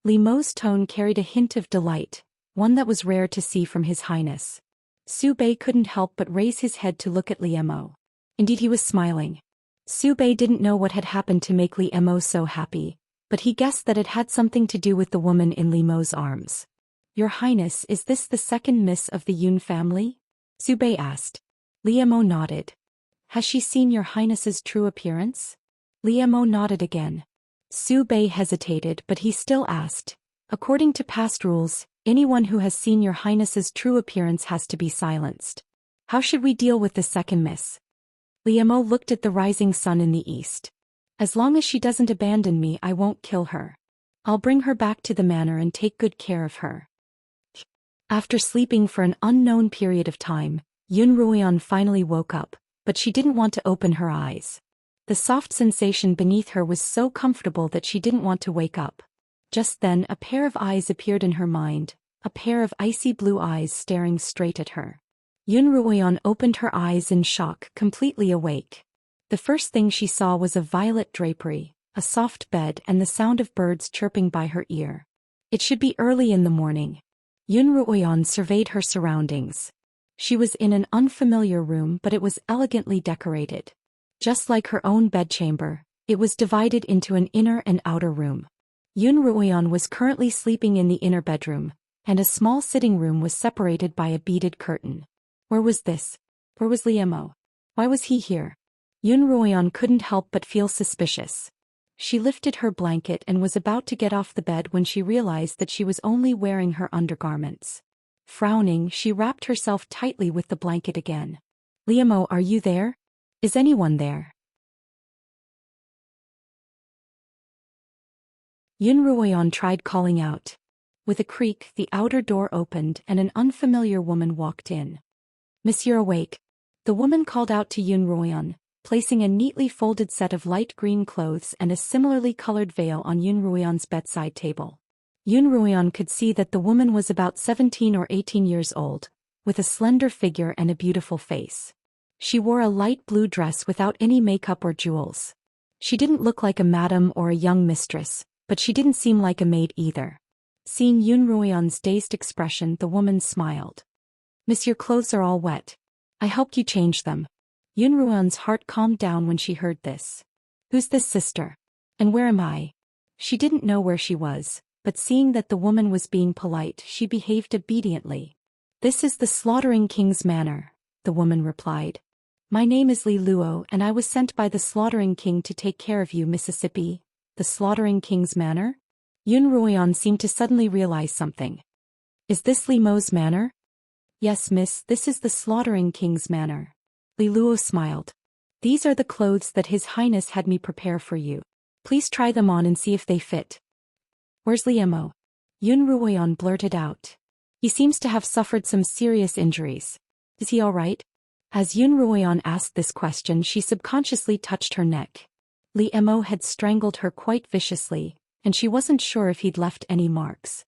Li Mo's tone carried a hint of delight, one that was rare to see from His Highness. Su Bei couldn't help but raise his head to look at Li Mo. Indeed, he was smiling. Su Bei didn't know what had happened to make Li Mo so happy, but he guessed that it had something to do with the woman in Li Mo's arms. Your Highness, is this the second miss of the Yun family? Su Bei asked. Li Mo nodded. Has she seen your Highness's true appearance? Li Mo nodded again. Su Bei hesitated, but he still asked. According to past rules, anyone who has seen your Highness's true appearance has to be silenced. How should we deal with the second miss? Li Mo looked at the rising sun in the east. As long as she doesn't abandon me, I won't kill her. I'll bring her back to the manor and take good care of her. After sleeping for an unknown period of time, Yun Ruoyan finally woke up, but she didn't want to open her eyes. The soft sensation beneath her was so comfortable that she didn't want to wake up. Just then a pair of eyes appeared in her mind, a pair of icy blue eyes staring straight at her. Yun Ruoyan opened her eyes in shock, completely awake. The first thing she saw was a violet drapery, a soft bed and the sound of birds chirping by her ear. It should be early in the morning. Yun Ruoyan surveyed her surroundings. She was in an unfamiliar room, but it was elegantly decorated. Just like her own bedchamber, it was divided into an inner and outer room. Yun Ruoyan was currently sleeping in the inner bedroom, and a small sitting room was separated by a beaded curtain. Where was this? Where was Li Mo? Why was he here? Yun Ruoyan couldn't help but feel suspicious. She lifted her blanket and was about to get off the bed when she realized that she was only wearing her undergarments. Frowning, she wrapped herself tightly with the blanket again. Li Mo, are you there? Is anyone there? Yun Ruoyan tried calling out. With a creak, the outer door opened and an unfamiliar woman walked in. Monsieur awake. The woman called out to Yun Ruoyan, placing a neatly folded set of light green clothes and a similarly colored veil on Yun Ruoyan's bedside table. Yun Ruoyan could see that the woman was about 17 or 18 years old, with a slender figure and a beautiful face. She wore a light blue dress without any makeup or jewels. She didn't look like a madam or a young mistress, but she didn't seem like a maid either. Seeing Yun Ruoyan's dazed expression, the woman smiled. Miss, your clothes are all wet. I helped you change them. Yun Ruoyan's heart calmed down when she heard this. Who's this sister? And where am I? She didn't know where she was, but seeing that the woman was being polite, she behaved obediently. This is the Slaughtering King's manor, the woman replied. My name is Li Luo and I was sent by the Slaughtering King to take care of you, Mississippi. The Slaughtering King's manor? Yun Ruoyan seemed to suddenly realize something. Is this Li Mo's manor? Yes, miss, this is the Slaughtering King's manor. Li Luo smiled. These are the clothes that His Highness had me prepare for you. Please try them on and see if they fit. Where's Li Mo? Yun Ruoyan blurted out. He seems to have suffered some serious injuries. Is he all right? As Yun Ruoyan asked this question, she subconsciously touched her neck. Li Mo had strangled her quite viciously, and she wasn't sure if he'd left any marks.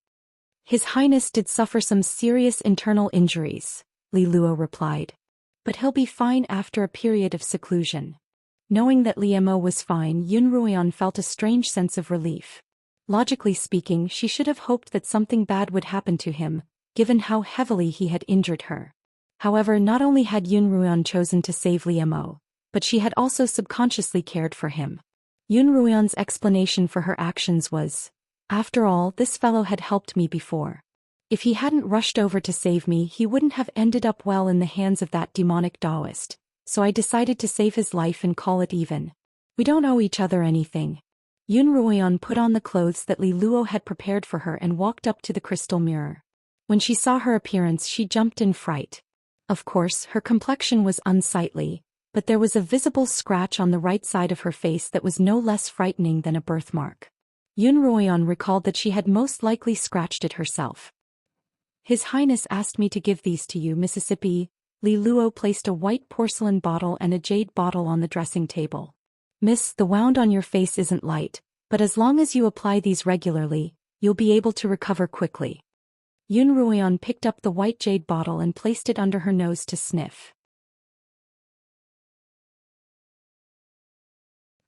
His Highness did suffer some serious internal injuries, Li Luo replied. But he'll be fine after a period of seclusion. Knowing that Li Mo was fine, Yun Ruoyan felt a strange sense of relief. Logically speaking, she should have hoped that something bad would happen to him, given how heavily he had injured her. However, not only had Yun Ruoyan chosen to save Li Mo, but she had also subconsciously cared for him. Yun Ruoyan's explanation for her actions was, after all, this fellow had helped me before. If he hadn't rushed over to save me, he wouldn't have ended up well in the hands of that demonic Daoist, so I decided to save his life and call it even. We don't owe each other anything. Yun Ruoyan put on the clothes that Li Luo had prepared for her and walked up to the crystal mirror. When she saw her appearance, she jumped in fright. Of course, her complexion was unsightly, but there was a visible scratch on the right side of her face that was no less frightening than a birthmark. Yun Ruoyan recalled that she had most likely scratched it herself. His Highness asked me to give these to you, Mississippi. Li Luo placed a white porcelain bottle and a jade bottle on the dressing table. Miss, the wound on your face isn't light, but as long as you apply these regularly, you'll be able to recover quickly. Yun Ruoyan picked up the white jade bottle and placed it under her nose to sniff.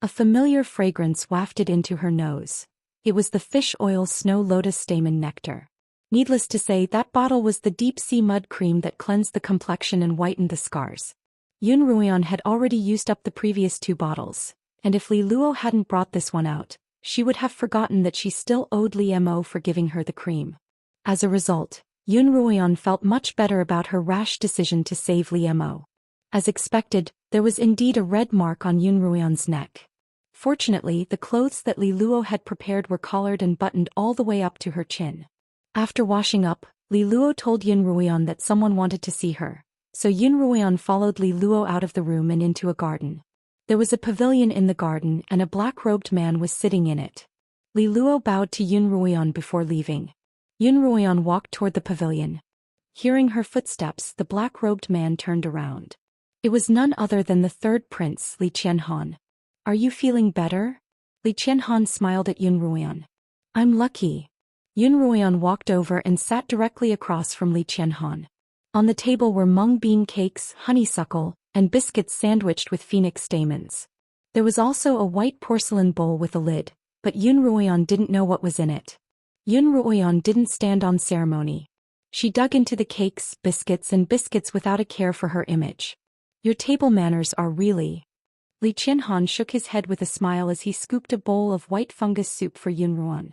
A familiar fragrance wafted into her nose. It was the fish oil snow lotus stamen nectar. Needless to say, that bottle was the deep-sea mud cream that cleansed the complexion and whitened the scars. Yun Ruoyan had already used up the previous 2 bottles, and if Li Luo hadn't brought this one out, she would have forgotten that she still owed Li Mo for giving her the cream. As a result, Yun Ruoyan felt much better about her rash decision to save Li Mo. As expected, there was indeed a red mark on Yun Ruoyan's neck. Fortunately, the clothes that Li Luo had prepared were collared and buttoned all the way up to her chin. After washing up, Li Luo told Yun Ruoyan that someone wanted to see her, so Yun Ruoyan followed Li Luo out of the room and into a garden. There was a pavilion in the garden and a black-robed man was sitting in it. Li Luo bowed to Yun Ruoyan before leaving. Yun Ruoyan walked toward the pavilion. Hearing her footsteps, the black-robed man turned around. It was none other than the 3rd prince, Li Qianhan. "Are you feeling better?" Li Qianhan smiled at Yun Ruoyan. "I'm lucky." Yun Ruoyan walked over and sat directly across from Li Qianhan. On the table were mung bean cakes, honeysuckle, and biscuits sandwiched with phoenix stamens. There was also a white porcelain bowl with a lid, but Yun Ruoyan didn't know what was in it. Yun Ruoyan didn't stand on ceremony. She dug into the cakes, biscuits without a care for her image. "Your table manners are really..." Li Qianhan shook his head with a smile as he scooped a bowl of white fungus soup for Yun Ruoyan.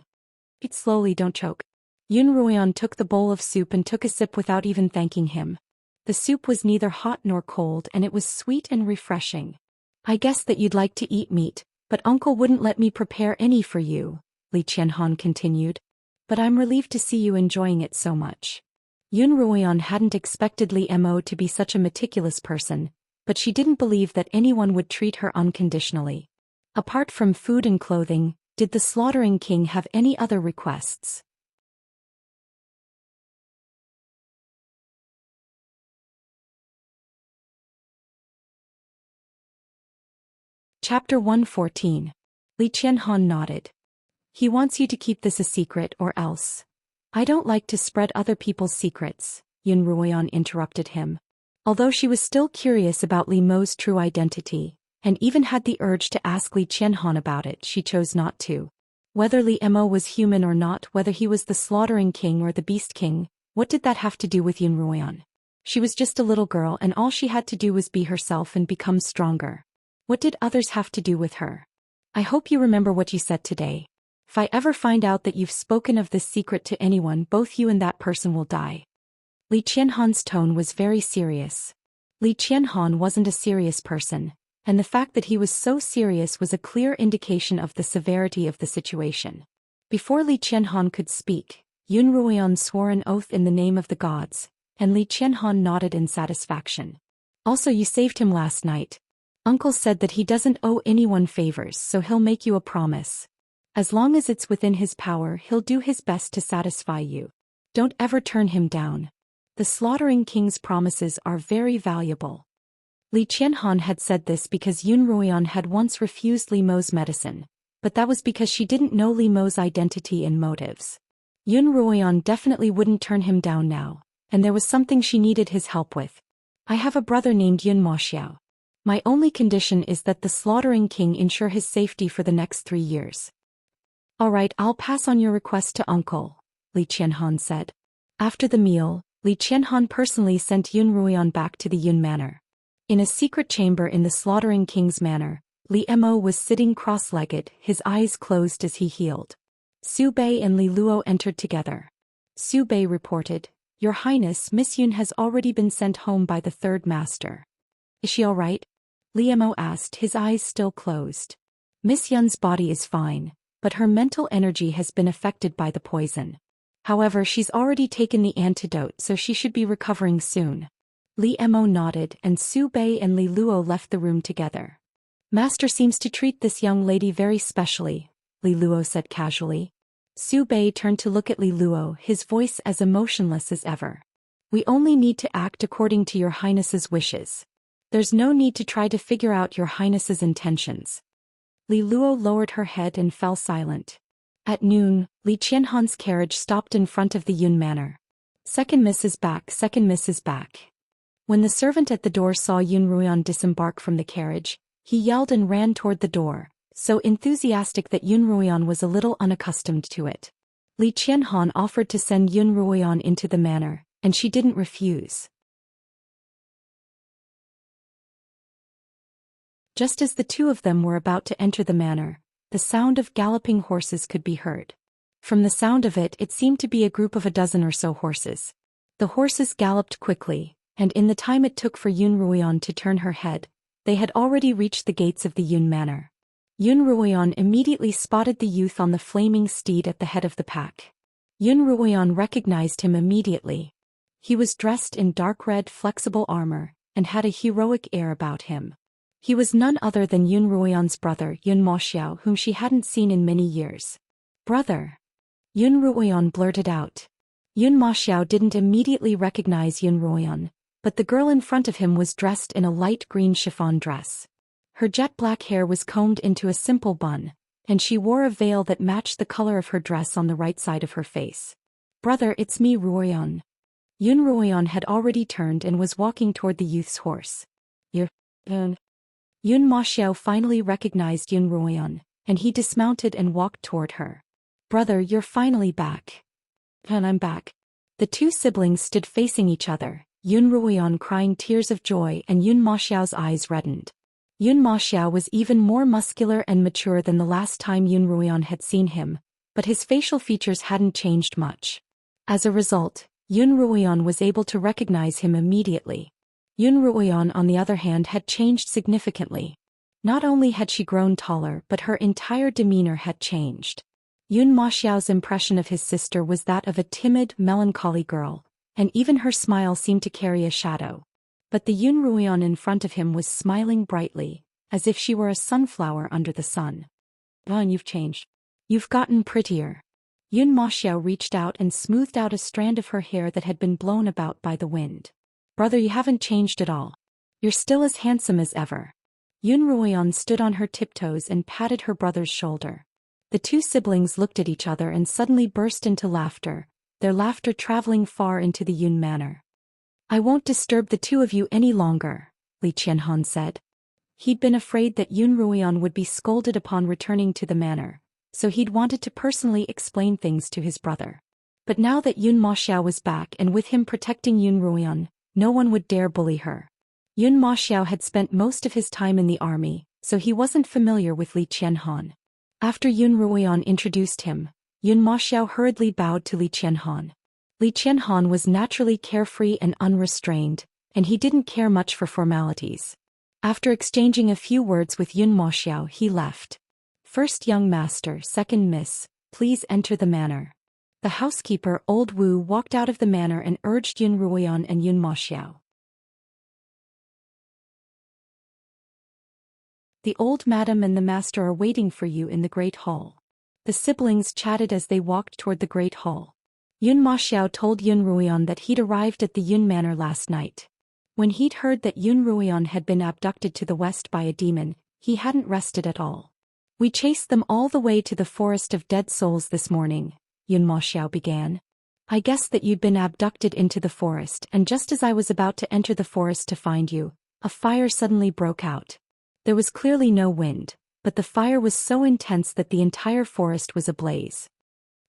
"Eat slowly, don't choke." Yun Ruoyan took the bowl of soup and took a sip without even thanking him. The soup was neither hot nor cold and it was sweet and refreshing. "I guess that you'd like to eat meat, but uncle wouldn't let me prepare any for you," Li Qianhan continued. "But I'm relieved to see you enjoying it so much." Yun Ruoyan hadn't expected Li Mo to be such a meticulous person, but she didn't believe that anyone would treat her unconditionally. Apart from food and clothing, did the slaughtering king have any other requests? Chapter 114. Li Qianhan nodded. "He wants you to keep this a secret or else." "I don't like to spread other people's secrets," Yun Ruoyan interrupted him. Although she was still curious about Li Mo's true identity, and even had the urge to ask Li Qianhan about it, she chose not to. Whether Li Mo was human or not, whether he was the slaughtering king or the beast king, what did that have to do with Yun Ruoyan? She was just a little girl and all she had to do was be herself and become stronger. What did others have to do with her? "I hope you remember what you said today. If I ever find out that you've spoken of this secret to anyone, both you and that person will die." Li Qianhan's tone was very serious. Li Qianhan wasn't a serious person, and the fact that he was so serious was a clear indication of the severity of the situation. Before Li Qianhan could speak, Yun Ruoyan swore an oath in the name of the gods, and Li Qianhan nodded in satisfaction. "Also, you saved him last night. Uncle said that he doesn't owe anyone favors, so he'll make you a promise. As long as it's within his power, he'll do his best to satisfy you. Don't ever turn him down. The slaughtering king's promises are very valuable." Li Qianhan had said this because Yun Ruoyan had once refused Li Mo's medicine, but that was because she didn't know Li Mo's identity and motives. Yun Ruoyan definitely wouldn't turn him down now, and there was something she needed his help with. "I have a brother named Yun Moxiao. My only condition is that the slaughtering king ensure his safety for the next 3 years." "All right, I'll pass on your request to uncle," Li Qianhan said. After the meal, Li Qianhan personally sent Yun Ruoyan back to the Yun Manor. In a secret chamber in the slaughtering king's manor, Li Mo was sitting cross-legged, his eyes closed as he healed. Su Bei and Li Luo entered together. Su Bei reported, "Your Highness, Miss Yun has already been sent home by the 3rd master." "Is she all right?" Li Mo asked, his eyes still closed. "Miss Yun's body is fine, but her mental energy has been affected by the poison. However, she's already taken the antidote, so she should be recovering soon." Li Mo nodded, and Su Bei and Li Luo left the room together. "Master seems to treat this young lady very specially," Li Luo said casually. Su Bei turned to look at Li Luo, his voice as emotionless as ever. "We only need to act according to your Highness's wishes. There's no need to try to figure out your Highness's intentions." Li Luo lowered her head and fell silent. At noon, Li Qianhan's carriage stopped in front of the Yun Manor. "Second miss is back, second miss is back." When the servant at the door saw Yun Ruoyan disembark from the carriage, he yelled and ran toward the door, so enthusiastic that Yun Ruoyan was a little unaccustomed to it. Li Qianhan offered to send Yun Ruoyan into the manor, and she didn't refuse. Just as the two of them were about to enter the manor, the sound of galloping horses could be heard. From the sound of it, it seemed to be a group of a dozen or so horses. The horses galloped quickly, and in the time it took for Yun Ruoyan to turn her head, they had already reached the gates of the Yun manor. Yun Ruoyan immediately spotted the youth on the flaming steed at the head of the pack. Yun Ruoyan recognized him immediately. He was dressed in dark red flexible armor, and had a heroic air about him. He was none other than Yun Ruoyan's brother Yun Maxiao, whom she hadn't seen in many years. "Brother!" Yun Ruoyan blurted out. Yun Maxiao didn't immediately recognize Yun Ruoyan, but the girl in front of him was dressed in a light green chiffon dress. Her jet-black hair was combed into a simple bun, and she wore a veil that matched the color of her dress on the right side of her face. "Brother, it's me, Ruoyan." Yun Ruoyan had already turned and was walking toward the youth's horse. "You're... Yun Maxiao finally recognized Yun Ruoyan, and he dismounted and walked toward her. "Brother, you're finally back." "And I'm back." The two siblings stood facing each other, Yun Ruoyan crying tears of joy and Yun Maxiao's eyes reddened. Yun Maxiao was even more muscular and mature than the last time Yun Ruoyan had seen him, but his facial features hadn't changed much. As a result, Yun Ruoyan was able to recognize him immediately. Yun Ruoyan, on the other hand, had changed significantly. Not only had she grown taller, but her entire demeanor had changed. Yun Maxiao's impression of his sister was that of a timid, melancholy girl, and even her smile seemed to carry a shadow. But the Yun Ruoyan in front of him was smiling brightly, as if she were a sunflower under the sun. "Bon, you've changed. You've gotten prettier." Yun Maxiao reached out and smoothed out a strand of her hair that had been blown about by the wind. "Brother, you haven't changed at all. You're still as handsome as ever." Yun Ruoyan stood on her tiptoes and patted her brother's shoulder. The two siblings looked at each other and suddenly burst into laughter, their laughter traveling far into the Yun manor. "I won't disturb the two of you any longer," Li Qianhan said. He'd been afraid that Yun Ruoyan would be scolded upon returning to the manor, so he'd wanted to personally explain things to his brother. But now that Yun Maxiao was back and with him protecting Yun Ruoyan, no one would dare bully her. Yun Maxiao had spent most of his time in the army, so he wasn't familiar with Li Qianhan. After Yun Ruoyan introduced him, Yun Maxiao hurriedly bowed to Li Qianhan. Li Qianhan was naturally carefree and unrestrained, and he didn't care much for formalities. After exchanging a few words with Yun Maxiao, he left. "First young master, second miss, please enter the manor." The housekeeper, old Wu, walked out of the manor and urged Yun Ruoyan and Yun Maxiao. "The old madam and the master are waiting for you in the great hall." The siblings chatted as they walked toward the great hall. Yun Maxiao told Yun Ruoyan that he'd arrived at the Yun manor last night. When he'd heard that Yun Ruoyan had been abducted to the west by a demon, he hadn't rested at all. "We chased them all the way to the forest of dead souls this morning," Yun Maxiao began. "I guessed that you'd been abducted into the forest, and just as I was about to enter the forest to find you, a fire suddenly broke out. There was clearly no wind, but the fire was so intense that the entire forest was ablaze."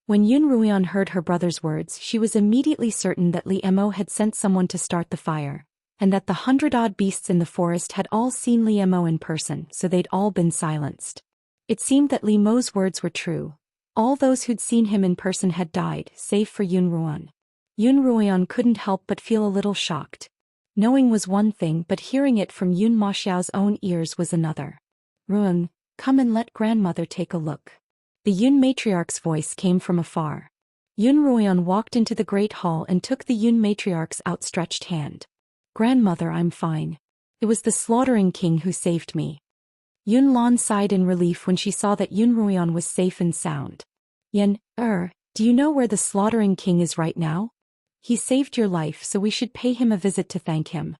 When Yun Ruoyan heard her brother's words, she was immediately certain that Li Mo had sent someone to start the fire, and that the 100-odd beasts in the forest had all seen Li Mo in person, so they'd all been silenced. It seemed that Li Mo's words were true. All those who'd seen him in person had died, save for Yun Ruoyan. Yun Ruoyan couldn't help but feel a little shocked. Knowing was one thing, but hearing it from Yun Maxiao's own ears was another. "Ruoyan, come and let grandmother take a look." The Yun matriarch's voice came from afar. Yun Ruoyan walked into the great hall and took the Yun matriarch's outstretched hand. "Grandmother, I'm fine. It was the slaughtering king who saved me." Yun Lan sighed in relief when she saw that Yun Ruoyan was safe and sound. "Yen, do you know where the slaughtering king is right now? He saved your life, so we should pay him a visit to thank him."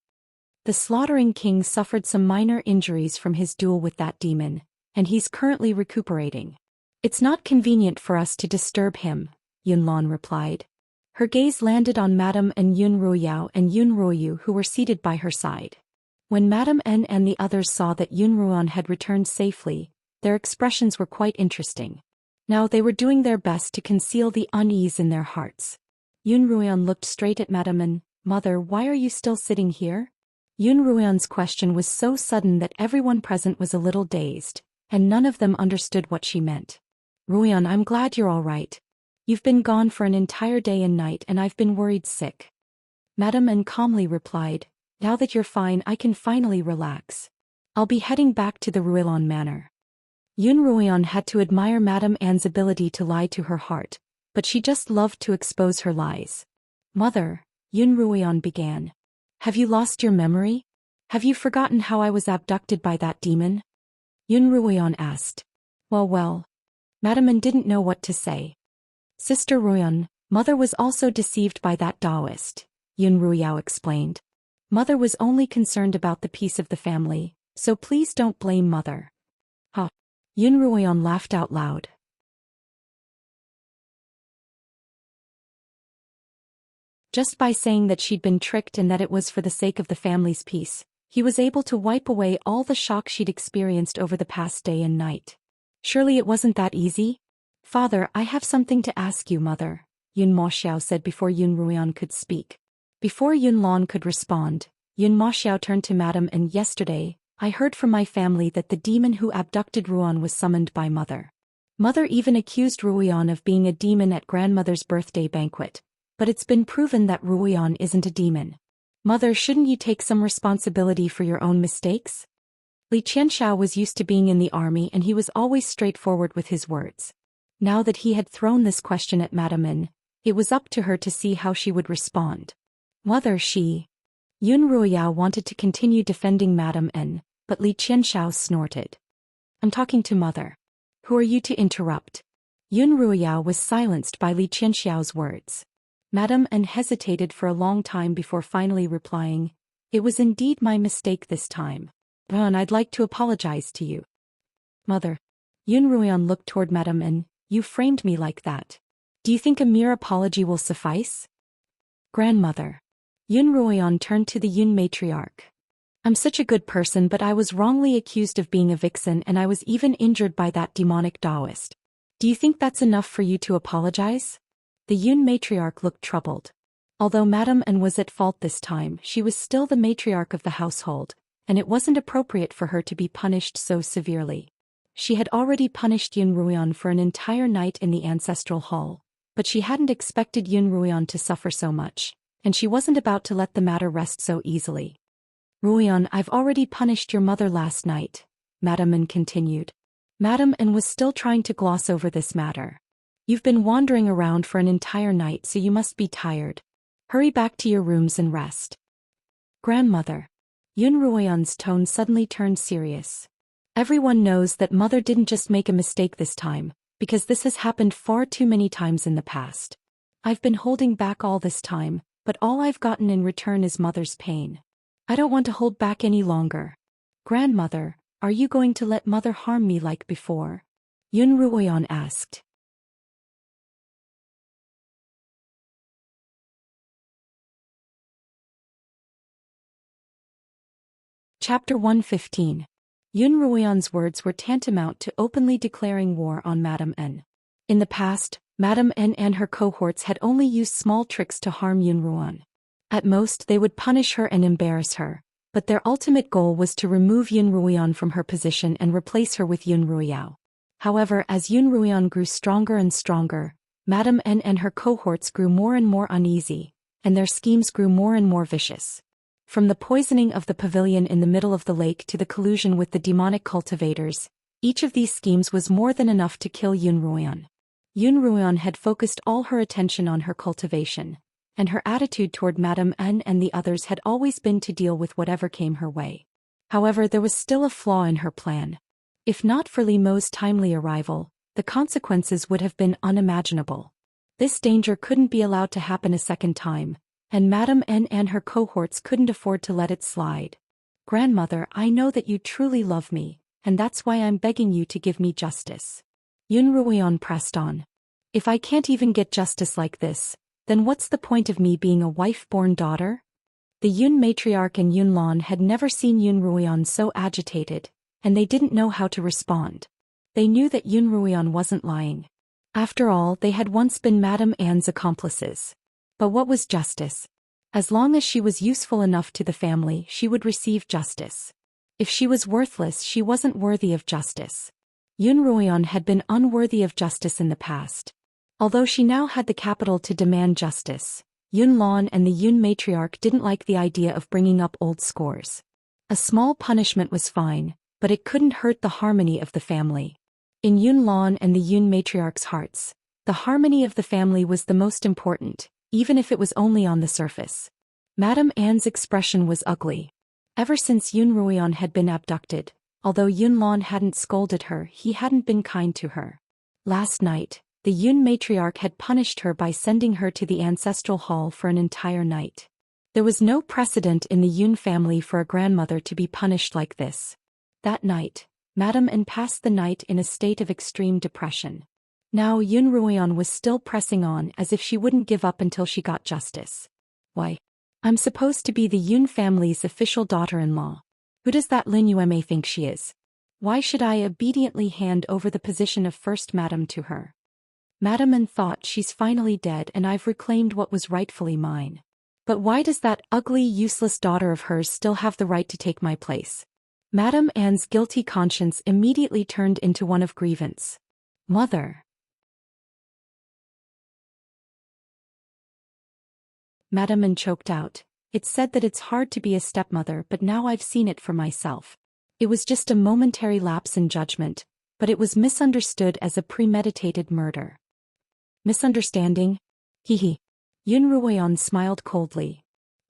"The slaughtering king suffered some minor injuries from his duel with that demon, and he's currently recuperating. It's not convenient for us to disturb him," Yun Lan replied. Her gaze landed on Madame and Yun Ruoyao and Yun Ruoyu, who were seated by her side. When Madame N and the others saw that Yun Ruoyan had returned safely, Their expressions were quite interesting. Now they were doing their best to conceal the unease in their hearts. Yun Ruian looked straight at Madame N. Mother, why are you still sitting here? Yun Ruian's question was so sudden that everyone present was a little dazed, and none of them understood what she meant. Ruian, I'm glad you're all right. You've been gone for an entire day and night and I've been worried sick. Madame N calmly replied, now that you're fine I can finally relax. I'll be heading back to the Ruilan Manor. Yun Ruian had to admire Madame Anne's ability to lie to her heart, but she just loved to expose her lies. Mother, Yun Ruian began. Have you lost your memory? Have you forgotten how I was abducted by that demon? Yun Ruian asked. Well. Madame Anne didn't know what to say. Sister Ruian, Mother was also deceived by that Daoist, Yun Ruiyao explained. Mother was only concerned about the peace of the family, so please don't blame Mother. Ha! Yun Ruian laughed out loud. Just by saying that she'd been tricked and that it was for the sake of the family's peace, he was able to wipe away all the shock she'd experienced over the past day and night. Surely it wasn't that easy? Father, I have something to ask you, Mother, Yun Moxiao said before Yun Ruian could speak. Before Yun Lan could respond, Yun Moxiao turned to Madame and yesterday, I heard from my family that the demon who abducted Ruan was summoned by Mother. Mother even accused Ruian of being a demon at grandmother's birthday banquet, but it's been proven that Ruian isn't a demon. Mother, shouldn't you take some responsibility for your own mistakes? Xianxia was used to being in the army and he was always straightforward with his words. Now that he had thrown this question at Madame N, it was up to her to see how she would respond. Mother, Yun Ruiyao wanted to continue defending Madame N, but Xianxia snorted. I'm talking to Mother. Who are you to interrupt? Yun Ruiyao was silenced by Xianxia's words. Madame N hesitated for a long time before finally replying, it was indeed my mistake this time. And I'd like to apologize to you. Mother. Yun Ruian looked toward Madame N, you framed me like that. Do you think a mere apology will suffice? Grandmother. Yun Ruian turned to the Yun matriarch. I'm such a good person but I was wrongly accused of being a vixen and I was even injured by that demonic Daoist. Do you think that's enough for you to apologize? The Yun matriarch looked troubled. Although Madame N was at fault this time, she was still the matriarch of the household, and it wasn't appropriate for her to be punished so severely. She had already punished Yun Ruian for an entire night in the ancestral hall, but she hadn't expected Yun Ruian to suffer so much, and she wasn't about to let the matter rest so easily. Ruian, I've already punished your mother last night, Madame N continued. Madame N was still trying to gloss over this matter. You've been wandering around for an entire night so you must be tired. Hurry back to your rooms and rest. Grandmother. Yun Ruian's tone suddenly turned serious. Everyone knows that Mother didn't just make a mistake this time, because this has happened far too many times in the past. I've been holding back all this time, but all I've gotten in return is Mother's pain. I don't want to hold back any longer. Grandmother, are you going to let Mother harm me like before? Yun Ruian asked. Chapter 115. Yun Ruian's words were tantamount to openly declaring war on Madame N. In the past, Madame N and her cohorts had only used small tricks to harm Yun Ruian. At most they would punish her and embarrass her, but their ultimate goal was to remove Yun Ruian from her position and replace her with Yun Ruiyao. However, as Yun Ruian grew stronger and stronger, Madame N and her cohorts grew more and more uneasy, and their schemes grew more and more vicious. From the poisoning of the pavilion in the middle of the lake to the collusion with the demonic cultivators, each of these schemes was more than enough to kill Yun Ruian. Yun Ruian had focused all her attention on her cultivation, and her attitude toward Madame N and the others had always been to deal with whatever came her way. However, there was still a flaw in her plan. If not for Li Mo's timely arrival, the consequences would have been unimaginable. This danger couldn't be allowed to happen a second time, and Madame N and her cohorts couldn't afford to let it slide. Grandmother, I know that you truly love me, and that's why I'm begging you to give me justice. Yun Ruian pressed on. If I can't even get justice like this, then what's the point of me being a wife-born daughter? The Yun matriarch and Yun Lan had never seen Yun Ruian so agitated, and they didn't know how to respond. They knew that Yun Ruian wasn't lying. After all, they had once been Madame Anne's accomplices. But what was justice? As long as she was useful enough to the family, she would receive justice. If she was worthless, she wasn't worthy of justice. Yun Ruian had been unworthy of justice in the past. Although she now had the capital to demand justice, Yun Lan and the Yun matriarch didn't like the idea of bringing up old scores. A small punishment was fine, but it couldn't hurt the harmony of the family. In Yun Lan and the Yun matriarch's hearts, the harmony of the family was the most important, even if it was only on the surface. Madame Anne's expression was ugly. Ever since Yun Ruian had been abducted, although Yun Lan hadn't scolded her, he hadn't been kind to her. Last night, the Yun matriarch had punished her by sending her to the ancestral hall for an entire night. There was no precedent in the Yun family for a grandmother to be punished like this. That night, Madame Anne passed the night in a state of extreme depression. Now Yun Ruian was still pressing on as if she wouldn't give up until she got justice. Why? I'm supposed to be the Yun family's official daughter-in-law. Who does that Lin Yueme think she is? Why should I obediently hand over the position of first madam to her? Madame Anne thought, she's finally dead and I've reclaimed what was rightfully mine. But why does that ugly, useless daughter of hers still have the right to take my place? Madame Anne's guilty conscience immediately turned into one of grievance. Mother. Madame Anne choked out. It's said that it's hard to be a stepmother, but now I've seen it for myself. It was just a momentary lapse in judgment, but it was misunderstood as a premeditated murder. Misunderstanding? Hehe. Yun Ruian smiled coldly.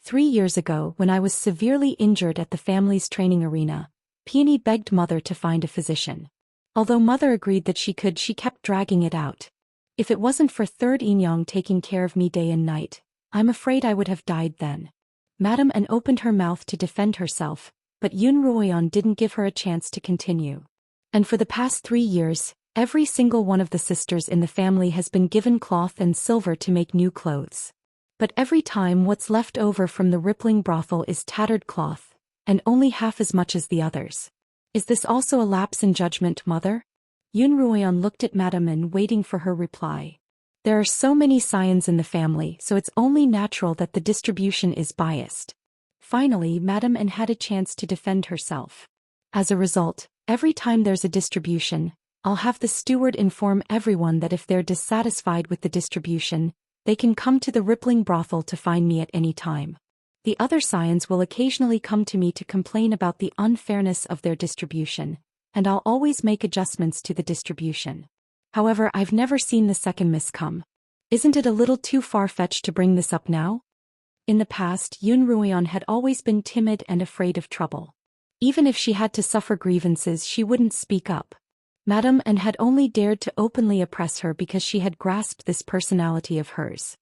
3 years ago, when I was severely injured at the family's training arena, Peony begged Mother to find a physician. Although Mother agreed that she could, she kept dragging it out. If it wasn't for Third Inyang taking care of me day and night, I'm afraid I would have died then. Madame Anne opened her mouth to defend herself, but Yun Ruian didn't give her a chance to continue. And for the past 3 years, every single one of the sisters in the family has been given cloth and silver to make new clothes. But every time what's left over from the rippling brothel is tattered cloth, and only half as much as the others. Is this also a lapse in judgment, Mother? Yun Ruian looked at Madame Anne, waiting for her reply. There are so many Xians in the family, so it's only natural that the distribution is biased. Finally, Madame Anne had a chance to defend herself. As a result, every time there's a distribution, I'll have the steward inform everyone that if they're dissatisfied with the distribution, they can come to the rippling brothel to find me at any time. The other Xians will occasionally come to me to complain about the unfairness of their distribution, and I'll always make adjustments to the distribution. However, I've never seen the second miss come. Isn't it a little too far-fetched to bring this up now? In the past, Yun Ruian had always been timid and afraid of trouble. Even if she had to suffer grievances, she wouldn't speak up. Madame Anne had only dared to openly oppress her because she had grasped this personality of hers.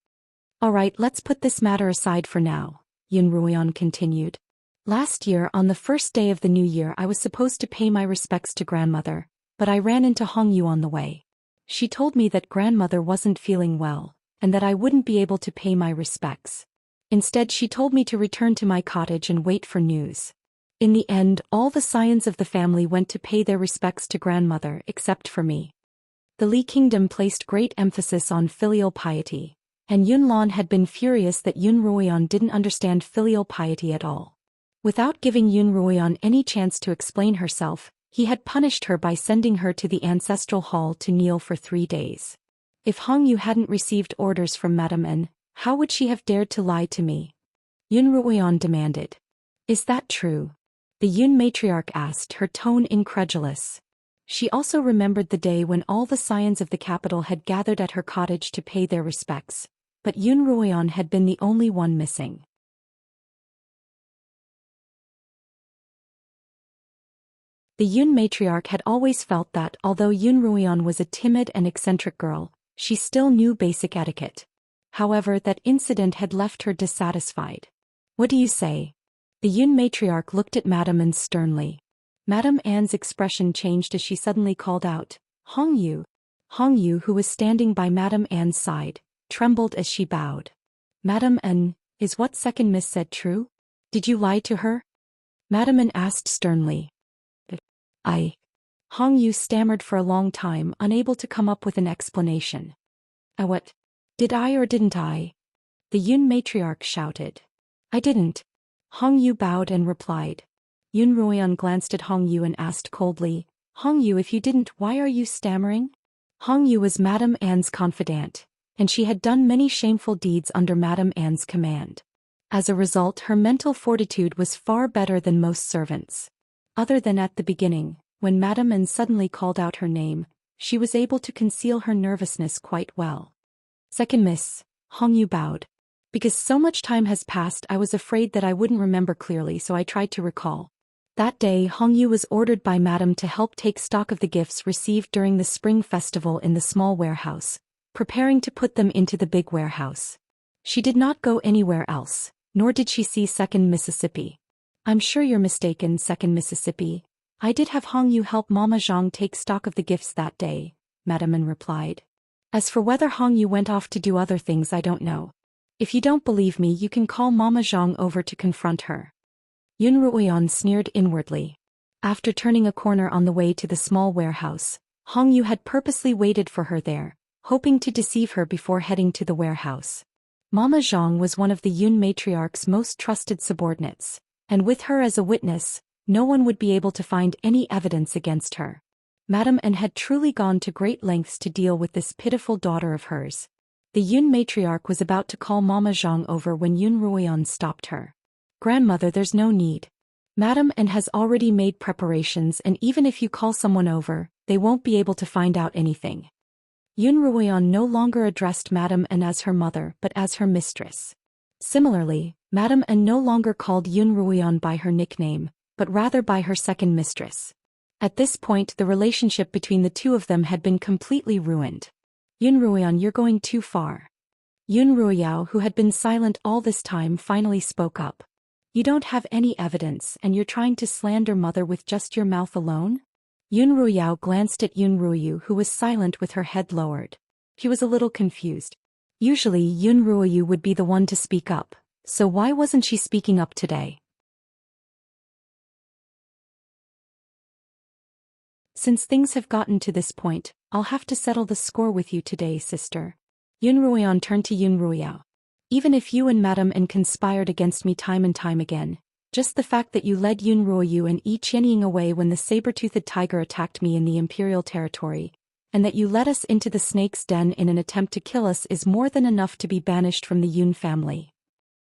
All right, let's put this matter aside for now, Yun Ruian continued. Last year, on the first day of the new year, I was supposed to pay my respects to grandmother, but I ran into Hong Yu on the way. She told me that grandmother wasn't feeling well, and that I wouldn't be able to pay my respects. Instead, she told me to return to my cottage and wait for news. In the end, all the Xians of the family went to pay their respects to grandmother except for me. The Li kingdom placed great emphasis on filial piety, and Yun Lan had been furious that Yun Ruian didn't understand filial piety at all. Without giving Yun Ruian any chance to explain herself, he had punished her by sending her to the ancestral hall to kneel for 3 days. If Hong Yu hadn't received orders from Madame Anne, how would she have dared to lie to me? Yun Ruian demanded. Is that true? The Yun matriarch asked, her tone incredulous. She also remembered the day when all the Xians of the capital had gathered at her cottage to pay their respects, but Yun Ruian had been the only one missing. The Yun matriarch had always felt that, although Yun Ruian was a timid and eccentric girl, she still knew basic etiquette. However, that incident had left her dissatisfied. What do you say? The Yun matriarch looked at Madame Anne sternly. Madame Anne's expression changed as she suddenly called out, Hong Yu. Hong Yu, who was standing by Madame Anne's side, trembled as she bowed. Madame Anne, is what second miss said true? Did you lie to her? Madame Anne asked sternly. Hong Yu stammered for a long time, unable to come up with an explanation. What? Did I or didn't I? The Yun matriarch shouted. I didn't. Hong Yu bowed and replied. Yun Ruoyan glanced at Hong Yu and asked coldly, Hong Yu, if you didn't, why are you stammering? Hong Yu was Madame Anne's confidant, and she had done many shameful deeds under Madame Anne's command. As a result, her mental fortitude was far better than most servants. Other than at the beginning, when Madame Anne suddenly called out her name, she was able to conceal her nervousness quite well. Second miss, Hong Yu bowed. Because so much time has passed, I was afraid that I wouldn't remember clearly, so I tried to recall. That day, Hong Yu was ordered by Madame to help take stock of the gifts received during the spring festival in the small warehouse, preparing to put them into the big warehouse. She did not go anywhere else, nor did she see Second Mississippi. I'm sure you're mistaken, Second Mississippi. I did have Hong Yu help Mama Zhang take stock of the gifts that day, Madame Anne replied. As for whether Hong Yu went off to do other things, I don't know. If you don't believe me, you can call Mama Zhang over to confront her. Yun Ruoyan sneered inwardly. After turning a corner on the way to the small warehouse, Hong Yu had purposely waited for her there, hoping to deceive her before heading to the warehouse. Mama Zhang was one of the Yun matriarch's most trusted subordinates, and with her as a witness, no one would be able to find any evidence against her. Madame Anne had truly gone to great lengths to deal with this pitiful daughter of hers. The Yun matriarch was about to call Mama Zhang over when Yun Ruoyan stopped her. Grandmother, there's no need. Madame Anne has already made preparations, and even if you call someone over, they won't be able to find out anything. Yun Ruoyan no longer addressed Madame Anne as her mother but as her mistress. Similarly, Madame Anne no longer called Yun Ruoyan by her nickname, but rather by her second mistress. At this point, the relationship between the two of them had been completely ruined. Yun Ruoyan, you're going too far. Yun Ruoyao, who had been silent all this time, finally spoke up. You don't have any evidence, and you're trying to slander Mother with just your mouth alone? Yun Ruoyao glanced at Yun Ruoyu, who was silent with her head lowered. He was a little confused. Usually Yun Ruoyu would be the one to speak up, so why wasn't she speaking up today? Since things have gotten to this point, I'll have to settle the score with you today, sister. Yun Ruoyan turned to Yun Ruoyao. Even if you and Madame Anne conspired against me time and time again, just the fact that you led Yun Ruoyu and Yi Qianying away when the saber-toothed tiger attacked me in the imperial territory, and that you led us into the snake's den in an attempt to kill us is more than enough to be banished from the Yun family.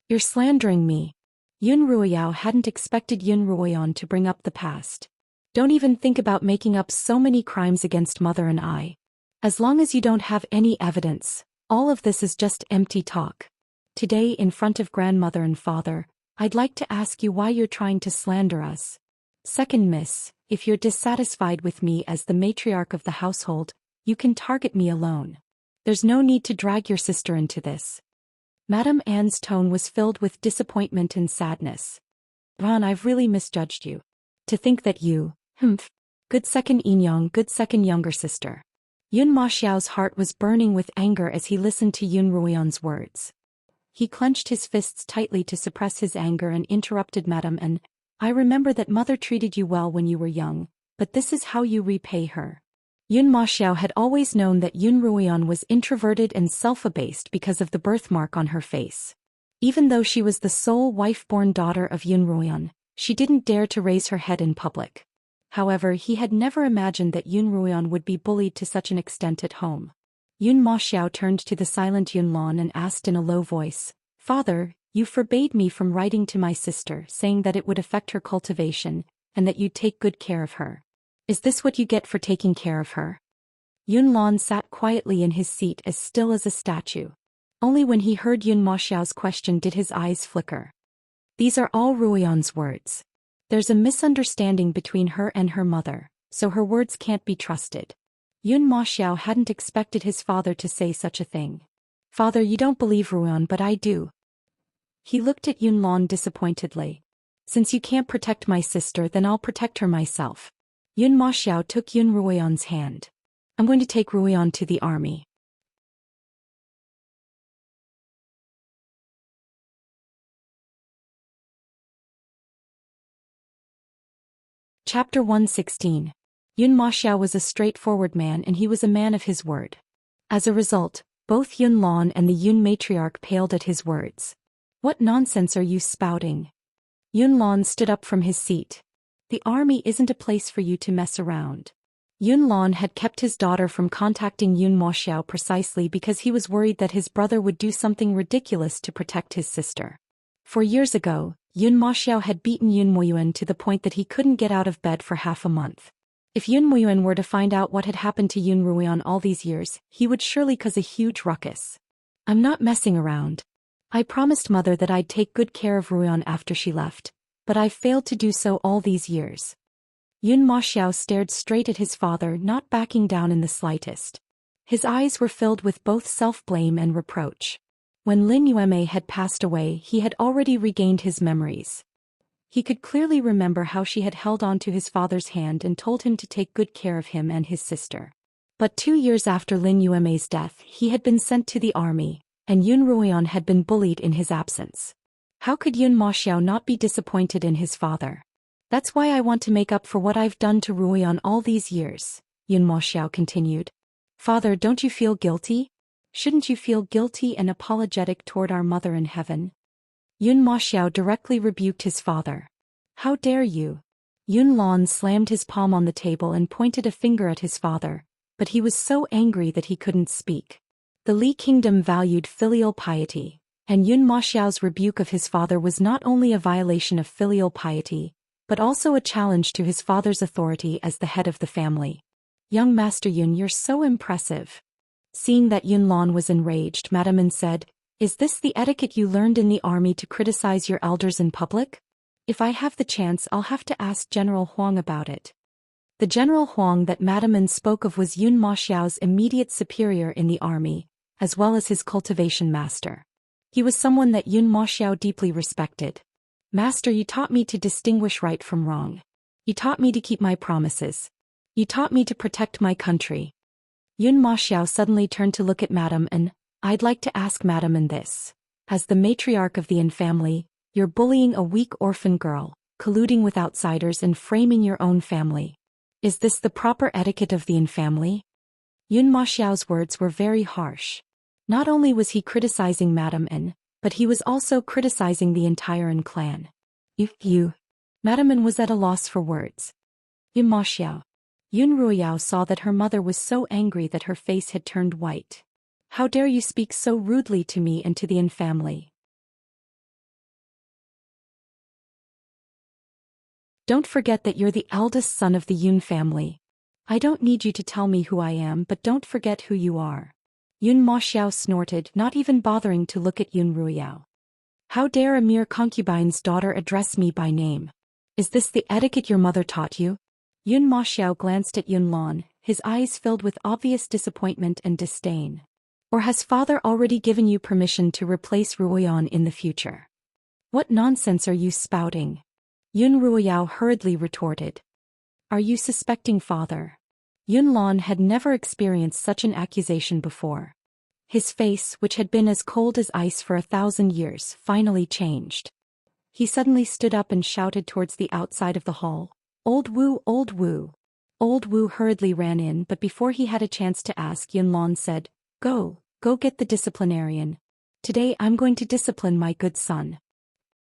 You're slandering me. Yun Ruoyao hadn't expected Yun Ruoyan to bring up the past. Don't even think about making up so many crimes against Mother and I. As long as you don't have any evidence, all of this is just empty talk. Today, in front of Grandmother and Father, I'd like to ask you why you're trying to slander us. Second miss, if you're dissatisfied with me as the matriarch of the household, you can target me alone. There's no need to drag your sister into this. Madame Anne's tone was filled with disappointment and sadness. Ron, I've really misjudged you. To think that you, good second Inyong, good second younger sister. Yun Ma Xiao's heart was burning with anger as he listened to Yun Ruoyan's words. He clenched his fists tightly to suppress his anger and interrupted Madame Anne. I remember that Mother treated you well when you were young, but this is how you repay her. Yun Ma Xiao had always known that Yun Ruoyan was introverted and self-abased because of the birthmark on her face. Even though she was the sole wife-born daughter of Yun Ruoyan, she didn't dare to raise her head in public. However, he had never imagined that Yun Ruoyan would be bullied to such an extent at home. Yun Ma Xiao turned to the silent Yun Lan and asked in a low voice, Father, you forbade me from writing to my sister, saying that it would affect her cultivation, and that you'd take good care of her. Is this what you get for taking care of her? Yun Lan sat quietly in his seat as still as a statue. Only when he heard Yun Ma Xiao's question did his eyes flicker. These are all Ruoyan's words. There's a misunderstanding between her and her mother, so her words can't be trusted. Yun Ma Xiao hadn't expected his father to say such a thing. Father, you don't believe Ruoyan, but I do. He looked at Yun Lan disappointedly. Since you can't protect my sister, then I'll protect her myself. Yun Ma Xiao took Yun Ruoyan's hand. I'm going to take Ruoyan to the army. Chapter 116. Yun Maxiao was a straightforward man and he was a man of his word. As a result, both Yun Lan and the Yun matriarch paled at his words. What nonsense are you spouting? Yun Lan stood up from his seat. The army isn't a place for you to mess around. Yun Lan had kept his daughter from contacting Yun Maxiao precisely because he was worried that his brother would do something ridiculous to protect his sister. 4 years ago, Yun Maxiao had beaten Yun Muyuan to the point that he couldn't get out of bed for half a month. If Yun Muyuan were to find out what had happened to Yun Ruoyan all these years, he would surely cause a huge ruckus. I'm not messing around. I promised mother that I'd take good care of Ruoyan after she left, but I failed to do so all these years. Yun Maxiao stared straight at his father, not backing down in the slightest. His eyes were filled with both self-blame and reproach. When Lin Yueme had passed away, he had already regained his memories. He could clearly remember how she had held on to his father's hand and told him to take good care of him and his sister. But 2 years after Lin Yueme's death, he had been sent to the army, and Yun Ruoyan had been bullied in his absence. How could Yun Maxiao not be disappointed in his father? That's why I want to make up for what I've done to Ruoyan all these years, Yun Maxiao continued. Father, don't you feel guilty? Shouldn't you feel guilty and apologetic toward our mother in heaven? Yun Maxiao directly rebuked his father. How dare you? Yun Lan slammed his palm on the table and pointed a finger at his father, but he was so angry that he couldn't speak. The Li kingdom valued filial piety, and Yun Maxiao's rebuke of his father was not only a violation of filial piety, but also a challenge to his father's authority as the head of the family. Young Master Yun, you're so impressive. Seeing that Yun Lan was enraged, Madame Min said, Is this the etiquette you learned in the army to criticize your elders in public? If I have the chance, I'll have to ask General Huang about it. The General Huang that Madame Min spoke of was Yun Maxiao's immediate superior in the army, as well as his cultivation master. He was someone that Yun Maxiao deeply respected. Master, you taught me to distinguish right from wrong. You taught me to keep my promises. You taught me to protect my country. Yun Maxiao suddenly turned to look at Madame An. I'd like to ask Madame An this. As the matriarch of the An family, you're bullying a weak orphan girl, colluding with outsiders and framing your own family. Is this the proper etiquette of the An family? Yun Maxiao's words were very harsh. Not only was he criticizing Madame An, but he was also criticizing the entire An clan. Madame An was at a loss for words. Yun Maxiao. Yun Ruoyao saw that her mother was so angry that her face had turned white. How dare you speak so rudely to me and to the An family? Don't forget that you're the eldest son of the Yun family. I don't need you to tell me who I am, but don't forget who you are. Yun Maxiao snorted, not even bothering to look at Yun Ruoyao. How dare a mere concubine's daughter address me by name? Is this the etiquette your mother taught you? Yun Maxiao glanced at Yun Lan, his eyes filled with obvious disappointment and disdain. Or has father already given you permission to replace Ruoyan in the future? What nonsense are you spouting? Yun Ruoyao hurriedly retorted. Are you suspecting father? Yun Lan had never experienced such an accusation before. His face, which had been as cold as ice for 1,000 years, finally changed. He suddenly stood up and shouted towards the outside of the hall. Old Wu, Old Wu. Old Wu hurriedly ran in, but before he had a chance to ask, Yun Lan said, Go get the disciplinarian. Today I'm going to discipline my good son.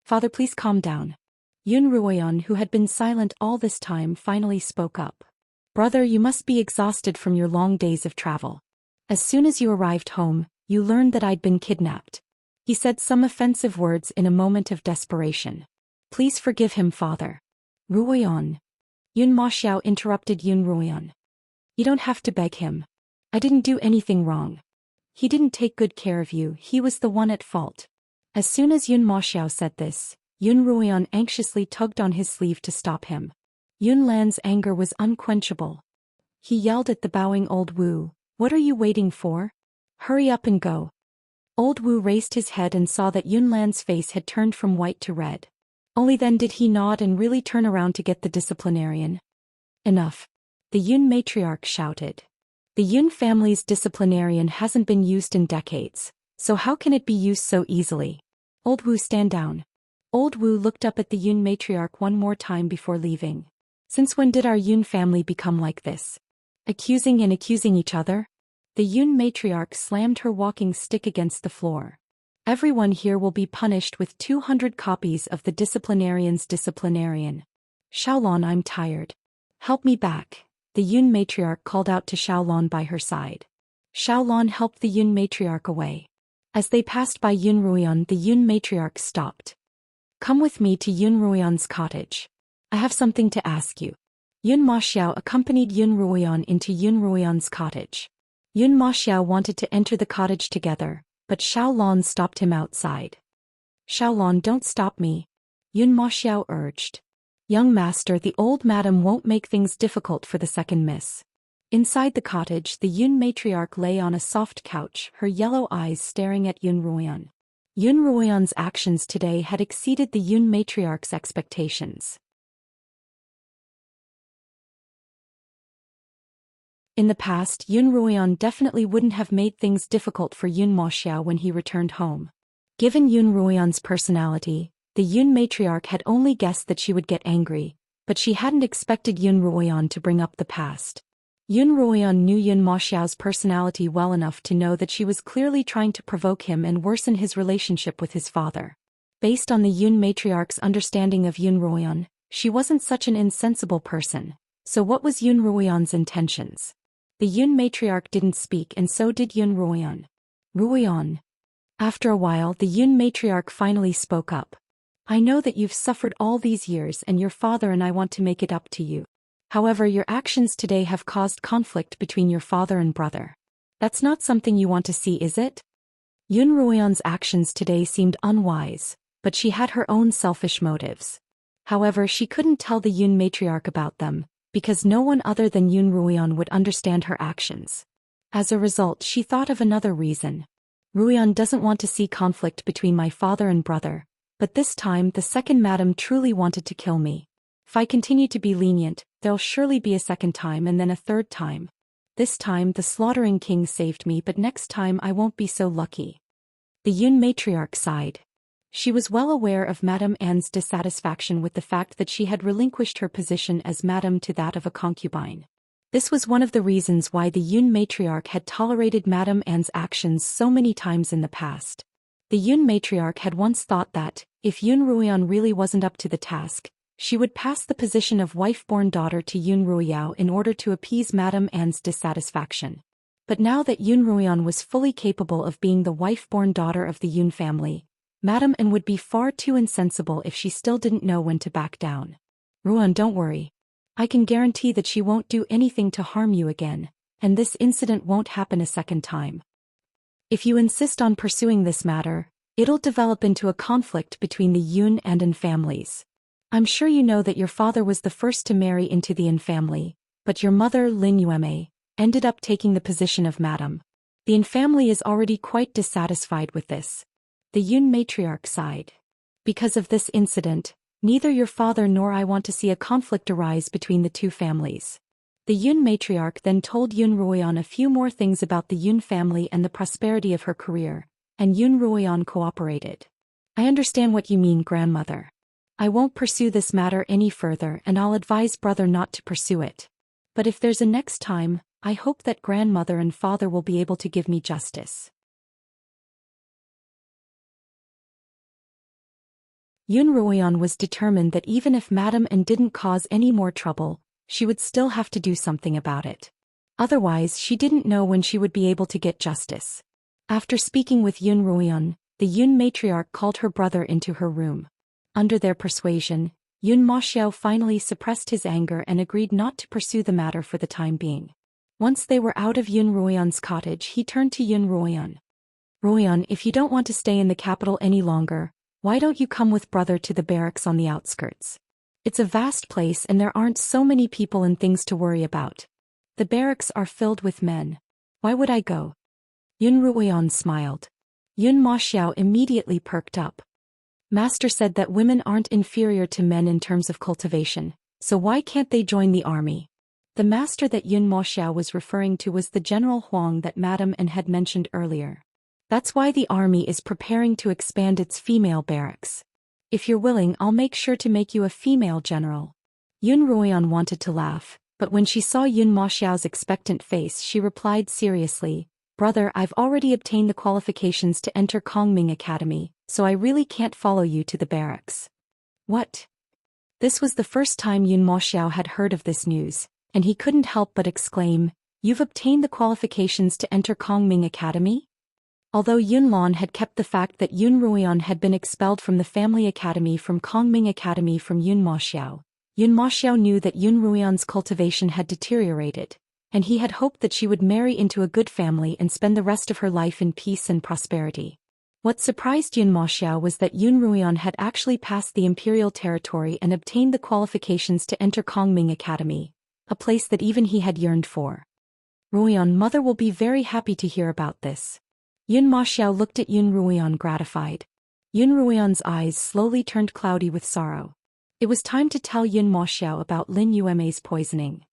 Father, please calm down. Yun Ruoyan, who had been silent all this time, finally spoke up. Brother, you must be exhausted from your long days of travel. As soon as you arrived home, you learned that I'd been kidnapped. He said some offensive words in a moment of desperation. Please forgive him, father. Ruoyan. Yun Maxiao interrupted Yun Ruoyan. You don't have to beg him. I didn't do anything wrong. He didn't take good care of you, he was the one at fault. As soon as Yun Maxiao said this, Yun Ruoyan anxiously tugged on his sleeve to stop him. Yun Lan's anger was unquenchable. He yelled at the bowing Old Wu, What are you waiting for? Hurry up and go. Old Wu raised his head and saw that Yun Lan's face had turned from white to red. Only then did he nod and really turn around to get the disciplinarian. Enough. The Yun matriarch shouted. The Yun family's disciplinarian hasn't been used in decades, so how can it be used so easily? Old Wu, stand down. Old Wu looked up at the Yun matriarch one more time before leaving. Since when did our Yun family become like this? Accusing and accusing each other? The Yun matriarch slammed her walking stick against the floor. Everyone here will be punished with 200 copies of the disciplinarian's disciplinarian. Xiaolon, I'm tired. Help me back, the Yun matriarch called out to Xiaolon by her side. Xiaolon helped the Yun matriarch away. As they passed by Yun Ruoyan, the Yun matriarch stopped. Come with me to Yun Ruoyan's cottage. I have something to ask you. Yun Maxiao accompanied Yun Ruoyan into Yun Ruoyan's cottage. Yun Maxiao wanted to enter the cottage together, but Xiaolon stopped him outside. Xiaolon, don't stop me, Yun Maxiao urged. Young master, the old madam won't make things difficult for the second miss. Inside the cottage, the Yun matriarch lay on a soft couch, her yellow eyes staring at Yun Ruoyan. Yun Ruoyan's actions today had exceeded the Yun matriarch's expectations. In the past, Yun Ruoyan definitely wouldn't have made things difficult for Yun Maxiao when he returned home. Given Yun Ruoyan's personality, the Yun matriarch had only guessed that she would get angry, but she hadn't expected Yun Ruoyan to bring up the past. Yun Ruoyan knew Yun Maxiao's personality well enough to know that she was clearly trying to provoke him and worsen his relationship with his father. Based on the Yun matriarch's understanding of Yun Ruoyan, she wasn't such an insensible person. So what was Yun Ruoyan's intentions? The Yun matriarch didn't speak, and so did Yun Ruoyan. Ruoyan. After a while, the Yun matriarch finally spoke up. I know that you've suffered all these years and your father and I want to make it up to you. However, your actions today have caused conflict between your father and brother. That's not something you want to see, is it? Yun Ruoyan's actions today seemed unwise, but she had her own selfish motives. However, she couldn't tell the Yun matriarch about them, because no one other than Yun Ruoyan would understand her actions. As a result, she thought of another reason. Ruoyan doesn't want to see conflict between my father and brother, but this time the second madam truly wanted to kill me. If I continue to be lenient, there'll surely be a second time and then a third time. This time the slaughtering king saved me, but next time I won't be so lucky. The Yun matriarch sighed. She was well aware of Madame Anne's dissatisfaction with the fact that she had relinquished her position as madam to that of a concubine. This was one of the reasons why the Yun matriarch had tolerated Madame Anne's actions so many times in the past. The Yun matriarch had once thought that, if Yun Ruoyan really wasn't up to the task, she would pass the position of wife-born daughter to Yun Ruoyao in order to appease Madame Anne's dissatisfaction. But now that Yun Ruoyan was fully capable of being the wife-born daughter of the Yun family, Madame Anne would be far too insensible if she still didn't know when to back down. Ruoyan, don't worry. I can guarantee that she won't do anything to harm you again, and this incident won't happen a second time. If you insist on pursuing this matter, it'll develop into a conflict between the Yun and An families. I'm sure you know that your father was the first to marry into the An family, but your mother, Lin Yueme, ended up taking the position of madam. The An family is already quite dissatisfied with this. The Yun matriarch sighed. Because of this incident, neither your father nor I want to see a conflict arise between the two families. The Yun matriarch then told Yun Ruoyan a few more things about the Yun family and the prosperity of her career, and Yun Ruoyan cooperated. I understand what you mean, grandmother. I won't pursue this matter any further and I'll advise brother not to pursue it. But if there's a next time, I hope that grandmother and father will be able to give me justice. Yun Ruoyan was determined that even if Madame Anne didn't cause any more trouble, she would still have to do something about it. Otherwise, she didn't know when she would be able to get justice. After speaking with Yun Ruoyan, the Yun matriarch called her brother into her room. Under their persuasion, Yun Maxiao finally suppressed his anger and agreed not to pursue the matter for the time being. Once they were out of Yun Ruoyan's cottage, he turned to Yun Ruoyan. Ruoyan, if you don't want to stay in the capital any longer, why don't you come with brother to the barracks on the outskirts? It's a vast place and there aren't so many people and things to worry about. The barracks are filled with men. Why would I go? Yun Ruoyan smiled. Yun Maxiao immediately perked up. Master said that women aren't inferior to men in terms of cultivation, so why can't they join the army? The master that Yun Maxiao was referring to was the General Huang that Madame Anne had mentioned earlier. That's why the army is preparing to expand its female barracks. If you're willing, I'll make sure to make you a female general. Yun Ruoyan wanted to laugh, but when she saw Yun Maxiao's expectant face she replied seriously, "Brother, I've already obtained the qualifications to enter Kongming Academy, so I really can't follow you to the barracks." What? This was the first time Yun Maxiao had heard of this news, and he couldn't help but exclaim, "You've obtained the qualifications to enter Kongming Academy?" Although Yun Lan had kept the fact that Yun Ruoyan had been expelled from the family academy from Kongming Academy from Yun Maxiao knew that Yun Ruoyan's cultivation had deteriorated, and he had hoped that she would marry into a good family and spend the rest of her life in peace and prosperity. What surprised Yun Maxiao was that Yun Ruoyan had actually passed the imperial territory and obtained the qualifications to enter Kongming Academy, a place that even he had yearned for. "Ruoyan, mother will be very happy to hear about this." Yun Maxiao looked at Yun Ruoyan gratified. Yun Ruoyan's eyes slowly turned cloudy with sorrow. It was time to tell Yun Maxiao about Lin Yueme's poisoning.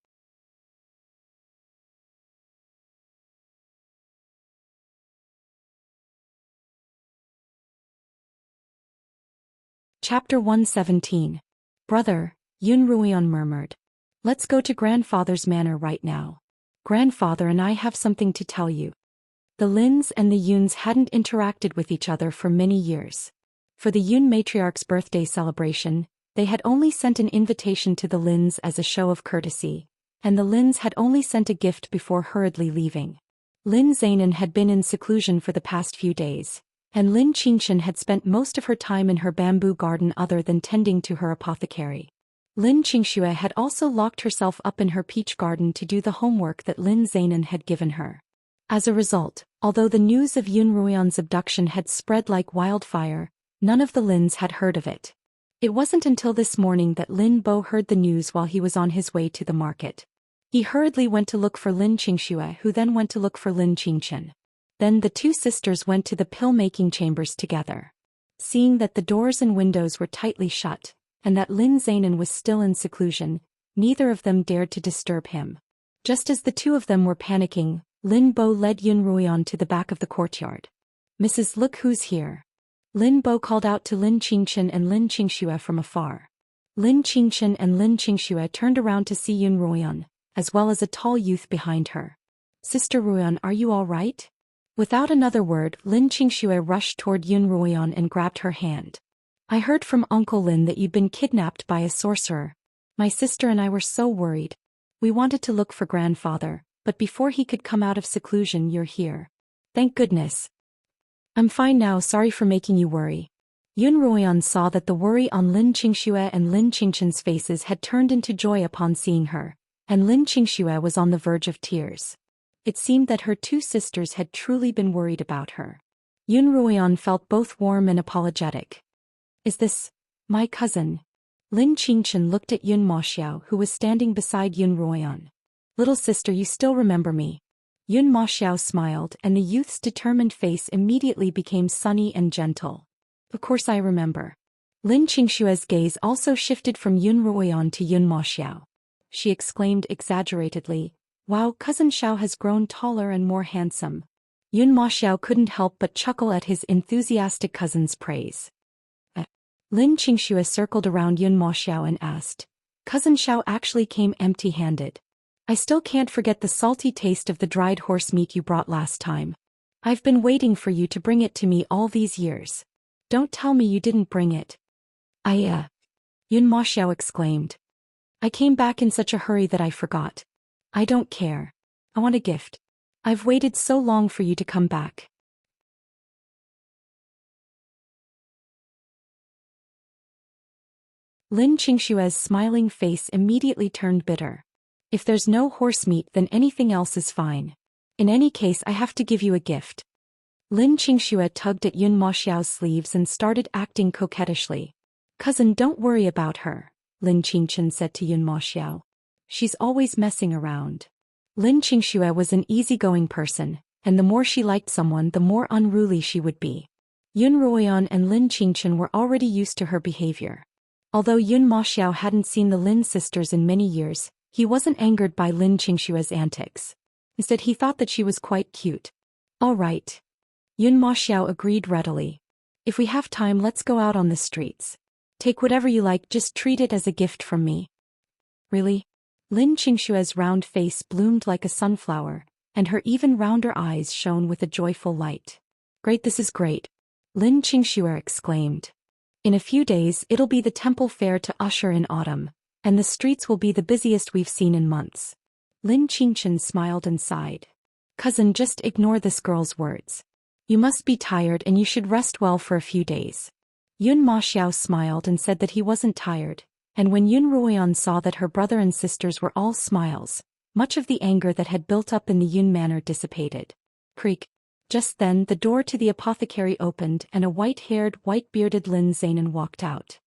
Chapter 117. "Brother," Yun Ruoyan murmured. "Let's go to grandfather's manor right now. Grandfather and I have something to tell you." The Lins and the Yuns hadn't interacted with each other for many years. For the Yun matriarch's birthday celebration, they had only sent an invitation to the Lins as a show of courtesy, and the Lins had only sent a gift before hurriedly leaving. Lin Zainan had been in seclusion for the past few days, and Lin Xianxia had spent most of her time in her bamboo garden other than tending to her apothecary. Lin Xianxia had also locked herself up in her peach garden to do the homework that Lin Zainan had given her. As a result, although the news of Yun Ruoyan's abduction had spread like wildfire, none of the Lins had heard of it. It wasn't until this morning that Lin Bo heard the news while he was on his way to the market. He hurriedly went to look for Lin Xianxia, who then went to look for Lin Xianxia. Then the two sisters went to the pill-making chambers together. Seeing that the doors and windows were tightly shut, and that Lin Zainan was still in seclusion, neither of them dared to disturb him. Just as the two of them were panicking, Lin Bo led Yun Ruoyan to the back of the courtyard. "Mrs. Look who's here." Lin Bo called out to Lin Xianxia and Lin Xianxia from afar. Lin Xianxia and Lin Xianxia turned around to see Yun Ruoyan, as well as a tall youth behind her. "Sister Ruoyan, are you all right?" Without another word, Lin Xianxia rushed toward Yun Ruoyan and grabbed her hand. "I heard from Uncle Lin that you'd been kidnapped by a sorcerer. My sister and I were so worried. We wanted to look for grandfather, but before he could come out of seclusion you're here. Thank goodness." "I'm fine now, sorry for making you worry." Yun Ruoyan saw that the worry on Lin Xianxia and Lin Xianxia's faces had turned into joy upon seeing her, and Lin Xianxia was on the verge of tears. It seemed that her two sisters had truly been worried about her. Yun Ruoyan felt both warm and apologetic. "Is this my cousin?" Lin Xianxia looked at Yun Maxiao, who was standing beside Yun Ruoyan. "Little sister, you still remember me?" Yun Maxiao smiled, and the youth's determined face immediately became sunny and gentle. "Of course I remember." Lin Xianxia's gaze also shifted from Yun Ruoyan to Yun Maxiao. She exclaimed exaggeratedly, "Wow, Cousin Xiao has grown taller and more handsome." Yun Maxiao couldn't help but chuckle at his enthusiastic cousin's praise. Lin Xianxia circled around Yun Maxiao and asked, "Cousin Xiao actually came empty-handed? I still can't forget the salty taste of the dried horse meat you brought last time. I've been waiting for you to bring it to me all these years. Don't tell me you didn't bring it." Yun Maxiao exclaimed. "I came back in such a hurry that I forgot. I don't care. I want a gift. I've waited so long for you to come back." Lin Xianxia's smiling face immediately turned bitter. "If there's no horse meat, then anything else is fine. In any case, I have to give you a gift." Lin Xianxia tugged at Yun Maxiao's sleeves and started acting coquettishly. "Cousin, don't worry about her," Lin Xianxia said to Yun Maxiao. "She's always messing around." Lin Xianxia was an easygoing person, and the more she liked someone, the more unruly she would be. Yun Ruoyan and Lin Xianxia were already used to her behavior. Although Yun Maxiao hadn't seen the Lin sisters in many years, he wasn't angered by Lin Xianxia's antics. Instead, he thought that she was quite cute. "All right." Yun Maxiao agreed readily. "If we have time, let's go out on the streets. Take whatever you like, just treat it as a gift from me." Really? Lin Qingshue's round face bloomed like a sunflower, and her even rounder eyes shone with a joyful light. Great, this is great. Lin Qingxue exclaimed. In a few days it'll be the temple fair to usher in autumn, and the streets will be the busiest we've seen in months. Lin Qingchen smiled and sighed. Cousin, just ignore this girl's words. You must be tired and you should rest well for a few days. Yun Ma Xiao smiled and said that he wasn't tired, and when Yun Ruoyan saw that her brother and sisters were all smiles, much of the anger that had built up in the Yun manor dissipated. Creak. Just then the door to the apothecary opened and a white-haired, white-bearded Lin Zainan walked out.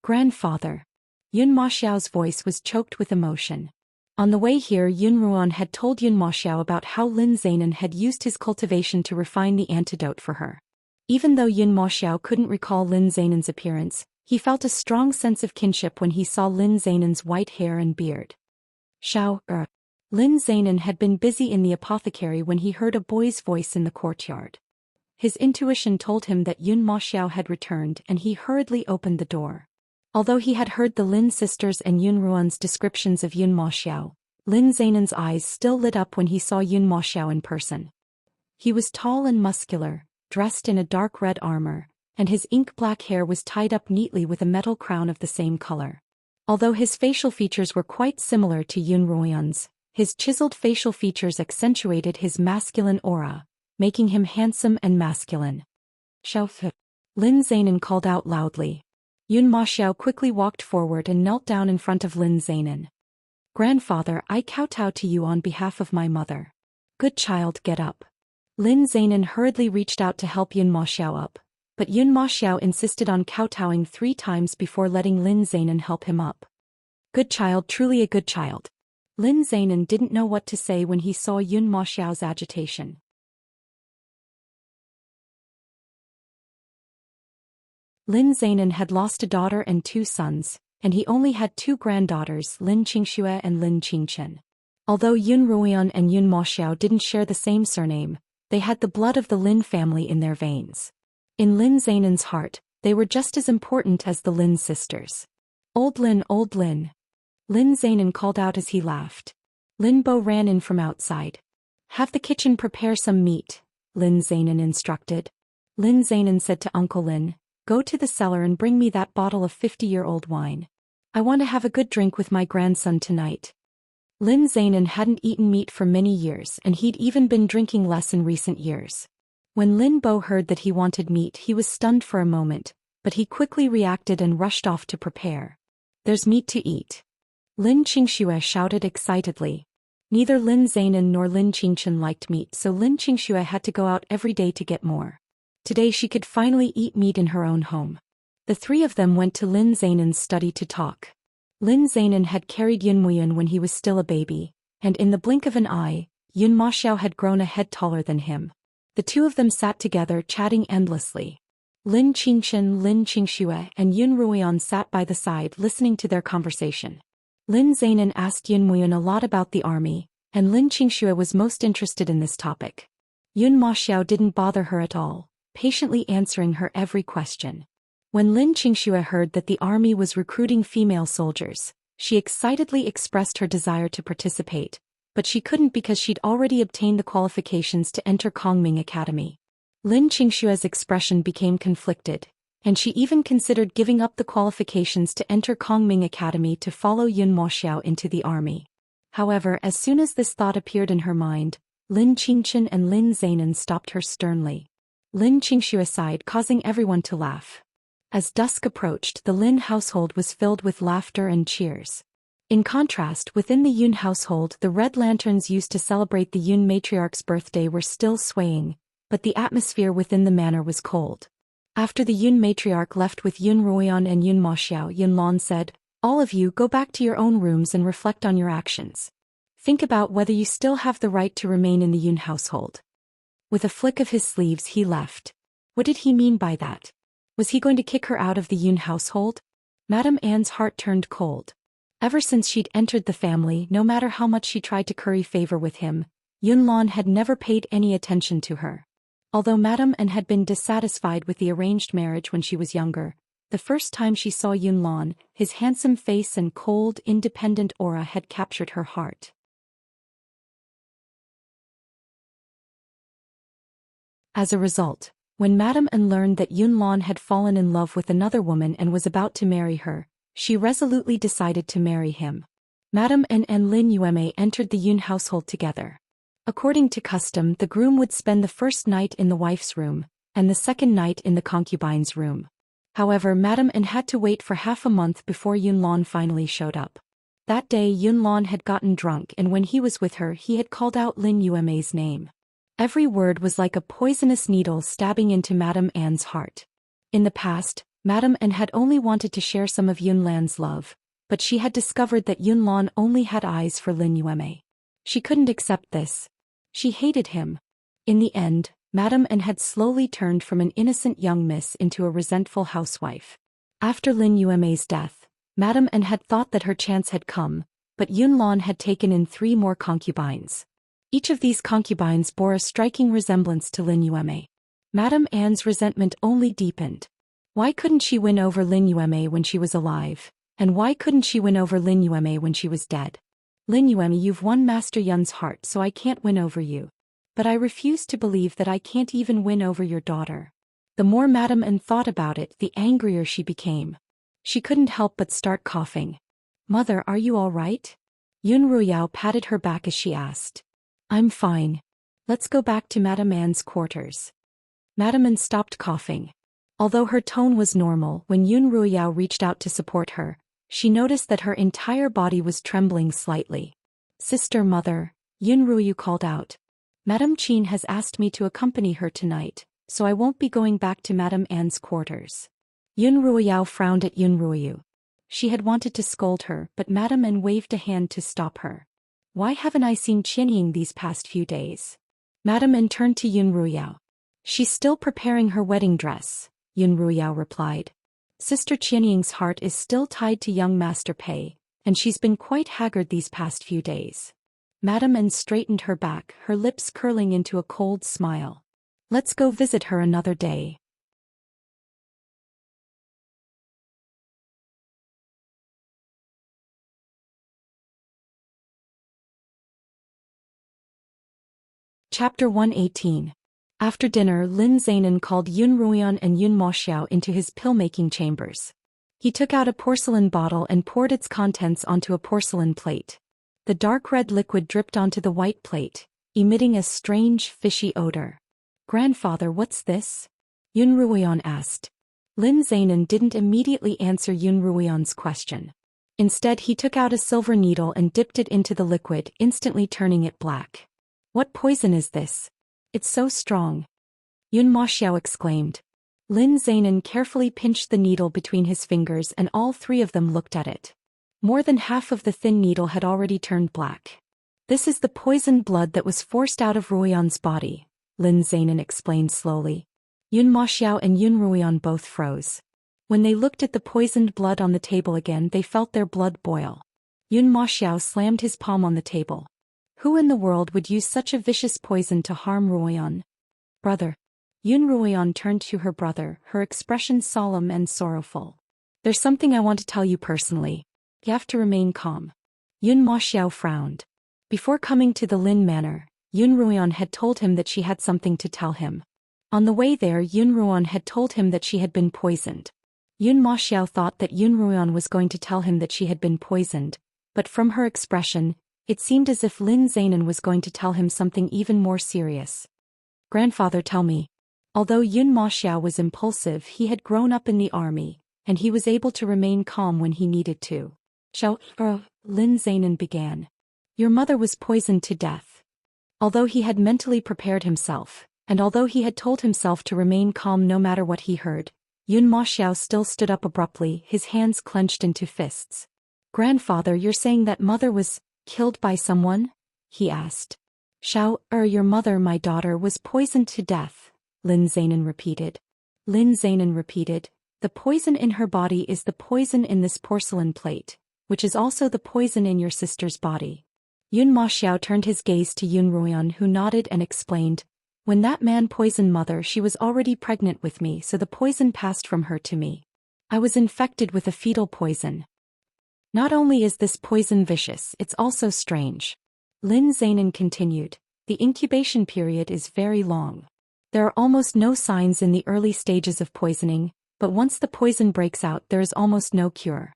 Grandfather. Yun Ma Xiao's voice was choked with emotion. On the way here, Yun Ruoyan had told Yun Ma Xiao about how Lin Zainan had used his cultivation to refine the antidote for her. Even though Yun Ma Xiao couldn't recall Lin Zainan's appearance, he felt a strong sense of kinship when he saw Lin Zainan's white hair and beard. Lin Zainan had been busy in the apothecary when he heard a boy's voice in the courtyard. His intuition told him that Yun Ma Xiao had returned and he hurriedly opened the door. Although he had heard the Lin sisters and Yun Ruoyan's descriptions of Yun Ma Xiao, Lin Zainan's eyes still lit up when he saw Yun Ma Xiao in person. He was tall and muscular, dressed in a dark red armor, and his ink-black hair was tied up neatly with a metal crown of the same color. Although his facial features were quite similar to Yun Ruoyan's, his chiseled facial features accentuated his masculine aura, making him handsome and masculine. Xiao. Lin Zainan called out loudly. Yun Ma Xiao quickly walked forward and knelt down in front of Lin Zainan. Grandfather, I kowtow to you on behalf of my mother. Good child, get up. Lin Zainan hurriedly reached out to help Yun Ma Xiao up, but Yun Ma Xiao insisted on kowtowing 3 times before letting Lin Zainan help him up. Good child, truly a good child. Lin Zainan didn't know what to say when he saw Yun Ma Xiao's agitation. Lin Zainan had lost a daughter and 2 sons, and he only had 2 granddaughters, Lin Qingxue and Lin Qingchen. Although Yun Ruoyan and Yun Ma Xiao didn't share the same surname, they had the blood of the Lin family in their veins. In Lin Zainan's heart, they were just as important as the Lin sisters. Old Lin, old Lin. Lin Zainan called out as he laughed. Lin Bo ran in from outside. Have the kitchen prepare some meat, Lin Zainan instructed. Lin Zainan said to Uncle Lin, go to the cellar and bring me that bottle of 50-year-old wine. I want to have a good drink with my grandson tonight. Lin Zainan hadn't eaten meat for many years and he'd even been drinking less in recent years. When Lin Bo heard that he wanted meat, he was stunned for a moment, but he quickly reacted and rushed off to prepare. There's meat to eat. Lin Qingxue shouted excitedly. Neither Lin Zainan nor Lin Qingchen liked meat, so Lin Qingxue had to go out every day to get more. Today she could finally eat meat in her own home. The 3 of them went to Lin Zainan's study to talk. Lin Zainan had carried Yun Muyan when he was still a baby, and in the blink of an eye, Yun Ma Xiao had grown a head taller than him. The 2 of them sat together chatting endlessly. Lin Qingchen, Lin Qingxue, and Yun Ruoyan sat by the side listening to their conversation. Lin Zainan asked Yun Muyan a lot about the army, and Lin Qingxue was most interested in this topic. Yun Ma Xiao didn't bother her at all, patiently answering her every question. When Lin Qingxue heard that the army was recruiting female soldiers, she excitedly expressed her desire to participate, but she couldn't because she'd already obtained the qualifications to enter Kongming Academy. Lin Qingxue's expression became conflicted, and she even considered giving up the qualifications to enter Kongming Academy to follow Yun Ma Xiao into the army. However, as soon as this thought appeared in her mind, Lin Qingchen and Lin Zainan stopped her sternly. Lin Qingxue sighed, causing everyone to laugh. As dusk approached, the Lin household was filled with laughter and cheers. In contrast, within the Yun household, the red lanterns used to celebrate the Yun matriarch's birthday were still swaying, but the atmosphere within the manor was cold. After the Yun matriarch left with Yun Ruoyan and Yun Ma Xiao, Yun Lan said, all of you go back to your own rooms and reflect on your actions. Think about whether you still have the right to remain in the Yun household. With a flick of his sleeves he left. What did he mean by that? Was he going to kick her out of the Yun household? Madame Anne's heart turned cold. Ever since she'd entered the family, no matter how much she tried to curry favor with him, Yun Lan had never paid any attention to her. Although Madame Anne had been dissatisfied with the arranged marriage when she was younger, The first time she saw Yunlon, his handsome face and cold, independent aura had captured her heart. As a result, when Madame N learned that Yunlon had fallen in love with another woman and was about to marry her, she resolutely decided to marry him. Madame N and Lin Yueme entered the Yun household together. According to custom, the groom would spend the first night in the wife's room, and the second night in the concubine's room. However, Madame N had to wait for half a month before Yunlon finally showed up. That day Yunlon had gotten drunk, and when he was with her he had called out Lin Yueme's name. Every word was like a poisonous needle stabbing into Madame Anne's heart. In the past, Madame Anne had only wanted to share some of Yunlan's love, but she had discovered that Yunlon only had eyes for Lin Yueme. She couldn't accept this. She hated him. In the end, Madame Anne had slowly turned from an innocent young miss into a resentful housewife. After Lin Yueme's death, Madame Anne had thought that her chance had come, but Yunlon had taken in 3 more concubines. Each of these concubines bore a striking resemblance to Lin Yueme. Madame Anne's resentment only deepened. Why couldn't she win over Lin Yueme when she was alive? And why couldn't she win over Lin Yueme when she was dead? Lin Yueme, you've won Master Yun's heart, so I can't win over you. But I refuse to believe that I can't even win over your daughter. The more Madame Anne thought about it, the angrier she became. She couldn't help but start coughing. Mother, are you all right? Yun Ruyao patted her back as she asked. I'm fine. Let's go back to Madame Anne's quarters. Madame Anne stopped coughing. Although her tone was normal, when Yun Ruyao reached out to support her, she noticed that her entire body was trembling slightly. Sister, mother, Yun Ruyu called out. Madame Qin has asked me to accompany her tonight, so I won't be going back to Madame Anne's quarters. Yun Ruyao frowned at Yun Ruyu. She had wanted to scold her, but Madame Anne waved a hand to stop her. Why haven't I seen Qianying these past few days? Madame Anne turned to Yun Ruyao. She's still preparing her wedding dress, Yun Ruyao replied. Sister Qianying's heart is still tied to young Master Pei, and she's been quite haggard these past few days. Madame Anne straightened her back, her lips curling into a cold smile. Let's go visit her another day. Chapter 118. After dinner, Lin Zainan called Yun Ruian and Yun Moxiao into his pill-making chambers. He took out a porcelain bottle and poured its contents onto a porcelain plate. The dark red liquid dripped onto the white plate, emitting a strange, fishy odor. Grandfather, what's this? Yun Ruian asked. Lin Zainan didn't immediately answer Yun Ruian's question. Instead, he took out a silver needle and dipped it into the liquid, instantly turning it black. What poison is this? It's so strong. Yun Moxiao exclaimed. Lin Zainan carefully pinched the needle between his fingers and all 3 of them looked at it. More than half of the thin needle had already turned black. This is the poisoned blood that was forced out of Ruian's body, Lin Zainan explained slowly. Yun Moxiao and Yun Ruian both froze. When they looked at the poisoned blood on the table again, they felt their blood boil. Yun Moxiao slammed his palm on the table. Who in the world would use such a vicious poison to harm Ruian? Brother. Yun Ruian turned to her brother, her expression solemn and sorrowful. There's something I want to tell you personally. You have to remain calm. Yun Moxiao frowned. Before coming to the Lin Manor, Yun Ruian had told him that she had something to tell him. On the way there, Yun Ruian had told him that she had been poisoned. Yun Moxiao thought that Yun Ruian was going to tell him that she had been poisoned, but from her expression, it seemed as if Lin Zainan was going to tell him something even more serious. Grandfather, tell me. Although Yun Moxiao was impulsive, he had grown up in the army, and he was able to remain calm when he needed to. Lin Zainan began. Your mother was poisoned to death. Although he had mentally prepared himself, and although he had told himself to remain calm no matter what he heard, Yun Moxiao still stood up abruptly, his hands clenched into fists. Grandfather, you're saying that mother was killed by someone? He asked. Your mother, my daughter, was poisoned to death, Lin Zainan repeated. Lin Zainan repeated, the poison in her body is the poison in this porcelain plate, which is also the poison in your sister's body. Yun Moxiao turned his gaze to Yun Ruian, who nodded and explained, when that man poisoned mother, she was already pregnant with me, so the poison passed from her to me. I was infected with a fetal poison. Not only is this poison vicious, it's also strange. Lin Zainan continued. The incubation period is very long. There are almost no signs in the early stages of poisoning, but once the poison breaks out there is almost no cure.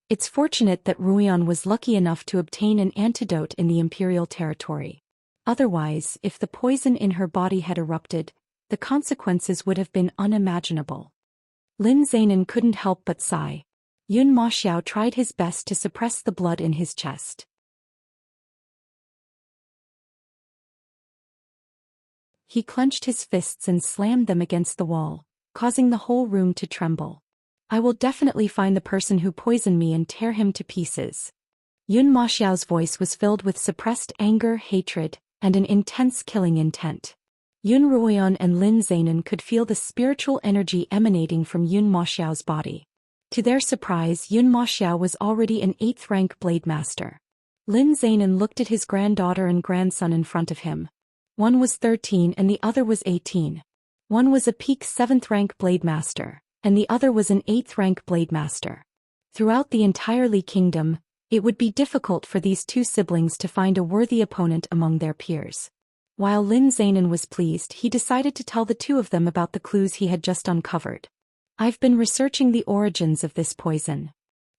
It's fortunate that Ruian was lucky enough to obtain an antidote in the imperial territory. Otherwise, if the poison in her body had erupted, the consequences would have been unimaginable. Lin Zainan couldn't help but sigh. Yun Ma Xiao tried his best to suppress the blood in his chest. He clenched his fists and slammed them against the wall, causing the whole room to tremble. I will definitely find the person who poisoned me and tear him to pieces. Yun Ma Xiao's voice was filled with suppressed anger, hatred, and an intense killing intent. Yun Ruoyan and Lin Zainan could feel the spiritual energy emanating from Yun Ma Xiao's body. To their surprise, Yun Ma Xiao was already an 8th rank blade master. Lin Zainan looked at his granddaughter and grandson in front of him. One was 13 and the other was 18. One was a peak 7th rank blade master, and the other was an 8th rank blade master. Throughout the entire Li Kingdom, it would be difficult for these two siblings to find a worthy opponent among their peers. While Lin Zainan was pleased, he decided to tell the two of them about the clues he had just uncovered. I've been researching the origins of this poison.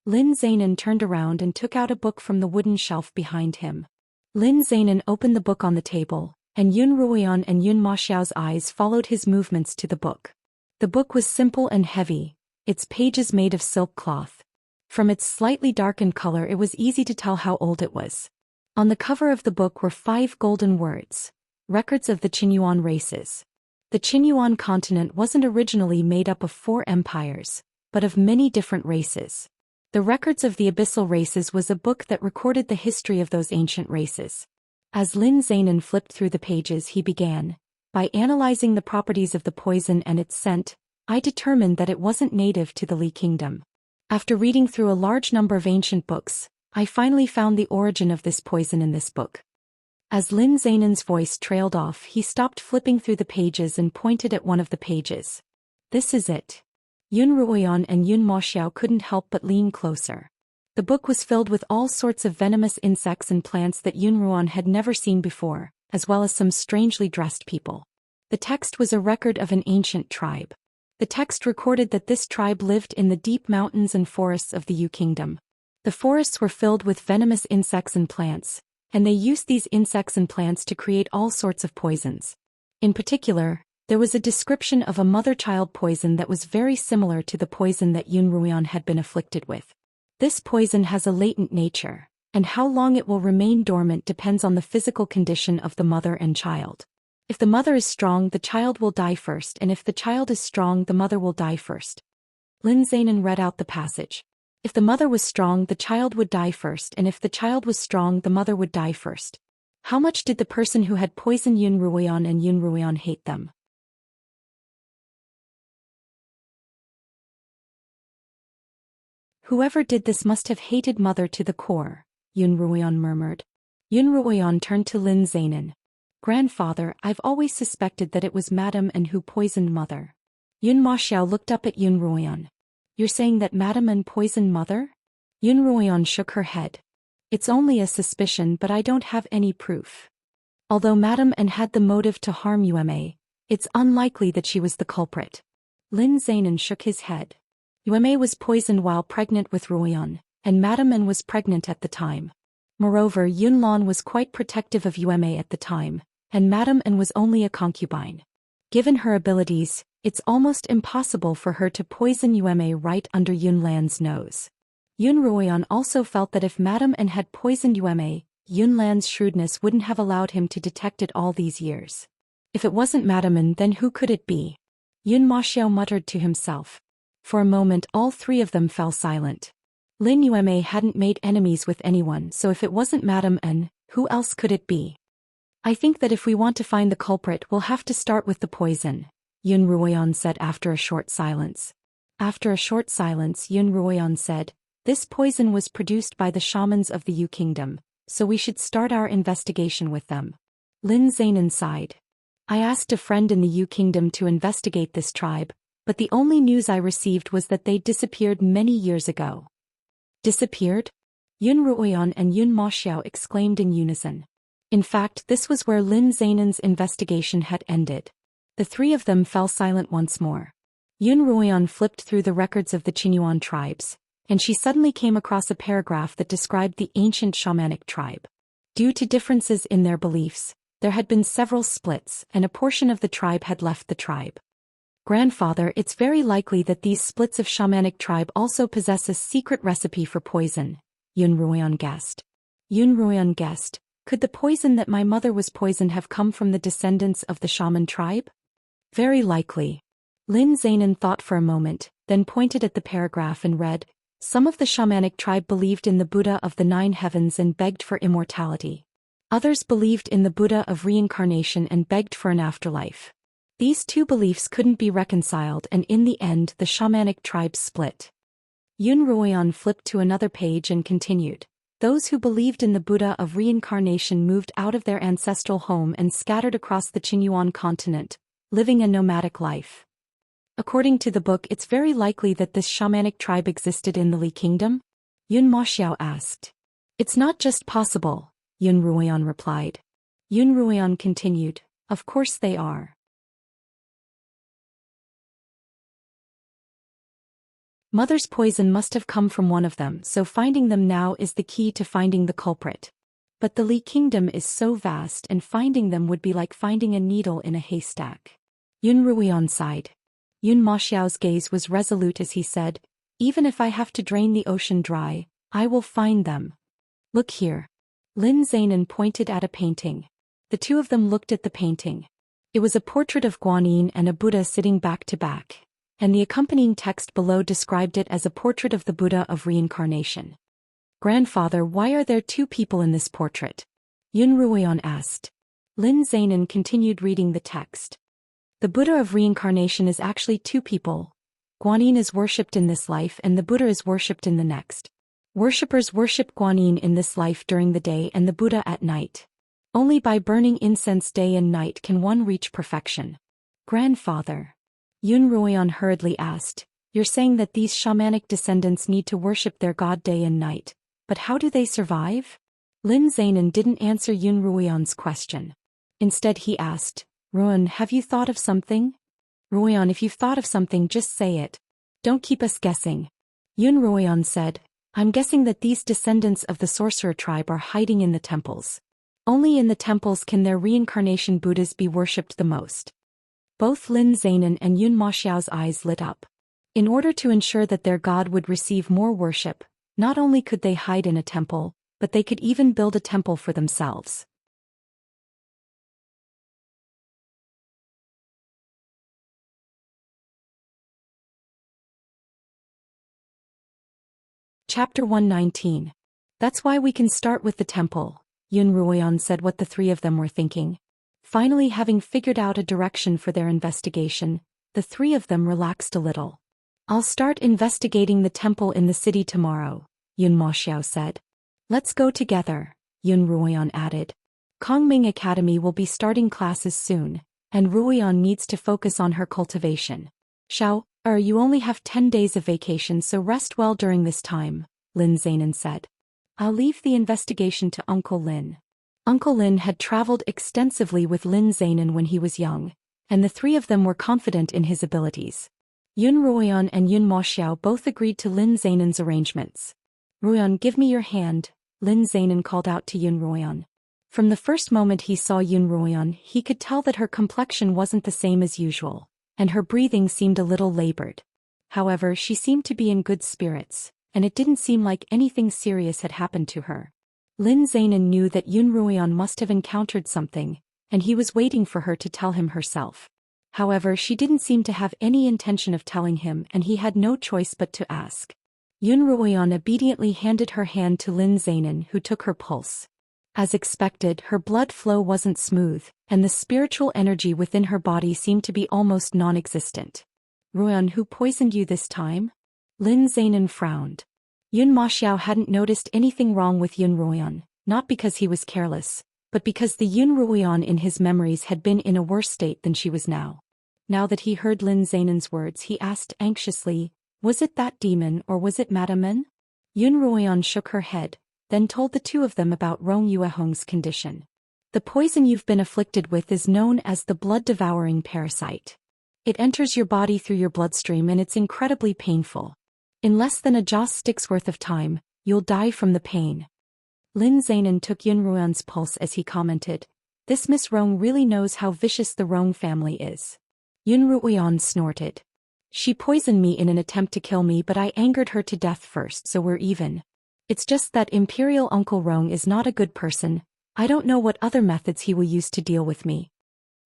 Lin Zainan turned around and took out a book from the wooden shelf behind him. Lin Zainan opened the book on the table, and Yun Ruoyan and Yun Ma Xiao's eyes followed his movements to the book. The book was simple and heavy, its pages made of silk cloth. From its slightly darkened color it was easy to tell how old it was. On the cover of the book were 5 golden words, records of the Qinyuan races. The Qinyuan continent wasn't originally made up of 4 empires, but of many different races. The Records of the Abyssal Races was a book that recorded the history of those ancient races. As Lin Zainan flipped through the pages he began, by analyzing the properties of the poison and its scent, I determined that it wasn't native to the Li Kingdom. After reading through a large number of ancient books, I finally found the origin of this poison in this book. As Lin Zainan's voice trailed off, he stopped flipping through the pages and pointed at one of the pages. This is it. Yun Ruoyan and Yun Ma Xiao couldn't help but lean closer. The book was filled with all sorts of venomous insects and plants that Yun Ruoyan had never seen before, as well as some strangely dressed people. The text was a record of an ancient tribe. The text recorded that this tribe lived in the deep mountains and forests of the Yu Kingdom. The forests were filled with venomous insects and plants, and they used these insects and plants to create all sorts of poisons. In particular, there was a description of a mother-child poison that was very similar to the poison that Yun Ruoyan had been afflicted with. This poison has a latent nature, and how long it will remain dormant depends on the physical condition of the mother and child. If the mother is strong, the child will die first, and if the child is strong, the mother will die first. Lin Zainan read out the passage. If the mother was strong, the child would die first, and if the child was strong, the mother would die first. How much did the person who had poisoned Yun Ruoyan and Yun Ruoyan hate them? Whoever did this must have hated mother to the core, Yun Ruoyan murmured. Yun Ruoyan turned to Lin Zainan. Grandfather, I've always suspected that it was Madame N who poisoned mother. Yun Ma Xiao looked up at Yun Ruoyan. You're saying that Madame N poisoned mother? Yun Ruoyan shook her head. It's only a suspicion, but I don't have any proof. Although Madame N had the motive to harm Yume, it's unlikely that she was the culprit. Lin Zainan shook his head. Yume was poisoned while pregnant with Ruoyan, and Madame N was pregnant at the time. Moreover, Yun Lan was quite protective of Yume at the time, and Madame N was only a concubine. Given her abilities, it's almost impossible for her to poison Yume right under Yun Lan's nose. Yun Ruoyan also felt that if Madame N had poisoned Yume, Yun Lan's shrewdness wouldn't have allowed him to detect it all these years. If it wasn't Madame N, then who could it be? Yun Ma Xiao muttered to himself. For a moment all 3 of them fell silent. Lin Yume hadn't made enemies with anyone, so if it wasn't Madame N, who else could it be? I think that if we want to find the culprit, we'll have to start with the poison, Yun Ruoyan said after a short silence. After a short silence, Yun Ruoyan said, this poison was produced by the shamans of the Yu Kingdom, so we should start our investigation with them. Lin Zainan sighed. I asked a friend in the Yu Kingdom to investigate this tribe, but the only news I received was that they disappeared many years ago. Disappeared? Yun Ruoyan and Yun Maxiao exclaimed in unison. In fact, this was where Lin Zainan's investigation had ended. The three of them fell silent once more. Yun Ruoyan flipped through the records of the Qinyuan tribes, and she suddenly came across a paragraph that described the ancient shamanic tribe. Due to differences in their beliefs, there had been several splits, and a portion of the tribe had left the tribe. Grandfather, it's very likely that these splits of shamanic tribe also possess a secret recipe for poison, Yun Ruoyan guessed. Yun Ruoyan guessed, could the poison that my mother was poisoned have come from the descendants of the shaman tribe? Very likely. Lin Zainan thought for a moment, then pointed at the paragraph and read, some of the shamanic tribe believed in the Buddha of the 9 heavens and begged for immortality. Others believed in the Buddha of reincarnation and begged for an afterlife. These two beliefs couldn't be reconciled, and in the end the shamanic tribe split. Yun Ruoyan flipped to another page and continued. Those who believed in the Buddha of reincarnation moved out of their ancestral home and scattered across the Qinyuan continent, living a nomadic life. According to the book, it's very likely that this shamanic tribe existed in the Li Kingdom? Yun Maxiao asked. It's not just possible, Yun Ruoyan replied. Yun Ruoyan continued, of course they are. Mother's poison must have come from one of them, so finding them now is the key to finding the culprit. But the Li Kingdom is so vast, and finding them would be like finding a needle in a haystack. Yun Ruoyan sighed. Yun Maxiao's gaze was resolute as he said, even if I have to drain the ocean dry, I will find them. Look here. Lin Zainan pointed at a painting. The two of them looked at the painting. It was a portrait of Guanyin and a Buddha sitting back to back, and the accompanying text below described it as a portrait of the Buddha of reincarnation. Grandfather, why are there two people in this portrait? Yun Ruoyan asked. Lin Zainan continued reading the text. The Buddha of reincarnation is actually two people. Guanyin is worshipped in this life and the Buddha is worshipped in the next. Worshippers worship Guanyin in this life during the day and the Buddha at night. Only by burning incense day and night can one reach perfection. Grandfather. Yun Ruoyan hurriedly asked, you're saying that these shamanic descendants need to worship their god day and night, but how do they survive? Lin Zainan didn't answer Yun Ruoyan's question. Instead he asked, Ruoyan, have you thought of something? Ruoyan, if you've thought of something, just say it. Don't keep us guessing. Yun Ruoyan said, I'm guessing that these descendants of the sorcerer tribe are hiding in the temples. Only in the temples can their reincarnation Buddhas be worshipped the most. Both Lin Zainan and Yun Maxiao's eyes lit up. In order to ensure that their god would receive more worship, not only could they hide in a temple, but they could even build a temple for themselves. Chapter 119. That's why we can start with the temple, Yun Ruoyan said what the three of them were thinking. Finally, having figured out a direction for their investigation, the three of them relaxed a little. I'll start investigating the temple in the city tomorrow, Yun Maxiao said. Let's go together, Yun Ruoyan added. Kongming Academy will be starting classes soon, and Ruoyan needs to focus on her cultivation. You only have 10 days of vacation, so rest well during this time, Lin Zainan said. I'll leave the investigation to Uncle Lin. Uncle Lin had traveled extensively with Lin Zainan when he was young, and the three of them were confident in his abilities. Yun Ruoyan and Yun Maxiao both agreed to Lin Zainan's arrangements. Ruoyan, give me your hand, Lin Zainan called out to Yun Ruoyan. From the first moment he saw Yun Ruoyan, he could tell that her complexion wasn't the same as usual, and her breathing seemed a little labored. However, she seemed to be in good spirits, and it didn't seem like anything serious had happened to her. Lin Zainan knew that Yun Ruoyan must have encountered something, and he was waiting for her to tell him herself. However, she didn't seem to have any intention of telling him, and he had no choice but to ask. Yun Ruoyan obediently handed her hand to Lin Zainan, who took her pulse. As expected, her blood flow wasn't smooth, and the spiritual energy within her body seemed to be almost non-existent. Ruoyan, who poisoned you this time? Lin Zainan frowned. Yun Maxiao hadn't noticed anything wrong with Yun Ruoyan, not because he was careless, but because the Yun Ruoyan in his memories had been in a worse state than she was now. Now that he heard Lin Zainan's words, he asked anxiously, "Was it that demon or was it Madame En?" Yun Ruoyan shook her head, then told the two of them about Rong Yuehong's condition. "The poison you've been afflicted with is known as the blood-devouring parasite. It enters your body through your bloodstream and it's incredibly painful. In less than a joss stick's worth of time, you'll die from the pain." Lin Zainan took Yun Ruoyan's pulse as he commented, "This Miss Rong really knows how vicious the Rong family is." Yun Ruoyan snorted. "She poisoned me in an attempt to kill me, but I angered her to death first, so we're even. It's just that Imperial Uncle Rong is not a good person. I don't know what other methods he will use to deal with me."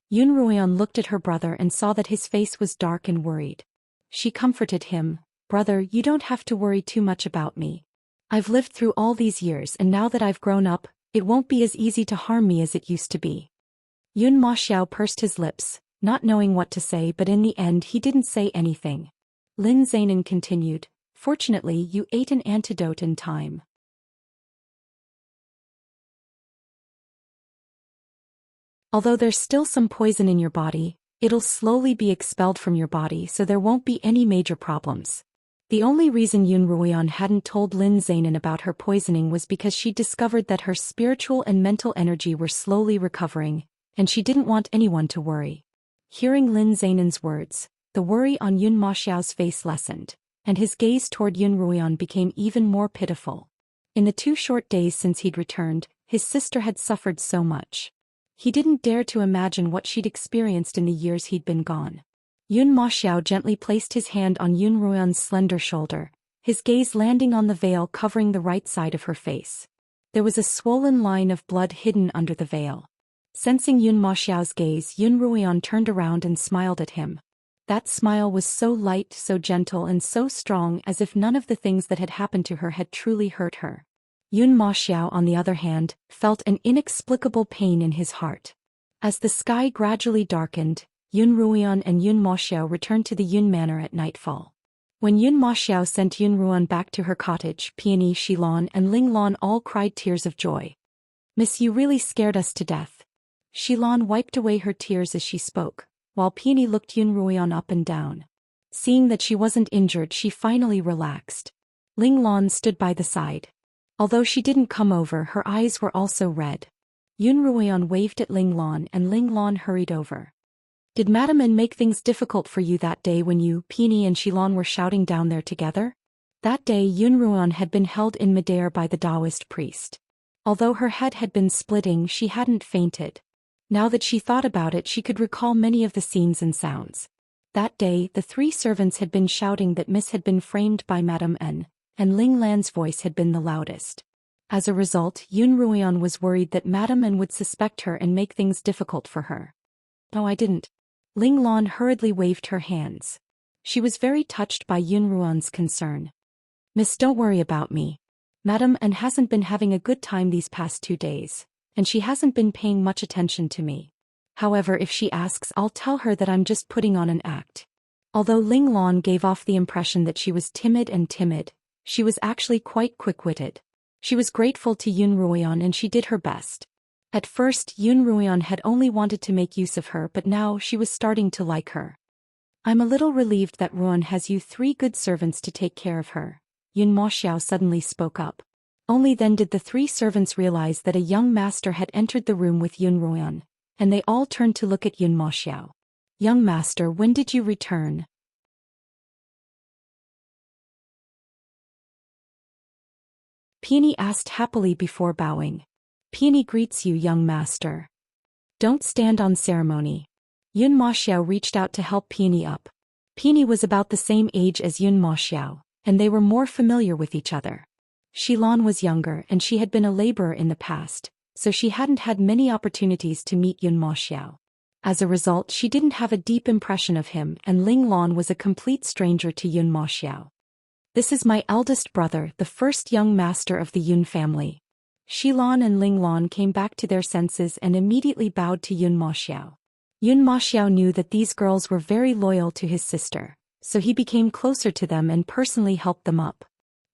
Yun Ruoyan looked at her brother and saw that his face was dark and worried. She comforted him, "Brother, you don't have to worry too much about me. I've lived through all these years and now that I've grown up, it won't be as easy to harm me as it used to be." Yun Ma Xiao pursed his lips, not knowing what to say, but in the end he didn't say anything. Lin Zainan continued, "Fortunately you ate an antidote in time. Although there's still some poison in your body, it'll slowly be expelled from your body so there won't be any major problems." The only reason Yun Ruoyan hadn't told Lin Zainan about her poisoning was because she discovered that her spiritual and mental energy were slowly recovering, and she didn't want anyone to worry. Hearing Lin Zainan's words, the worry on Yun Ma Xiao's face lessened, and his gaze toward Yun Ruoyan became even more pitiful. In the 2 short days since he'd returned, his sister had suffered so much. He didn't dare to imagine what she'd experienced in the years he'd been gone. Yun Ma Xiao gently placed his hand on Yun Ruoyan's slender shoulder, his gaze landing on the veil covering the right side of her face. There was a swollen line of blood hidden under the veil. Sensing Yun Ma Xiao's gaze, Yun Ruoyan turned around and smiled at him. That smile was so light, so gentle and so strong, as if none of the things that had happened to her had truly hurt her. Yun Ma Xiao, on the other hand, felt an inexplicable pain in his heart. As the sky gradually darkened, Yun Ruoyan and Yun Ma Xiao returned to the Yun Manor at nightfall. When Yun Ma Xiao sent Yun Ruoyan back to her cottage, Peony, Xilan and Ling Lan all cried tears of joy. "Miss, you really scared us to death." Xilan wiped away her tears as she spoke, while Peony looked Yun Ruoyan up and down. Seeing that she wasn't injured, she finally relaxed. Ling Lan stood by the side. Although she didn't come over, her eyes were also red. Yun Ruoyan waved at Ling Lan and Ling Lan hurried over. "Did Madame En make things difficult for you that day when you, Peony and Xilan were shouting down there together?" That day Yun Ruoyan had been held in midair by the Daoist priest. Although her head had been splitting, she hadn't fainted. Now that she thought about it, she could recall many of the scenes and sounds. That day, the 3 servants had been shouting that Miss had been framed by Madame En, and Ling Lan's voice had been the loudest. As a result, Yun Ruoyan was worried that Madame En would suspect her and make things difficult for her. "No, I didn't." Ling Lan hurriedly waved her hands. She was very touched by Yun Ruoyan's concern. "Miss, don't worry about me. Madame En hasn't been having a good time these past 2 days, and she hasn't been paying much attention to me. However, if she asks, I'll tell her that I'm just putting on an act." Although Ling Lan gave off the impression that she was timid, she was actually quite quick-witted. She was grateful to Yun Ruoyan and she did her best. At first, Yun Ruoyan had only wanted to make use of her, but now she was starting to like her. "I'm a little relieved that Ruoyan has you 3 good servants to take care of her," Yun Ma Xiao suddenly spoke up. Only then did the 3 servants realize that a young master had entered the room with Yun Ruoyan, and they all turned to look at Yun Ma Xiao. "Young master, when did you return?" Peony asked happily before bowing. "Peony greets you, young master. Don't stand on ceremony." Yun Ma Xiao reached out to help Peony up. Peony was about the same age as Yun Ma Xiao, and they were more familiar with each other. Xilan was younger and she had been a laborer in the past, so she hadn't had many opportunities to meet Yun Ma Xiao. As a result, she didn't have a deep impression of him, and Ling Lan was a complete stranger to Yun Ma Xiao. "This is my eldest brother, the first young master of the Yun family." Xilan and Ling Lan came back to their senses and immediately bowed to Yun Ma Xiao. Yun Ma Xiao knew that these girls were very loyal to his sister, so he became closer to them and personally helped them up.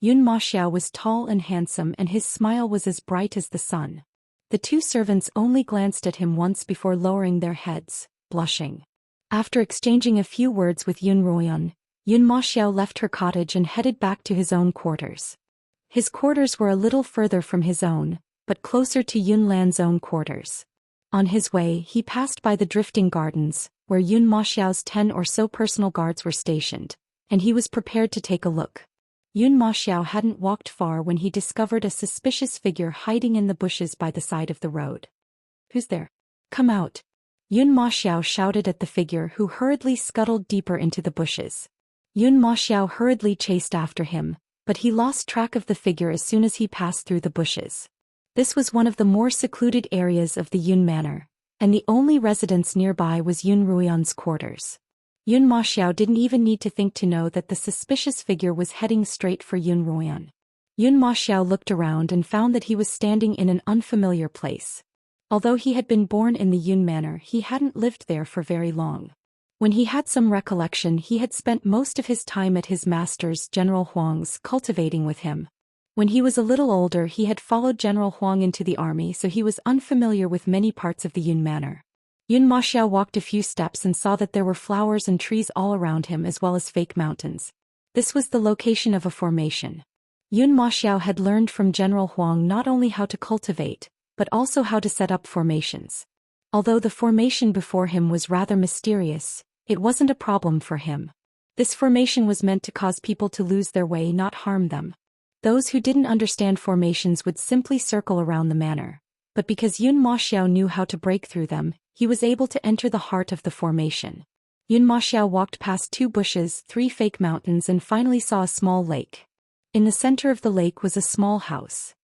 Yun Ma Xiao was tall and handsome and his smile was as bright as the sun. The 2 servants only glanced at him once before lowering their heads, blushing. After exchanging a few words with Yun Ruoyan, Yun Maxiao left her cottage and headed back to his own quarters. His quarters were a little further from his own, but closer to Yun Lan's own quarters. On his way, he passed by the drifting gardens, where Yun Maxiao's 10 or so personal guards were stationed, and he was prepared to take a look. Yun Maxiao hadn't walked far when he discovered a suspicious figure hiding in the bushes by the side of the road. "Who's there? Come out!" Yun Maxiao shouted at the figure, who hurriedly scuttled deeper into the bushes. Yun Maxiao hurriedly chased after him, but he lost track of the figure as soon as he passed through the bushes. This was one of the more secluded areas of the Yun Manor, and the only residence nearby was Yun Ruoyan's quarters. Yun Maxiao didn't even need to think to know that the suspicious figure was heading straight for Yun Ruoyan. Yun Maxiao looked around and found that he was standing in an unfamiliar place. Although he had been born in the Yun Manor, he hadn't lived there for very long. When he had some recollection, he had spent most of his time at his master's, General Huang's, cultivating with him. When he was a little older, he had followed General Huang into the army, so he was unfamiliar with many parts of the Yun Manor. Yun Maxiao walked a few steps and saw that there were flowers and trees all around him, as well as fake mountains. This was the location of a formation. Yun Maxiao had learned from General Huang not only how to cultivate, but also how to set up formations. Although the formation before him was rather mysterious, it wasn't a problem for him. This formation was meant to cause people to lose their way, not harm them. Those who didn't understand formations would simply circle around the manor. But because Yun Maxiao knew how to break through them, he was able to enter the heart of the formation. Yun Maxiao walked past 2 bushes, 3 fake mountains, and finally saw a small lake. In the center of the lake was a small house.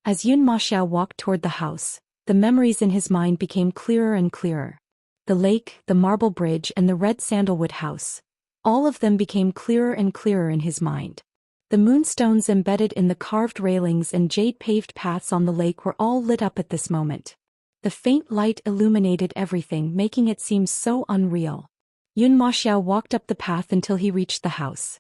As Yun Maxiao walked toward the house, the memories in his mind became clearer and clearer. The lake, the marble bridge, and the red sandalwood house. All of them became clearer and clearer in his mind. The moonstones embedded in the carved railings and jade-paved paths on the lake were all lit up at this moment. The faint light illuminated everything, making it seem so unreal. Yun Maxiao walked up the path until he reached the house.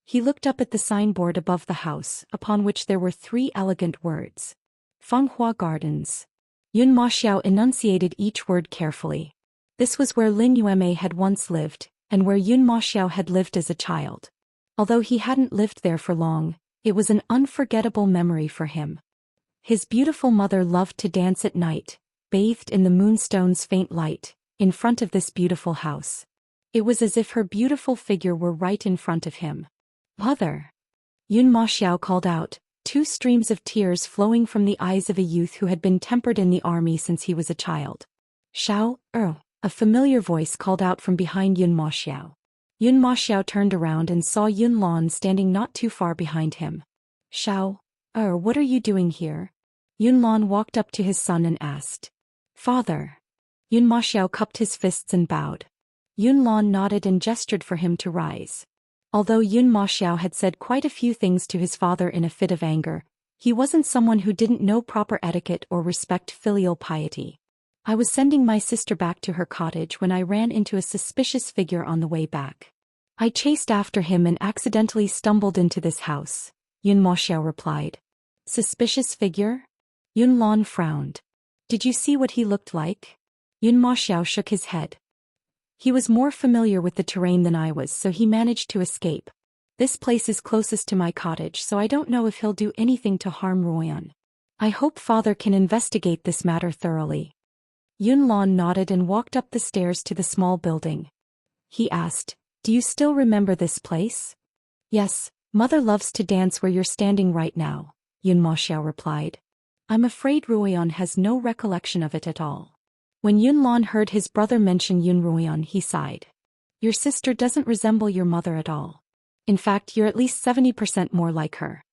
He looked up at the signboard above the house, upon which there were 3 elegant words. Fenghua Gardens. Yun Maxiao enunciated each word carefully. This was where Lin Yueme had once lived, and where Yun Maxiao had lived as a child. Although he hadn't lived there for long, it was an unforgettable memory for him. His beautiful mother loved to dance at night, bathed in the moonstone's faint light, in front of this beautiful house. It was as if her beautiful figure were right in front of him. "Mother!" Yun Maxiao called out, 2 streams of tears flowing from the eyes of a youth who had been tempered in the army since he was a child. "Xiao, a familiar voice called out from behind Yun Maxiao. Yun Maxiao turned around and saw Yun Lan standing not too far behind him. "Xiao, what are you doing here?" Yun Lan walked up to his son and asked. "Father." Yun Maxiao cupped his fists and bowed. Yun Lan nodded and gestured for him to rise. Although Yun Maxiao had said quite a few things to his father in a fit of anger, he wasn't someone who didn't know proper etiquette or respect filial piety. "I was sending my sister back to her cottage when I ran into a suspicious figure on the way back. I chased after him and accidentally stumbled into this house," Yun Maxiao replied. "Suspicious figure?" Yun Lan frowned. "Did you see what he looked like?" Yun Maxiao shook his head. "He was more familiar with the terrain than I was, so he managed to escape. This place is closest to my cottage, so I don't know if he'll do anything to harm Ruoyan. I hope father can investigate this matter thoroughly." Yun Lan nodded and walked up the stairs to the small building. He asked, "Do you still remember this place?" "Yes, mother loves to dance where you're standing right now," Yun Maxiao replied. "I'm afraid Ruoyan has no recollection of it at all." When Yun Lan heard his brother mention Yun Ruoyan, he sighed. "Your sister doesn't resemble your mother at all. In fact, you're at least 70% more like her."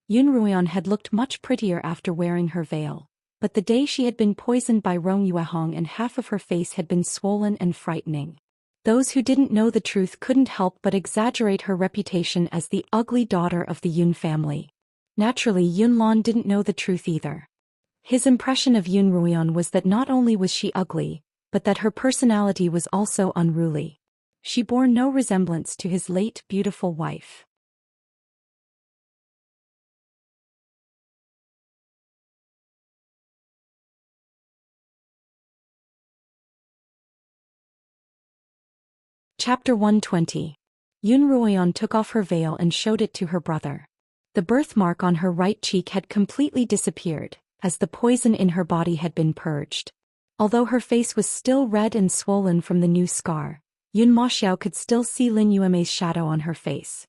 Yun Ruoyan had looked much prettier after wearing her veil. But the day she had been poisoned by Rong Yuehong and half of her face had been swollen and frightening. Those who didn't know the truth couldn't help but exaggerate her reputation as the ugly daughter of the Yun family. Naturally, Yun Lan didn't know the truth either. His impression of Yun Ruoyan was that not only was she ugly, but that her personality was also unruly. She bore no resemblance to his late beautiful wife. Chapter 120. Yun Ruoyan took off her veil and showed it to her brother. The birthmark on her right cheek had completely disappeared, as the poison in her body had been purged. Although her face was still red and swollen from the new scar, Yun Maxiao could still see Lin Yueme's shadow on her face.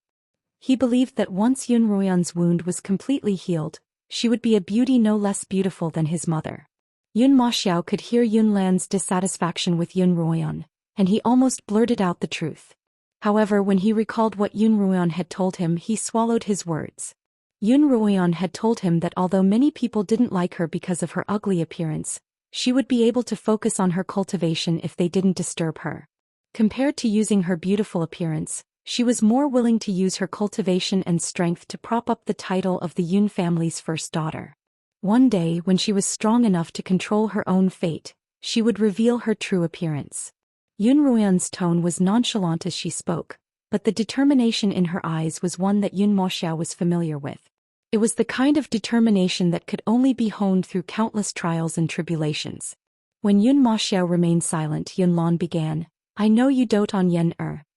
He believed that once Yun Ruoyan's wound was completely healed, she would be a beauty no less beautiful than his mother. Yun Maxiao could hear Yun Lan's dissatisfaction with Yun Ruoyan, and he almost blurted out the truth. However, when he recalled what Yun Ruoyan had told him, he swallowed his words. Yun Ruoyan had told him that although many people didn't like her because of her ugly appearance, she would be able to focus on her cultivation if they didn't disturb her. Compared to using her beautiful appearance, she was more willing to use her cultivation and strength to prop up the title of the Yun family's first daughter. One day, when she was strong enough to control her own fate, she would reveal her true appearance. Yun Ruoyan's tone was nonchalant as she spoke, but the determination in her eyes was one that Yun Maxiao was familiar with. It was the kind of determination that could only be honed through countless trials and tribulations. When Yun Maxiao remained silent, Yun Lan began, "I know you dote on Yen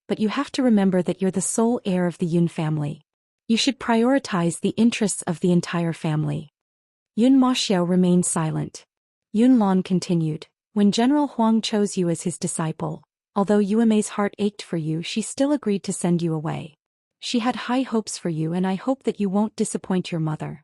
but you have to remember that you're the sole heir of the Yun family. You should prioritize the interests of the entire family." Yun Maxiao remained silent. Yun Lan continued, "When General Huang chose you as his disciple, although Yueme's heart ached for you, she still agreed to send you away. She had high hopes for you, and I hope that you won't disappoint your mother.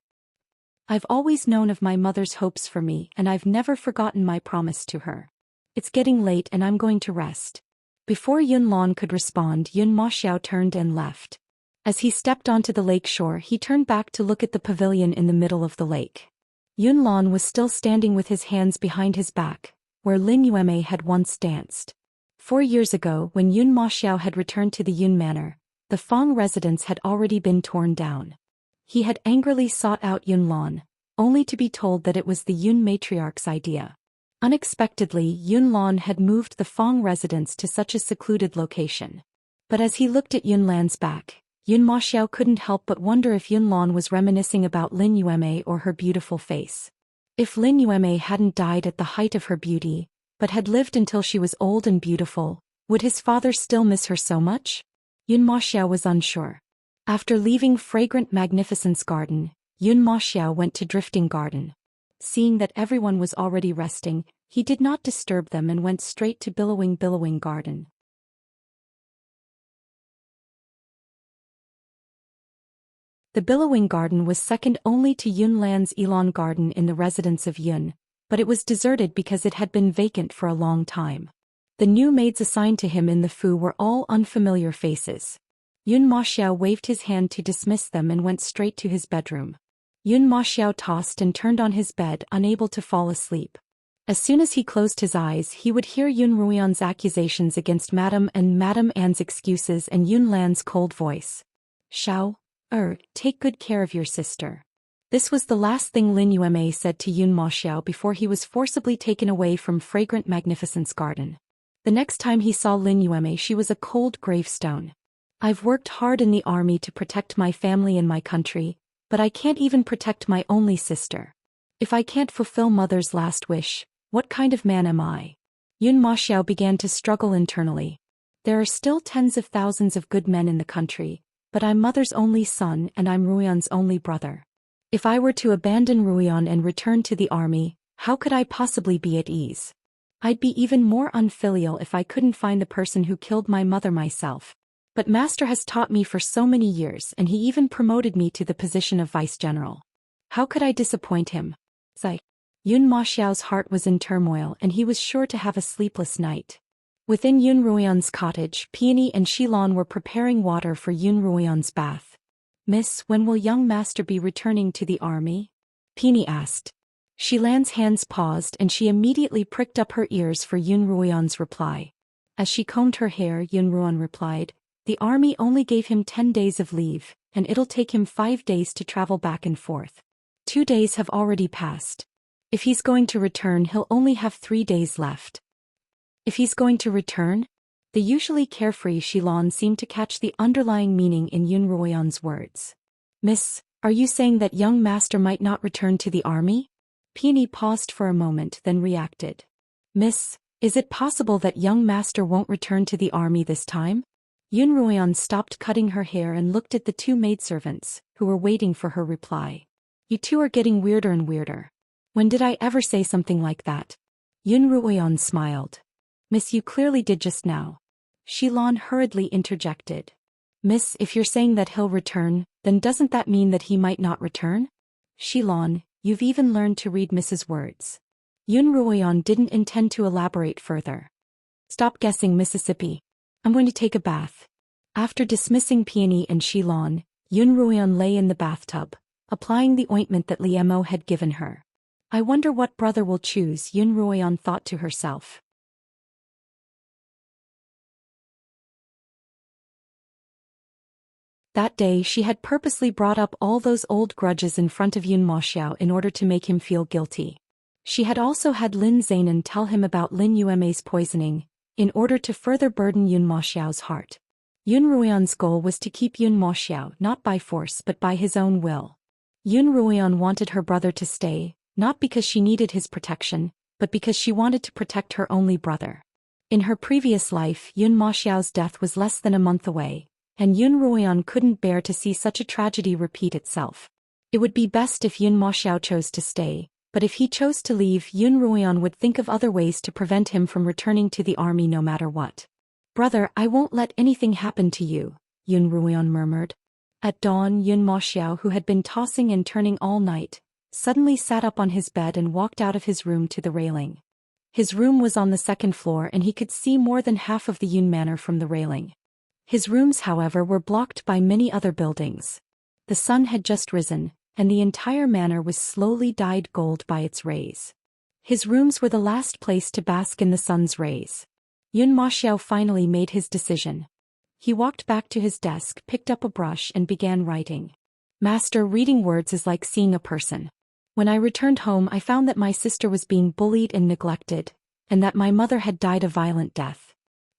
I've always known of my mother's hopes for me, and I've never forgotten my promise to her. It's getting late and I'm going to rest." Before Yun Lan could respond, Yun Maxiao turned and left. As he stepped onto the lake shore, he turned back to look at the pavilion in the middle of the lake. Yun Lan was still standing with his hands behind his back, where Lin Yueme had once danced. 4 years ago, when Yun Maxiao had returned to the Yun Manor, the Fang residence had already been torn down. He had angrily sought out Yun Lan, only to be told that it was the Yun matriarch's idea. Unexpectedly, Yun Lan had moved the Fang residence to such a secluded location. But as he looked at Yun Lan's back, Yun Maxiao couldn't help but wonder if Yun Lan was reminiscing about Lin Yueme or her beautiful face. If Lin Yueme hadn't died at the height of her beauty, but had lived until she was old and beautiful, would his father still miss her so much? Yun Maxiao was unsure. After leaving Fragrant Magnificence Garden, Yun Maxiao went to Drifting Garden. Seeing that everyone was already resting, he did not disturb them and went straight to Billowing Garden. The Billowing Garden was second only to Yun Lan's Elon Garden in the residence of Yun, but it was deserted because it had been vacant for a long time. The new maids assigned to him in the Fu were all unfamiliar faces. Yun Maxiao waved his hand to dismiss them and went straight to his bedroom. Yun Maxiao tossed and turned on his bed, unable to fall asleep. As soon as he closed his eyes, he would hear Yun Ruoyan's accusations against Madame and Madame Anne's excuses and Yun Lan's cold voice. "Xiao, take good care of your sister." This was the last thing Lin Yueme said to Yun Maxiao before he was forcibly taken away from Fragrant Magnificence Garden. The next time he saw Lin Yueme, she was a cold gravestone. "I've worked hard in the army to protect my family and my country, but I can't even protect my only sister. If I can't fulfill mother's last wish, what kind of man am I?" Yun Maxiao began to struggle internally. "There are still tens of thousands of good men in the country, but I'm mother's only son and I'm Ruoyan's only brother. If I were to abandon Ruoyan and return to the army, how could I possibly be at ease? I'd be even more unfilial if I couldn't find the person who killed my mother myself. But Master has taught me for so many years and he even promoted me to the position of Vice General. How could I disappoint him?" Yun Maxiao's heart was in turmoil and he was sure to have a sleepless night. Within Yun Ruoyan's cottage, Peony and Xilan were preparing water for Yun Ruoyan's bath. "Miss, when will young master be returning to the army?" Peony asked. Xilan's hands paused and she immediately pricked up her ears for Yun Ruoyan's reply. As she combed her hair, Yun Ruoyan replied, "The army only gave him 10 days of leave, and it'll take him 5 days to travel back and forth. 2 days have already passed. If he's going to return, he'll only have 3 days left." If he's going to return? The usually carefree Xilan seemed to catch the underlying meaning in Yun Ruoyan's words. "Miss, are you saying that young master might not return to the army?" Peony paused for a moment, then reacted. "Miss, Is it possible that young master won't return to the army this time? Yun Ruoyan stopped cutting her hair and looked at the two maidservants, who were waiting for her reply. You two are getting weirder and weirder. When did I ever say something like that? Yun Ruoyan smiled. Miss, you clearly did just now. Xilan hurriedly interjected. Miss, if you're saying that he'll return, then doesn't that mean that he might not return? Xilan, you've even learned to read Miss's words. Yun Ruoyan didn't intend to elaborate further. Stop guessing, Mississippi. I'm going to take a bath. After dismissing Peony and Xilan, Yun Ruoyan lay in the bathtub, applying the ointment that Liemo had given her. I wonder what brother will choose, Yun Ruoyan thought to herself. That day she had purposely brought up all those old grudges in front of Yun Moxiao in order to make him feel guilty. She had also had Lin Zainan tell him about Lin Yume's poisoning, in order to further burden Yun Moxiao's heart. Yun Ruoyan's goal was to keep Yun Moxiao not by force but by his own will. Yun Ruoyan wanted her brother to stay, not because she needed his protection, but because she wanted to protect her only brother. In her previous life, Yun Moxiao's death was less than a month away, and Yun Ruoyan couldn't bear to see such a tragedy repeat itself. It would be best if Yun Moxiao chose to stay, but if he chose to leave, Yun Ruoyan would think of other ways to prevent him from returning to the army no matter what. Brother, I won't let anything happen to you, Yun Ruoyan murmured. At dawn, Yun Moxiao, who had been tossing and turning all night, suddenly sat up on his bed and walked out of his room to the railing. His room was on the second floor and he could see more than half of the Yun Manor from the railing. His rooms, however, were blocked by many other buildings. The sun had just risen, and the entire manor was slowly dyed gold by its rays. His rooms were the last place to bask in the sun's rays. Yun Moxiao finally made his decision. He walked back to his desk, picked up a brush and began writing. Master, reading words is like seeing a person. When I returned home, I found that my sister was being bullied and neglected, and that my mother had died a violent death.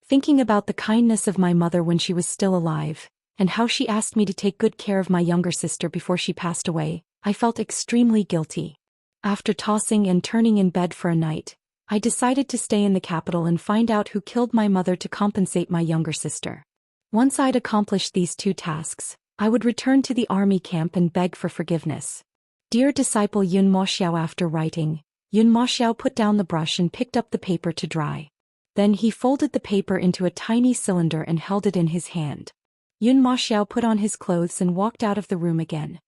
Thinking about the kindness of my mother when she was still alive, and how she asked me to take good care of my younger sister before she passed away, I felt extremely guilty. After tossing and turning in bed for a night, I decided to stay in the capital and find out who killed my mother to compensate my younger sister. Once I'd accomplished these two tasks, I would return to the army camp and beg for forgiveness. Dear disciple Yun Moxiao. After writing, Yun Moxiao put down the brush and picked up the paper to dry. Then he folded the paper into a tiny cylinder and held it in his hand. Yun Moxiao put on his clothes and walked out of the room again.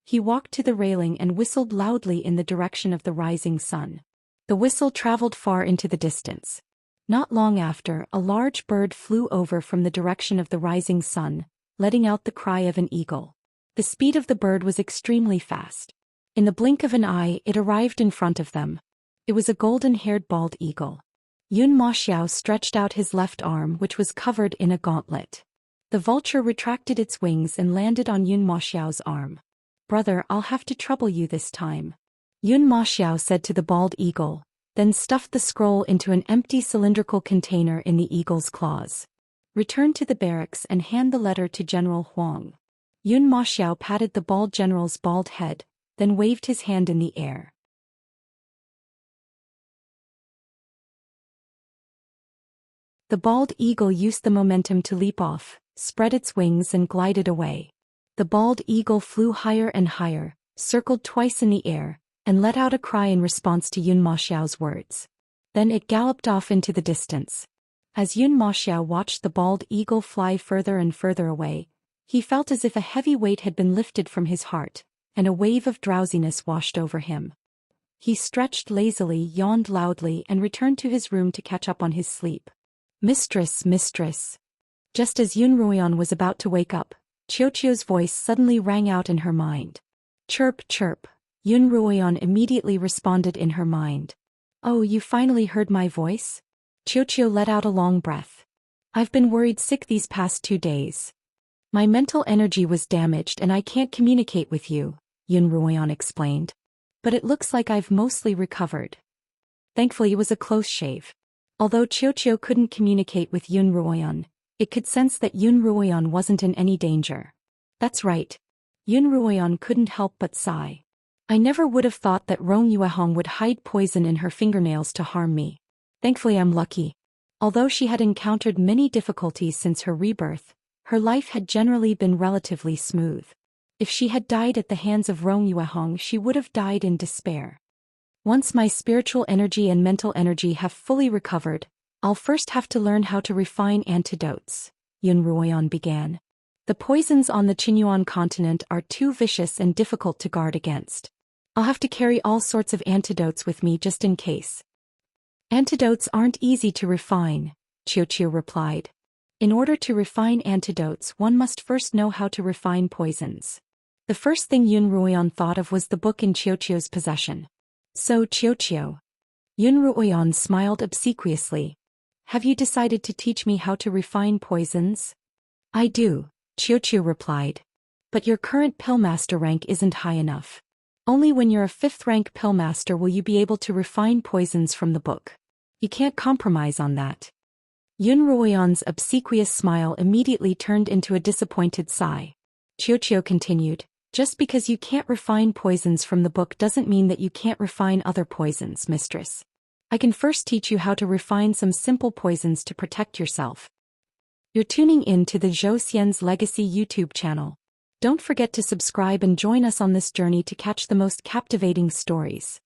He walked to the railing and whistled loudly in the direction of the rising sun. The whistle traveled far into the distance. Not long after, a large bird flew over from the direction of the rising sun, letting out the cry of an eagle. The speed of the bird was extremely fast. In the blink of an eye, it arrived in front of them. It was a golden-haired bald eagle. Yun Moxiao stretched out his left arm, which was covered in a gauntlet. The vulture retracted its wings and landed on Yun Moxiao's arm. Brother, I'll have to trouble you this time, Yun Moxiao said to the bald eagle, then stuffed the scroll into an empty cylindrical container in the eagle's claws. Return to the barracks and hand the letter to General Huang. Yun Moxiao patted the bald general's bald head, then waved his hand in the air. The bald eagle used the momentum to leap off, spread its wings and glided away. The bald eagle flew higher and higher, circled twice in the air, and let out a cry in response to Yun Moxiao's words. Then it galloped off into the distance. As Yun Moxiao watched the bald eagle fly further and further away, he felt as if a heavy weight had been lifted from his heart, and a wave of drowsiness washed over him. He stretched lazily, yawned loudly, and returned to his room to catch up on his sleep. Mistress, mistress. Just as Yun Ruoyan was about to wake up, Qiuqiu's voice suddenly rang out in her mind. Chirp, chirp. Yun Ruoyan immediately responded in her mind. Oh, you finally heard my voice? Qiuqiu let out a long breath. I've been worried sick these past 2 days. My mental energy was damaged and I can't communicate with you, Yun Ruoyan explained. But it looks like I've mostly recovered. Thankfully it was a close shave. Although Qiuqiu couldn't communicate with Yun Ruoyan, it could sense that Yun Ruoyan wasn't in any danger. That's right. Yun Ruoyan couldn't help but sigh. I never would have thought that Rong Yuehong would hide poison in her fingernails to harm me. Thankfully I'm lucky. Although she had encountered many difficulties since her rebirth, her life had generally been relatively smooth. If she had died at the hands of Rong Yuehong, she would have died in despair. Once my spiritual energy and mental energy have fully recovered, I'll first have to learn how to refine antidotes, Yun Ruoyan began. The poisons on the Qinyuan continent are too vicious and difficult to guard against. I'll have to carry all sorts of antidotes with me just in case. Antidotes aren't easy to refine, Qiu replied. In order to refine antidotes, one must first know how to refine poisons. The first thing Yun Ruoyan thought of was the book in Qiu's possession. So Qiu. Yun Ruoyan smiled obsequiously. Have you decided to teach me how to refine poisons? I do, Qiu replied. But your current pillmaster rank isn't high enough. Only when you're a 5th rank pillmaster will you be able to refine poisons from the book. You can't compromise on that. Yun Ruoyan's obsequious smile immediately turned into a disappointed sigh. Qiu continued, just because you can't refine poisons from the book doesn't mean that you can't refine other poisons, mistress. I can first teach you how to refine some simple poisons to protect yourself. You're tuning in to the Zhou Xian's Legacy YouTube channel. Don't forget to subscribe and join us on this journey to catch the most captivating stories.